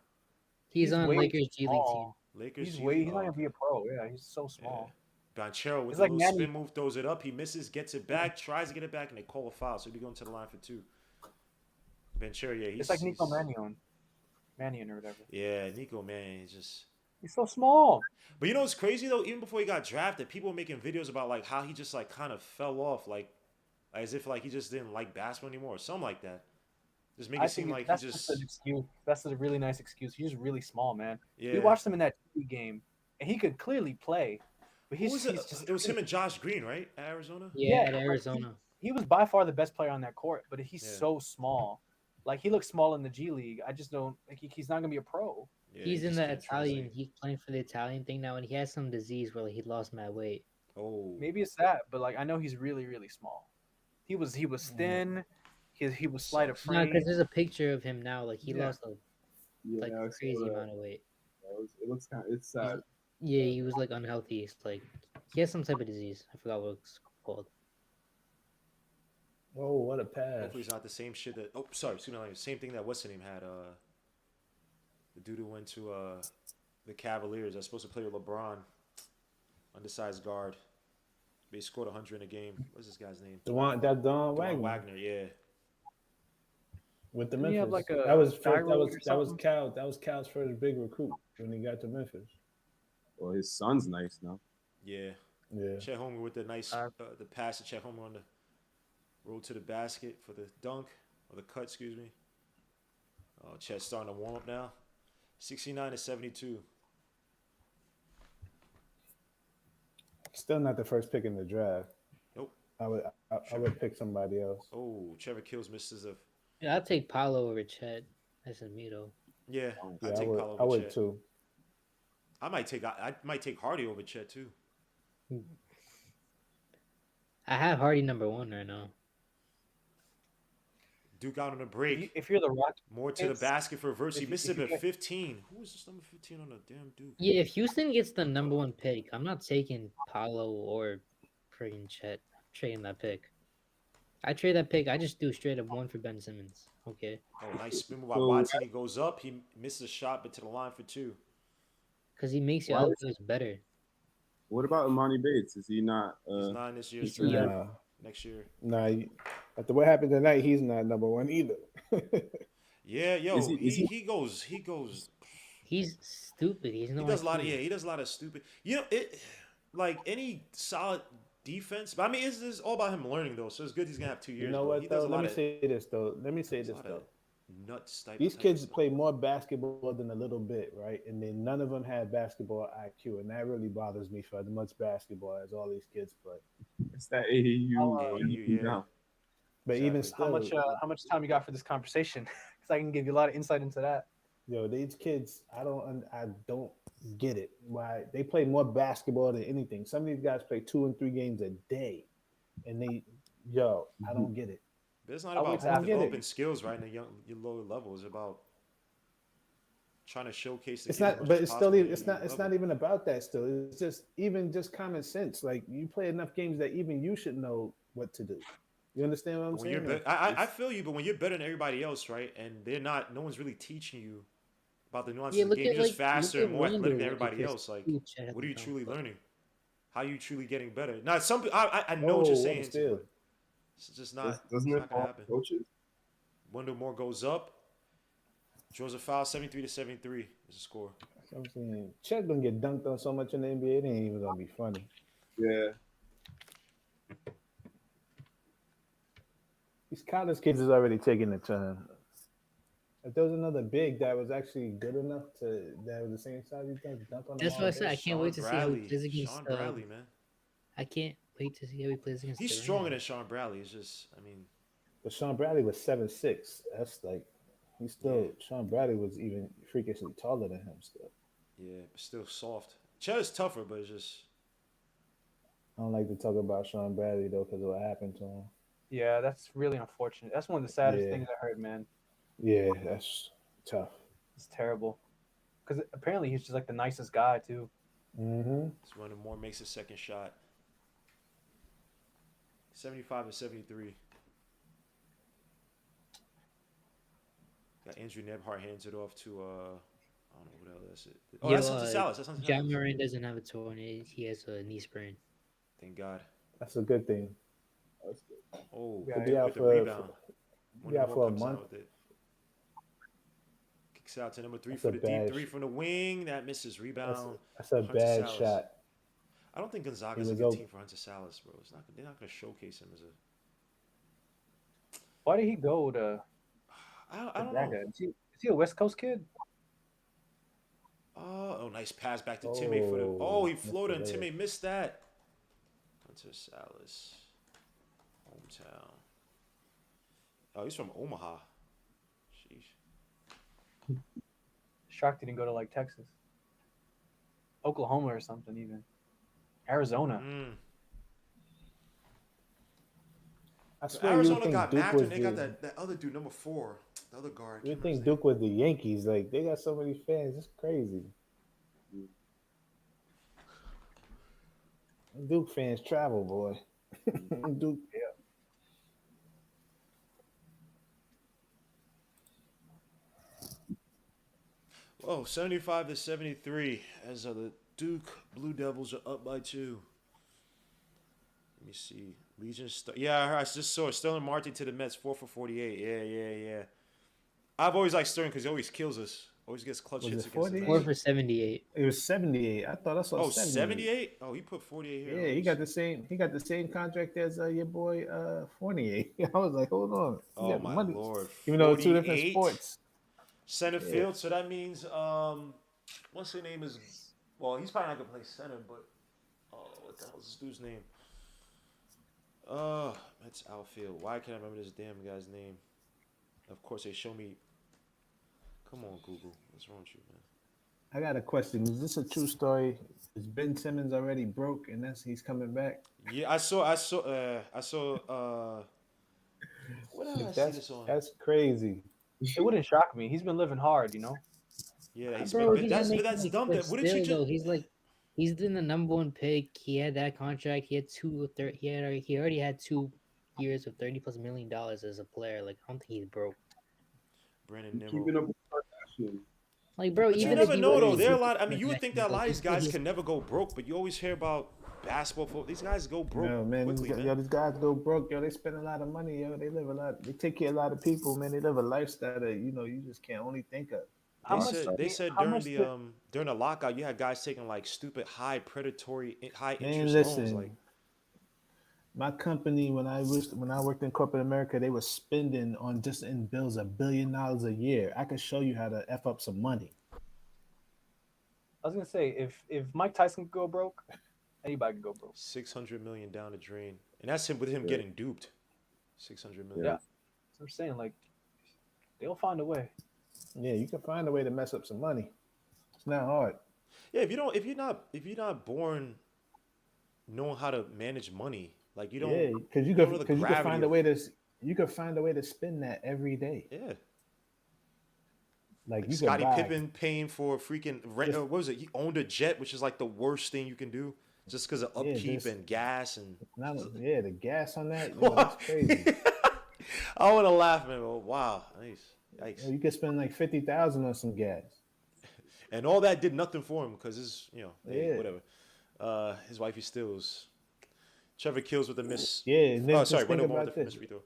He's on way Lakers G League team. small. Lakers. He's G way. League? He's not Oh, gonna be a pro. Yeah, he's so small. Banchero with It's a like little Manny- spin move, throws it up. He misses, gets it back, tries to get it back, and they call a foul. So he'll be going to the line for two. Banchero, yeah, he's It's like Nico Mannion or whatever. Yeah, Nico, man, he's just. He's so small. But you know what's crazy though? Even before he got drafted, people were making videos about like how he just like kind of fell off, like as if like he just didn't like basketball anymore, or something like that. Just make I it seem think like that's he just. an excuse. That's a really nice excuse. He's really small, man. Yeah. We watched him in that TV game, and he could clearly play. But Who he's, was he's it? just. It was him and Josh Green, right? At Arizona. Yeah, at like, Arizona. He was by far the best player on that court, but he's Yeah. so small. Like he looks small in the G League. I just don't. Like, he's not gonna be a pro. Yeah, He's he in just the can't Italian. translate. He's playing for the Italian thing now, and he has some disease where like, he lost mad weight. Oh. Maybe it's that, but like I know he's really really small. He was thin. He was slight of No, frame. because there's a picture of him now. Like he Yeah. lost a Yeah, like I saw crazy that. amount of weight. It looks kind of, it's sad. Yeah, he was like unhealthy. It's like he has some type of disease. I forgot what it's called. Oh, what a pass! Hopefully it's not the same shit that. Oh, sorry, excuse me. Same thing that what's the name had. The dude who went to the Cavaliers. That's supposed to play with LeBron. Undersized guard. They scored 100 in a game. What's this guy's name? That's Don Dwan Wagner Wagner. Yeah. with the Didn't he have Memphis. like That a was die first. roll or something? That was Cal's first big recruit when he got to Memphis. Well, his son's nice now. Yeah. Yeah. Chet Holmgren with the nice the pass to Chet Holmgren on the roll to the basket for the dunk or the cut, excuse me. Oh, Chet's starting to warm up now. 69-72. Still not the first pick in the draft. Nope. I would pick somebody else. Oh, Trevor Kills misses a. Yeah, I'll take Paolo over Chet. That's me though. Yeah, Yeah, I take Paolo I over would Chet. too. I might take Hardy over Chet too. I have Hardy #1 right now. Duke out on the break. If you're the Rockets, More to the basket for Verse. He if missed you it at get- 15. Who was this number 15 on the damn Duke? Yeah, if Houston gets the #1 pick, I'm not taking Paolo or friggin' Chet. I'm trading that pick. I trade that pick. I just do straight up one for Ben Simmons. Okay. Oh, nice spin move by So- Watson. He goes up. He misses a shot, but to the line for 2. Because he makes your Why other was- players better. What about Imani Bates? Is he not? He's 9 this year. he's Still young. Nah, next year. nah. After what happened tonight, he's not #1 either. Yeah, yo, Is he- he goes. He's stupid. He's no He does a lot. IQ. He does a lot of stupid. You know, it like any solid defense. But I mean, it's all about him learning though. So it's good he's gonna have 2 years. You know but what he does though? a Let lot me of- say this though. does a lot of nuts type. These type kids of stuff. play more basketball than a little bit, right? And then none of them have basketball IQ, and that really bothers me for as much basketball as all these kids play. It's that AAU. yeah. But Exactly. even still, how much time you got for this conversation? Because I can give you a lot of insight into that. yo, these kids, I don't get it. Why they play more basketball than anything. Some of these guys play 2 and 3 games a day, and I don't get it. But it's not I'll about wait till after. developing skills, right? In your lower level, it's about trying to showcase. It's not, but it's still, it's not even about that. Still, it's just just common sense. Like you play enough games that even you should know what to do. You understand what I'm When you're, saying? I feel you, but when you're better than everybody else, right? And no one's really teaching you about the nuances Yeah, of look the game. at, You're just like, faster look and at more Rondo, athletic than like, everybody if else. Like, it's Chet has what are you to truly come, learning? How are you truly getting better? Now, I know what you're saying. Still. It's just not. Doesn't it's it not gonna fall happen. coaches? Wendell Moore goes up. Draws a foul. 73-73 is the score. I'm saying Chet gonna get dunked on so much in the NBA, it ain't even gonna be funny. Yeah. These college kids is already taking the turn. If there was another big that was actually good enough that was the same size, you think dunk on them That's all what I day? said. I can't wait to see how he plays against. Sean Bradley, man. I can't wait to see how he plays against. He's Durant. stronger than Sean Bradley. It's just, I mean, But Sean Bradley was 7'6". That's like he's still Sean Bradley was even freakishly taller than him still. yeah, but still soft. Chet is tougher, but it's just. I don't like to talk about Sean Bradley though because of what happened to him. Yeah, that's really unfortunate. That's one of the saddest Yeah. things I heard, man. Yeah, that's tough. It's terrible. Because apparently he's just like the nicest guy too. Mm-hmm. It's when Moore makes his second shot. 75-73. Got Andrew Nebhart hands it off to I don't know what else that's it. Oh, Yo, that's Hunter Salas. That's Hunter John Salas. Moran doesn't have a torn. He has a knee sprain. Thank God. That's a good thing. Oh, Yeah, with be out the for- rebound. be Wonder out what for a comes month. with it. Kicks out to number 3 That's for a the bad deep 3 from the wing. That misses rebound. That's a Hunter bad Salas. shot. I don't think Gonzaga's He a was good open. team for Hunter Salas, bro. They're not going to showcase him as a. Why did he go to I don't know. Gonzaga? Is he a West Coast kid? Oh, nice pass back to Timmy for the. Oh, Oh, he missed floated the and layup. Timmy missed that. Hunter Salas, hometown. Oh, he's from Omaha. Sheesh. Shocked he didn't go to like Texas, Oklahoma, or something even. Arizona. Mm. I swear Arizona you think got Duke Mather. was And they got the, that other dude, number 4, the other guard. you Can't remember think his Duke was the Yankees? Like they got so many fans, it's crazy. Duke fans travel, boy. Duke. Oh, 75-73 as the Duke Blue Devils are up by 2. me see. Legion. Yeah, I just saw Sterling Marte to the Mets, 4 for 48. Yeah. I've always liked Sterling because he always kills us. Always gets clutch Was hits it against the 4 48? Mets. for 78. It was 78. I thought I saw Oh, 78. 78? Oh, he put 48 here. Yeah, Let he me got see. the same. He got the same contract as your boy Fournier. I was like, hold on, he Oh got the my money, lord, even though it's two different 48 sports. center Yeah, field. So that means what's his name is? Well, he's probably not gonna play center, but what the hell is this dude's name? That's outfield. Why can't I remember this damn guy's name? Of course, they show me. Come on, Google. What's wrong with you, man? I got a question. Is this a true story? Is Ben Simmons already broke and he's coming back? Yeah, I saw. What did I see this on? That's crazy. It wouldn't shock me. He's been living hard, you know. Yeah, he's Bro, been. he's been But making that's like, dumb. but That wouldn't you still just? though, he's been the number one pick. He had that contract. He had he already had 2 years of $30+ million as a player. Like, I don't think he's broke. Brandon Nimmo. Keeping up with Kardashian. Like, bro, But you even if never you know were though. to There are a keep lot. I the mean, you would think Kardashians, that a lot like, of these just 'cause guys he's can never go broke, but you always hear about basketball. These guys go broke No, man, quickly, man. yo, these guys go broke. Yo, they spend a lot of money. Yo, they live a lot. They take care of a lot of people, man. They live a lifestyle that you just can't only think of. How They much? said they said How during much? the lockout, you had guys taking like stupid high Man, interest loans. Like listen, my company when I worked in corporate America, they were spending on just in bills $1 billion a year. I could show you how to f up some money. I was gonna say if Mike Tyson could go broke, anybody could go broke. 600 million down the drain, and that's him with him Yeah. getting duped. 600 million. Yeah. So I'm saying like they'll find a way. Yeah, you can find a way to mess up some money. It's not hard. Yeah, if you're not born knowing how to manage money, like you don't. Yeah, because you don't know the you could gravity find a of- way to spend that every day. Yeah. Like you could Scottie buy. Pippen paying for a freaking rent. What was it? He owned a jet, which is like the worst thing you can do, just because of Yeah, upkeep just- and gas and. The gas on that, yo, that's crazy. I want to laugh, man. But wow, nice. Yikes. Yo, you could spend like 50,000 on some gas. And all that did nothing for him because his, hey, Yeah. whatever. His wifey stills. Trevor Kills with the miss. Yeah, and then Oh, just sorry. think Wendell Moore about with the this. miss free throw. Oh,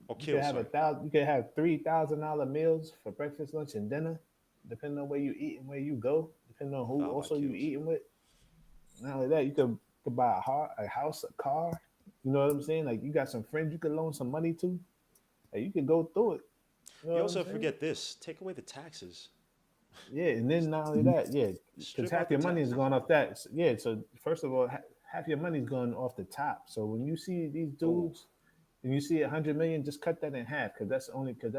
You could Kills. have Sorry. you could have $3,000 meals for breakfast, lunch, and dinner, depending on where you eat and where you go, depending on who Foul by also you Kills. eating with. Not only that, you could buy a house, a car. You know what I'm saying? Like you got some friends you could loan some money to. Like you could go through it. You know You what also I'm saying? forget this. Take away the taxes. Yeah, and then not only that, yeah, Strip because out half the your money is taxes. going off that. Yeah, so first of all, half your money is going off the top. So when you see these dudes, and you see 100 million, just cut that in half because that's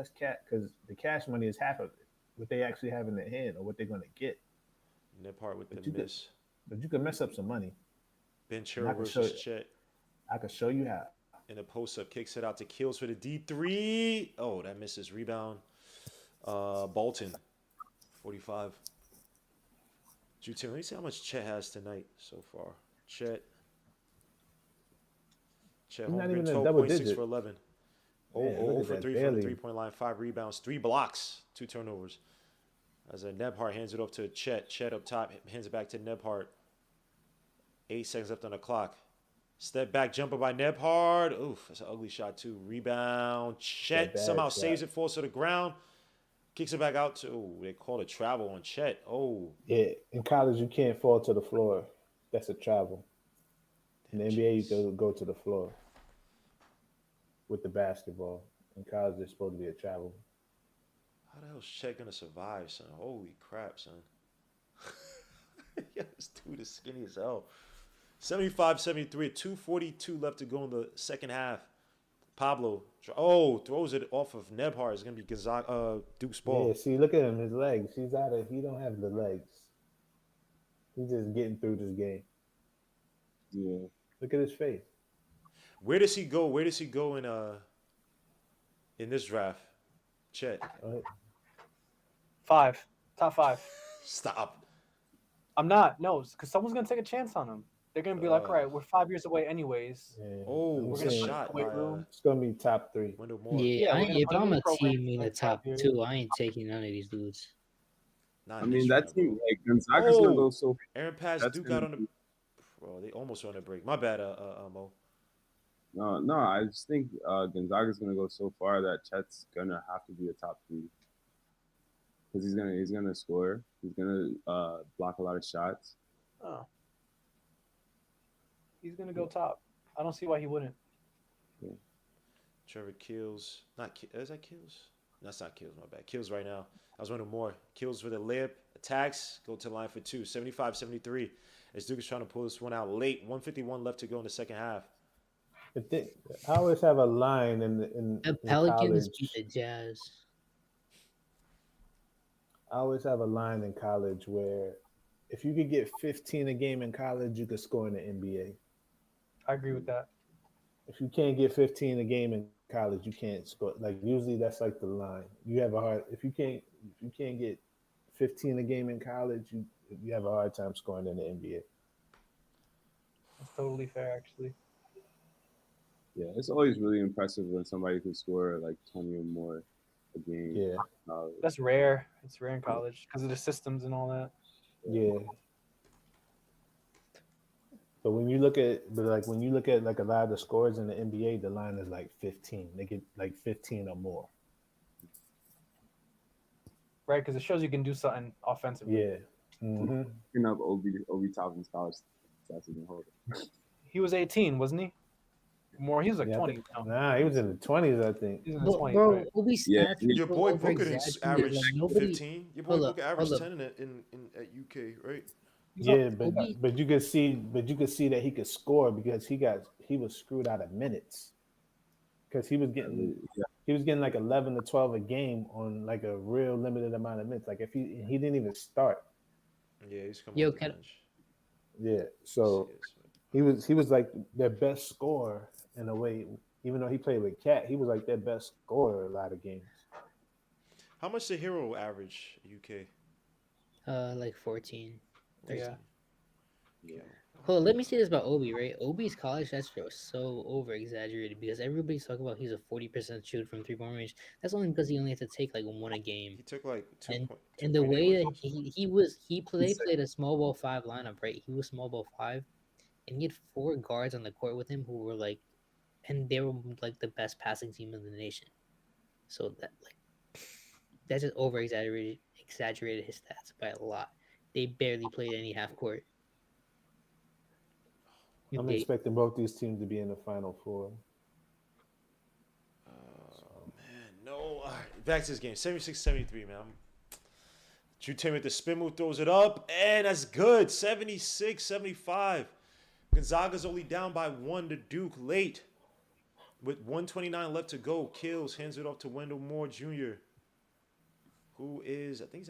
because the cash money is half of it, what they actually have in their hand or what they're going to get. Nepart with But the you could- miss. But you can mess up some money. Ben I Chiro can show versus you. Chet. I can show you how. In a post up, kicks it out to Kills for the D3. Oh, that misses. Rebound. Bolton, 45. Jutin, let me see how much Chet has tonight so far. Chet He's not Holmgren, even a 12 double points, 6 digit. for 11. Oh, Man, look at for that, 3 from the barely. 3-point line, 5 rebounds, 3 blocks, 2 turnovers. As Nebhart hands it off to Chet. Chet up top, hands it back to Nebhart. 8 seconds left on the clock. Step back jumper by Nebhart. Oof, that's an ugly shot too. Rebound. Chet bad somehow shot. saves it, falls to the ground. Kicks it back out to, they called a travel on Chet. Oh, Yeah, in college you can't fall to the floor. That's a travel. In the NBA, you can go to the floor with the basketball. In college, it's supposed to be a travel. how the hell is Chet gonna survive, son? Holy crap, son. Yeah, this dude is skinny as hell. 75-73, 2:42 left to go in the second half. Pablo, throws it off of Nebhart. It's gonna be Gonzaga, Duke's ball. Yeah, see, look at him. His legs. He don't have the legs. He's just getting through this game. Yeah. Look at his face. Where does he go? Where does he go in this draft? Chet, Top 5. stop. I'm not. No, because someone's gonna take a chance on him. They're gonna be like, all right, we're 5 years away anyways. Yeah. Oh, I'm We're good gonna saying put shot weight by room. it's gonna be top 3. Wendell Moore. Yeah, we're gonna if put I'm him in a program team in the like top 5 years. 2, I ain't taking none of these dudes. Not I in this mean, that draft, team, bro. like, Gonzaga's going to go so Aaron passed That's Duke gonna out on the. be- Bro, they almost were on a break. My bad, Mo. No. I just think Gonzaga's gonna go so far that Chet's gonna have to be a top 3 because he's gonna score. He's gonna block a lot of shots. Oh, he's gonna go top. I don't see why he wouldn't. Trevor Kills. Is that Kills? That's not Kills, my bad. Kills right now. I was wondering more. Kills with a layup. Attacks. Go to the line for 2. 75-73. As Duke is trying to pull this one out late. 151 left to go in the second half. I always have a line The in Pelicans college. beat the Jazz. I always have a line in college where if you could get 15 a game in college, you could score in the NBA. I agree with that. If you can't get 15 a game in college, you can't score. Like usually that's like the line. You have a hard if you can't get 15 a game in college, you have a hard time scoring in the NBA. That's totally fair, actually. Yeah, it's always really impressive when somebody can score like 20 or more a game. Yeah. That's rare. It's rare in college because of the systems and all that. Yeah. But when you look at like a lot of the scores in the NBA, the line is like 15. They get like 15 or more. Right, because it shows you can do something offensively. Yeah. Mm-hmm. Picking up Obi Toppin's college stats even hold. He was 18, wasn't he? More, he was like Yeah, 20. No, Nah, he was in the 20s, I think. he was in his 20s. Bro, Right? Obi's Yeah, stats your Your so boy Booker didn't over-exaggerated, average like, nobody. 15. Your boy Hold up, Booker averaged hold up. 10 at UK, right? Yeah, Obi- but you could see that he could score because he was screwed out of minutes because he was getting like 11 to 12 a game on like a real limited amount of minutes. Like if he didn't even start. Yeah, he's coming Yo, off the can- bench. Yeah, so he was like their best scorer in a way. Even though he played with Cat, he was like their best scorer a lot of games. How much the Hero average UK? Like 14. Yeah. Yeah. Hold on, let me say this about Obi, right? Obi's college stats are so over exaggerated because everybody's talking about he's a 40% shoot from 3-point range. That's only because he only had to take like 1 a game. He took like And the way that 2.8 he played a small ball 5 lineup, right? He was small ball 5, and he had 4 guards on the court with him who were like, and they were like the best passing team in the nation. So that just over exaggerated his stats by a lot. They barely played any half court. I'm expecting both these teams to be in the Final Four. Man, no. All right, back to this game. 76-73, man. Drew Taylor with the spin move, throws it up, and that's good. 76-75. Gonzaga's only down by 1 to Duke late. With 1:29 left to go, Kills, hands it off to Wendell Moore Jr., who is, I think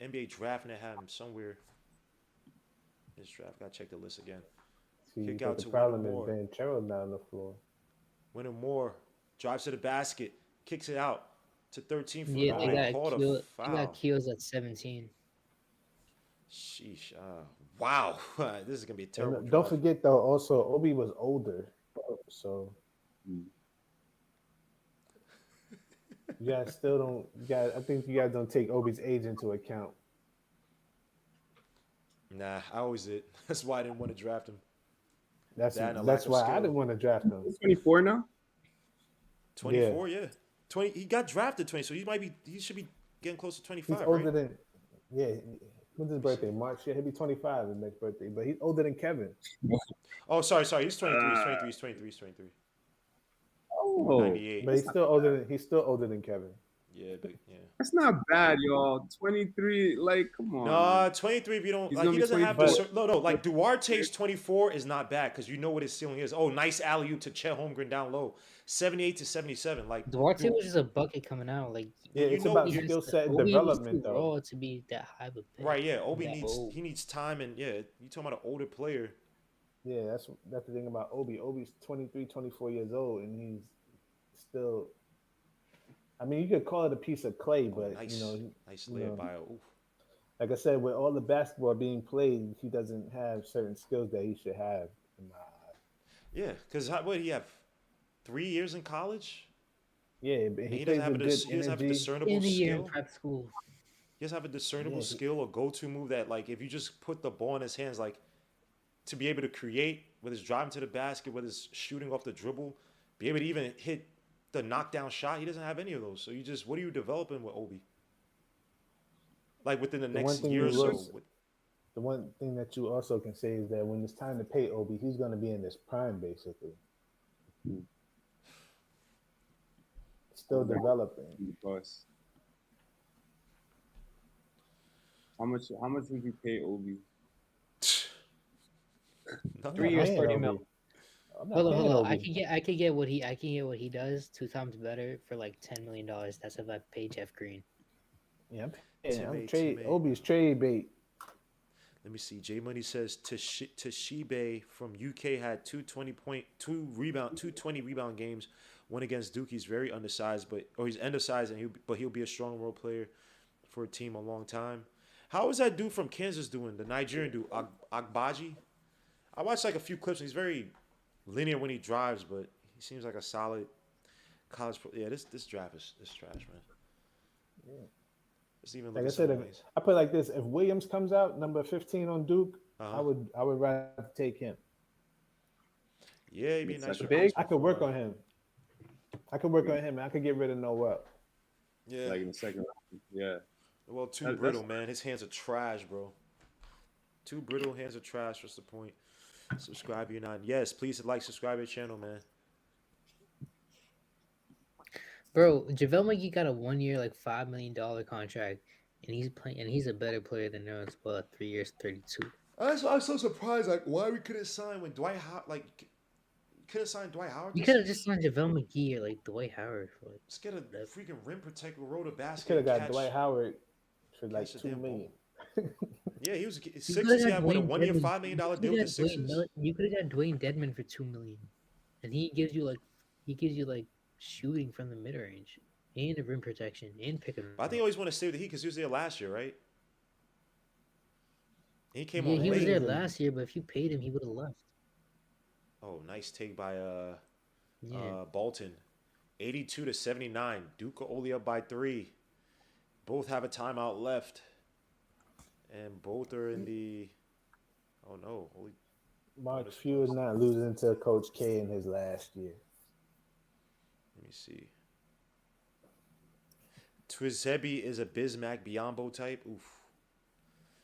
NBA drafting to have him somewhere in this draft. Gotta check the list again. See, Kick but out the to problem Wendell is Moore. Banchero down the floor. Wendell Moore drives to the basket, kicks it out to 13 for Yeah, the they called a got foul. got Keels at 17. Sheesh. Wow. This is going to be a terrible Don't draft. forget though, also Obi was older, so you guys still don't. I think you guys don't take Obi's age into account. Nah, I always did. That's why I didn't want to draft him. That's That and a that's lack of why I skill. didn't want to draft him. He's 24 now. 24, yeah. 20. He got drafted 20, so he should be getting close to 25, He's older right? than When's his birthday? March. Yeah, he'll be 25 his next birthday, but he's older than Kevin. Oh, sorry. He's 23. He's 23. Oh, 98. But he's still older than Kevin. Yeah, but yeah. that's not bad, y'all. 23, like, come on. No, 23 if you don't He's like gonna he be doesn't have 24. the no, like Duarte's 24 is not bad because you know what his ceiling is. Oh, nice alley oop to Chet Holmgren down low. 78-77. Like Duarte was just a bucket coming out. Like Yeah, you it's know- about you- skill set and Obi was development too though. raw to be that high of a pick. right, yeah. Obi that old. needs time and yeah, you talking about an older player. Yeah, that's the thing about Obi. Obi's 23, 24 years old, and he's still. I mean, you could call it a piece of clay, but nice you layup know, by Oof. like I said, with all the basketball being played, he doesn't have certain skills that he should have. In my eyes. Yeah, because what did he have? 3 years in college? Yeah, but And he he plays doesn't have with a good he doesn't have a energy. discernible In a year in skill. prep school. He doesn't have a discernible Yeah, skill or go-to move that like if you just put the ball in his hands, like to be able to create, whether it's driving to the basket, whether it's shooting off the dribble, be able to even hit the knockdown shot. He doesn't have any of those. So what are you developing with Obi? Like within the The one next thing year or you so. was, the one thing that you also can say is that when it's time to pay Obi, he's going to be in his prime, basically. Still developing. Because how much would you pay Obi? Nothing. 3 years, Paying 30 Obi. mil. I'm not Hold on, paying hold on. Obi. I can get what he does 2 times better for like $10 million. That's if I pay Jeff Green. Yeah, I'm paying. I'm Teammate, trade. teammate. Obi's trade bait. Let me see. J Money says Toshibe from UK had 220 rebound games. One against Duke. He's very undersized, he's undersized, but he'll be a strong role player for a team a long time. How is that dude from Kansas doing? The Nigerian dude, Agbaji. I watched like a few clips. And he's very linear when he drives, but he seems like a solid college. Yeah, this draft is trash, man. Yeah. Let's even look Like I at some said, of these. I put it like this: if Williams comes out number 15 on Duke, Uh-huh. I would rather take him. Yeah, he'd be a nice Big? replacement I could for, work on him. I could work on him. And I could get rid of Noel. Yeah. Like in the second round. Yeah. Well, too That's- brittle, man. His hands are trash, bro. Too brittle, hands are trash. What's the point? Subscribe, you're not. Yes, please like, subscribe to your channel, man. Bro, JaVale McGee got a 1 year, like $5 million contract, and he's playing, and he's a better player than Nerlens Ball at 3 years, 32. I was so surprised, like, why we couldn't sign when Dwight Howard, couldn't sign Dwight Howard. You could have just signed JaVale McGee or like Dwight Howard for like. Let's get a freaking rim protector, roll the Could basket, have got catch. Dwight Howard for like catch the $2 damn million. Yeah, he was You Sixers. coulda He got had what, a Dwayne 1 year, Dedmon. $5 million You deal with the coulda got Dwayne Sixers. Miller- You could have got Dwayne Dedman for $2 million, and he gives you like shooting from the mid range and the rim protection and pick and But I think he always want to stay with the Heat because he was there last year, right? He came yeah, on he was late. there last year, but if you paid him, he would have left. Oh, nice take by Yeah. Bolton. 82-79. Duke only up by 3. Both have a timeout left. And both are in the holy Mark Few is not losing to Coach K in his last year. let me see. Twizebi is a Bismack Biombo type. Oof.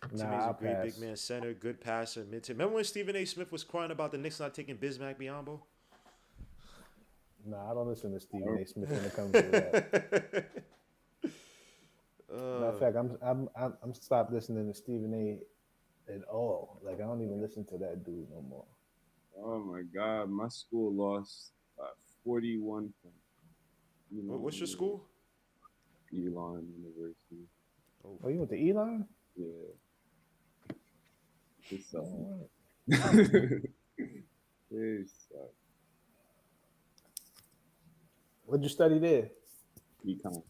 Timmy's Nah, a I'll great pass. big man center, good passer, mid. Remember when Stephen A. Smith was crying about the Knicks not taking Bismack Biombo? Nah, I don't listen to Stephen A. Smith when it comes to that. Matter of fact, I'm stopped listening to Stephen A. at all. Like I don't even listen to that dude no more. Oh my God, my school lost 41 points. What's your school? Elon University. Oh, you went to Elon? Yeah. It sucks. Oh, It sucks. what'd you study there? Econ.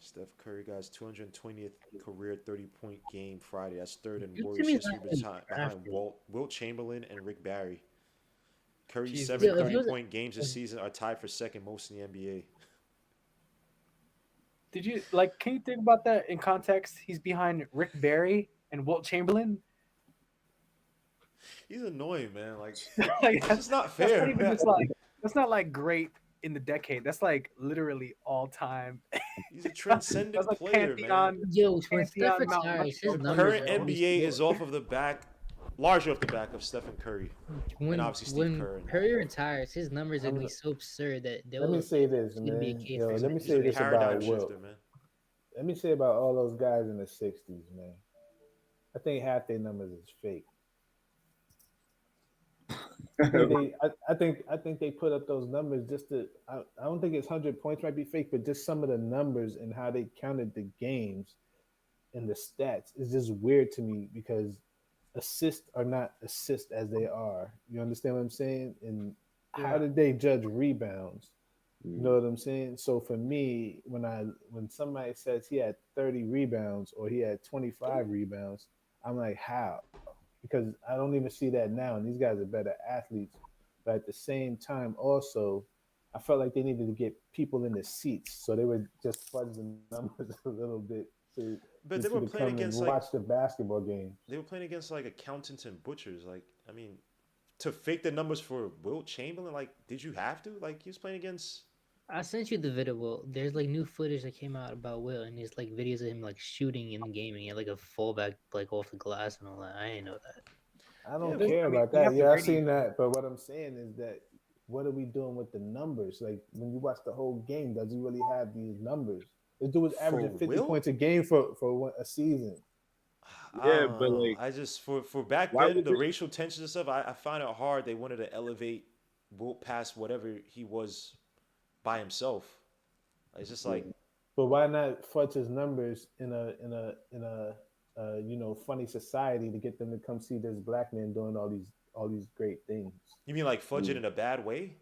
Steph Curry got his 220th career 30-point game Friday. That's third in You Warriors Timmy's history not really behind drafted. Wilt Chamberlain and Rick Barry. Curry's Jesus. 7 Yeah, if he was- 30-point games this season are tied for second most in the NBA. Did you can you think about that in context? He's behind Rick Barry and Wilt Chamberlain. He's annoying, man. Like, Like, it's just not That's fair. not even man. just that's not like great in the decade. That's like literally all time. He's a transcendent That's like player, man. pantheon. Yo, when Steph Pantheon Mount retires, his Rushmore. The numbers current are always NBA low. is off of the back, largely off the back of Stephen Curry. When, obviously Steve when Kerr and- Curry retires, his numbers are gonna be so absurd that Let me say this, it's gonna be a man. case Yo, for let me him. say this Paradigm about Wilt. shifter, man. Let me say about all those guys in the '60s, man. I think half their numbers is fake. I think they put up those numbers just to. I don't think it's 100 points might be fake, but just some of the numbers and how they counted the games and the stats is just weird to me because assists are not assists as they are. You understand what I'm saying? And how did they judge rebounds? You know what I'm saying? So for me, when somebody says he had 30 rebounds or he had 25 rebounds, I'm like, how? Because I don't even see that now. And these guys are better athletes. But at the same time, also, I felt like they needed to get people in the seats. So they were just fudging the numbers a little bit. So but they Get you were to playing come and against like watch the basketball game. they were playing against like accountants and butchers. Like, I mean, to fake the numbers for Wilt Chamberlain, like, did you have to? Like, he was playing against. I sent you the video. Will. There's like new footage that came out about Will, and there's like videos of him like shooting in the game, and he had like a fallback like off the glass and all that. I didn't know that. I don't Yeah, care I mean, about you that. have to Yeah, I've grade seen it. that. But what I'm saying is that what are we doing with the numbers? Like when you watch the whole game, does he really have these numbers? The dude was for averaging 50 Will. points a game for a season. I Yeah, don't but know. like, I just for back why then would the they? racial tensions and stuff. I find it hard. They wanted to elevate Wilt past whatever he was by himself. It's just Yeah. like But why not fudge his numbers in a funny society to get them to come see this black man doing all these great things? you mean like fudge it in a bad way.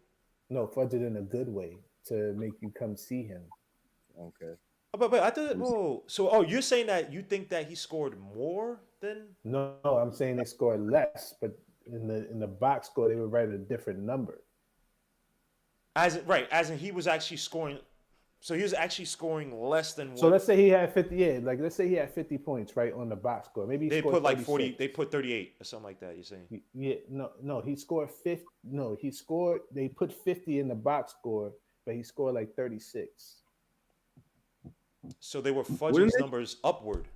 No, fudge it in a good way to make you come see him. Okay. Oh, but I thought. Whoa. So you're saying that you think that he scored more than? No, I'm saying they scored less, but in the box score they would write a different number. As in he was actually scoring. So he was actually scoring less than what So let's say he had 50. Yeah, like let's say he had 50 points right on the box score. Maybe he they scored put like 36. 40. They put 38 or something like that. You're saying? Yeah, no, he scored 50. No, he scored. They put 50 in the box score, but he scored like 36. So they were fudging Wouldn't his they? numbers upward.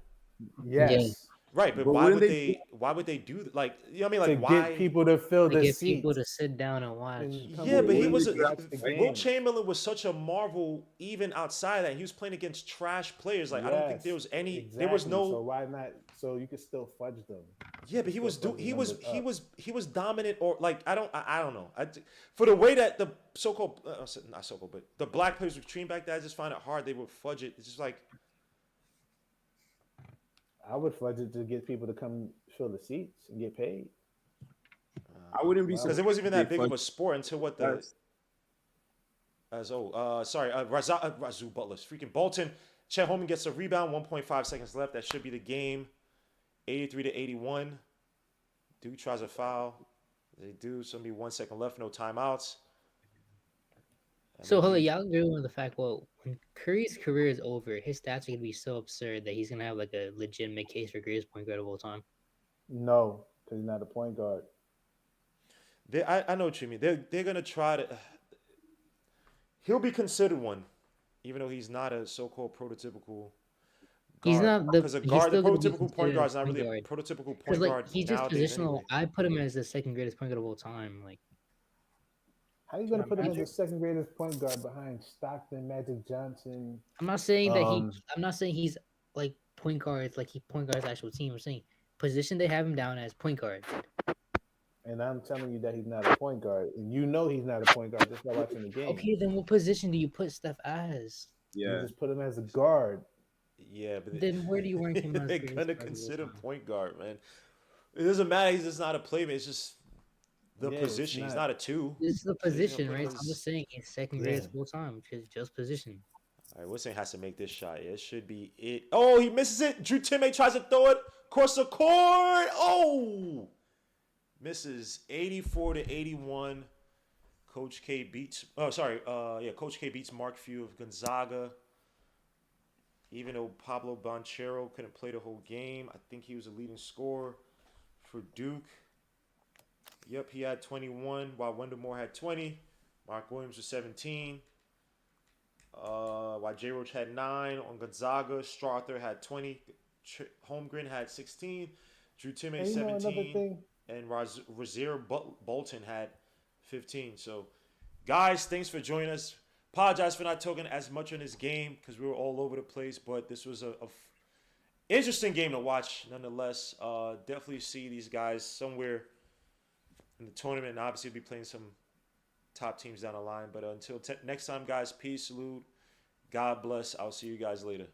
Yes, Right, but But why wouldn't would they? they? Why would they do that? Like, you know what I mean? to Like, why? get people to fill To the get people seats to sit down and watch. and come Yeah, but he in was. and watch the Will game. Chamberlain was such a marvel even outside of that. He was playing against trash players. Like, I don't think there was any. exactly. There was So no. why not? So you could still fudge them. Yeah, but You he still was fudge the numbers up. he was dominant or like I don't know. For the way that the so-called not so-called but the black players were treated back then, I just find it hard. They would fudge it. It's just like I would fudge it to get people to come fill the seats and get paid. I wouldn't be Wow. because surprised it wasn't even if that they big of a fudged sport until what the that. Razoo Butler, freaking Bolton. Chet Holmgren gets a rebound. 1.5 seconds left. That should be the game. 83-81. Duke tries a foul. They do. So be 1 second left. No timeouts. So hold on, y'all agree with the fact, well, when Curry's career is over, his stats are gonna be so absurd that he's gonna have like a legitimate case for greatest point guard of all time. No, because he's not a point guard. I know what you mean. They're gonna try to. He'll be considered one, even though he's not a so-called prototypical. He's Guard. not the. Because a He's guard, the still gonna be prototypical point considered guard a is not point really a guard. prototypical point Because like guard he's just nowadays positional. anyway. I put him as the second greatest point guard of all time. Like How you gonna put him as Magic. the second greatest point guard behind Stockton, Magic Johnson? I'm not saying that Um, I'm not saying he's like point guards. Like he point guards actual team. I'm saying position they have him down as point guard. And I'm telling you that he's not a point guard, and you know he's not a point guard just by watching the game. Okay, then what position do you put Steph as? You Yeah. just put him as a guard. Yeah, but Then where do you rank him as they're greatest gonna guard of all consider time? point guard, man. It doesn't matter. He's just not a playmaker. It's just the Yeah, it's position. He's not. not a two. This is the So, you know, position, right? So I'm because- just saying he's second Yeah. greatest of all time, which is just position. All right, Wilson has to make this shot. Yeah, it should be it. Oh, he misses it. Drew Timme tries to throw it across the court. Oh, misses. 84-81. Coach K beats. Oh, sorry. Coach K beats Mark Few of Gonzaga. Even though Pablo Banchero couldn't play the whole game, I think he was the leading scorer for Duke. Yep, he had 21, while Wendell Moore had 20. Mark Williams was 17. While J. Roach had 9 on Gonzaga. Strother had 20. Holmgren had 16. Drew Timme And you know another 17. thing? And Rozier Bolton had 15. So, guys, thanks for joining us. Apologize for not talking as much on this game because we were all over the place, but this was a interesting game to watch nonetheless. Definitely see these guys somewhere in the tournament, and obviously we'll be playing some top teams down the line. But until next time, guys, peace, salute, God bless. I'll see you guys later.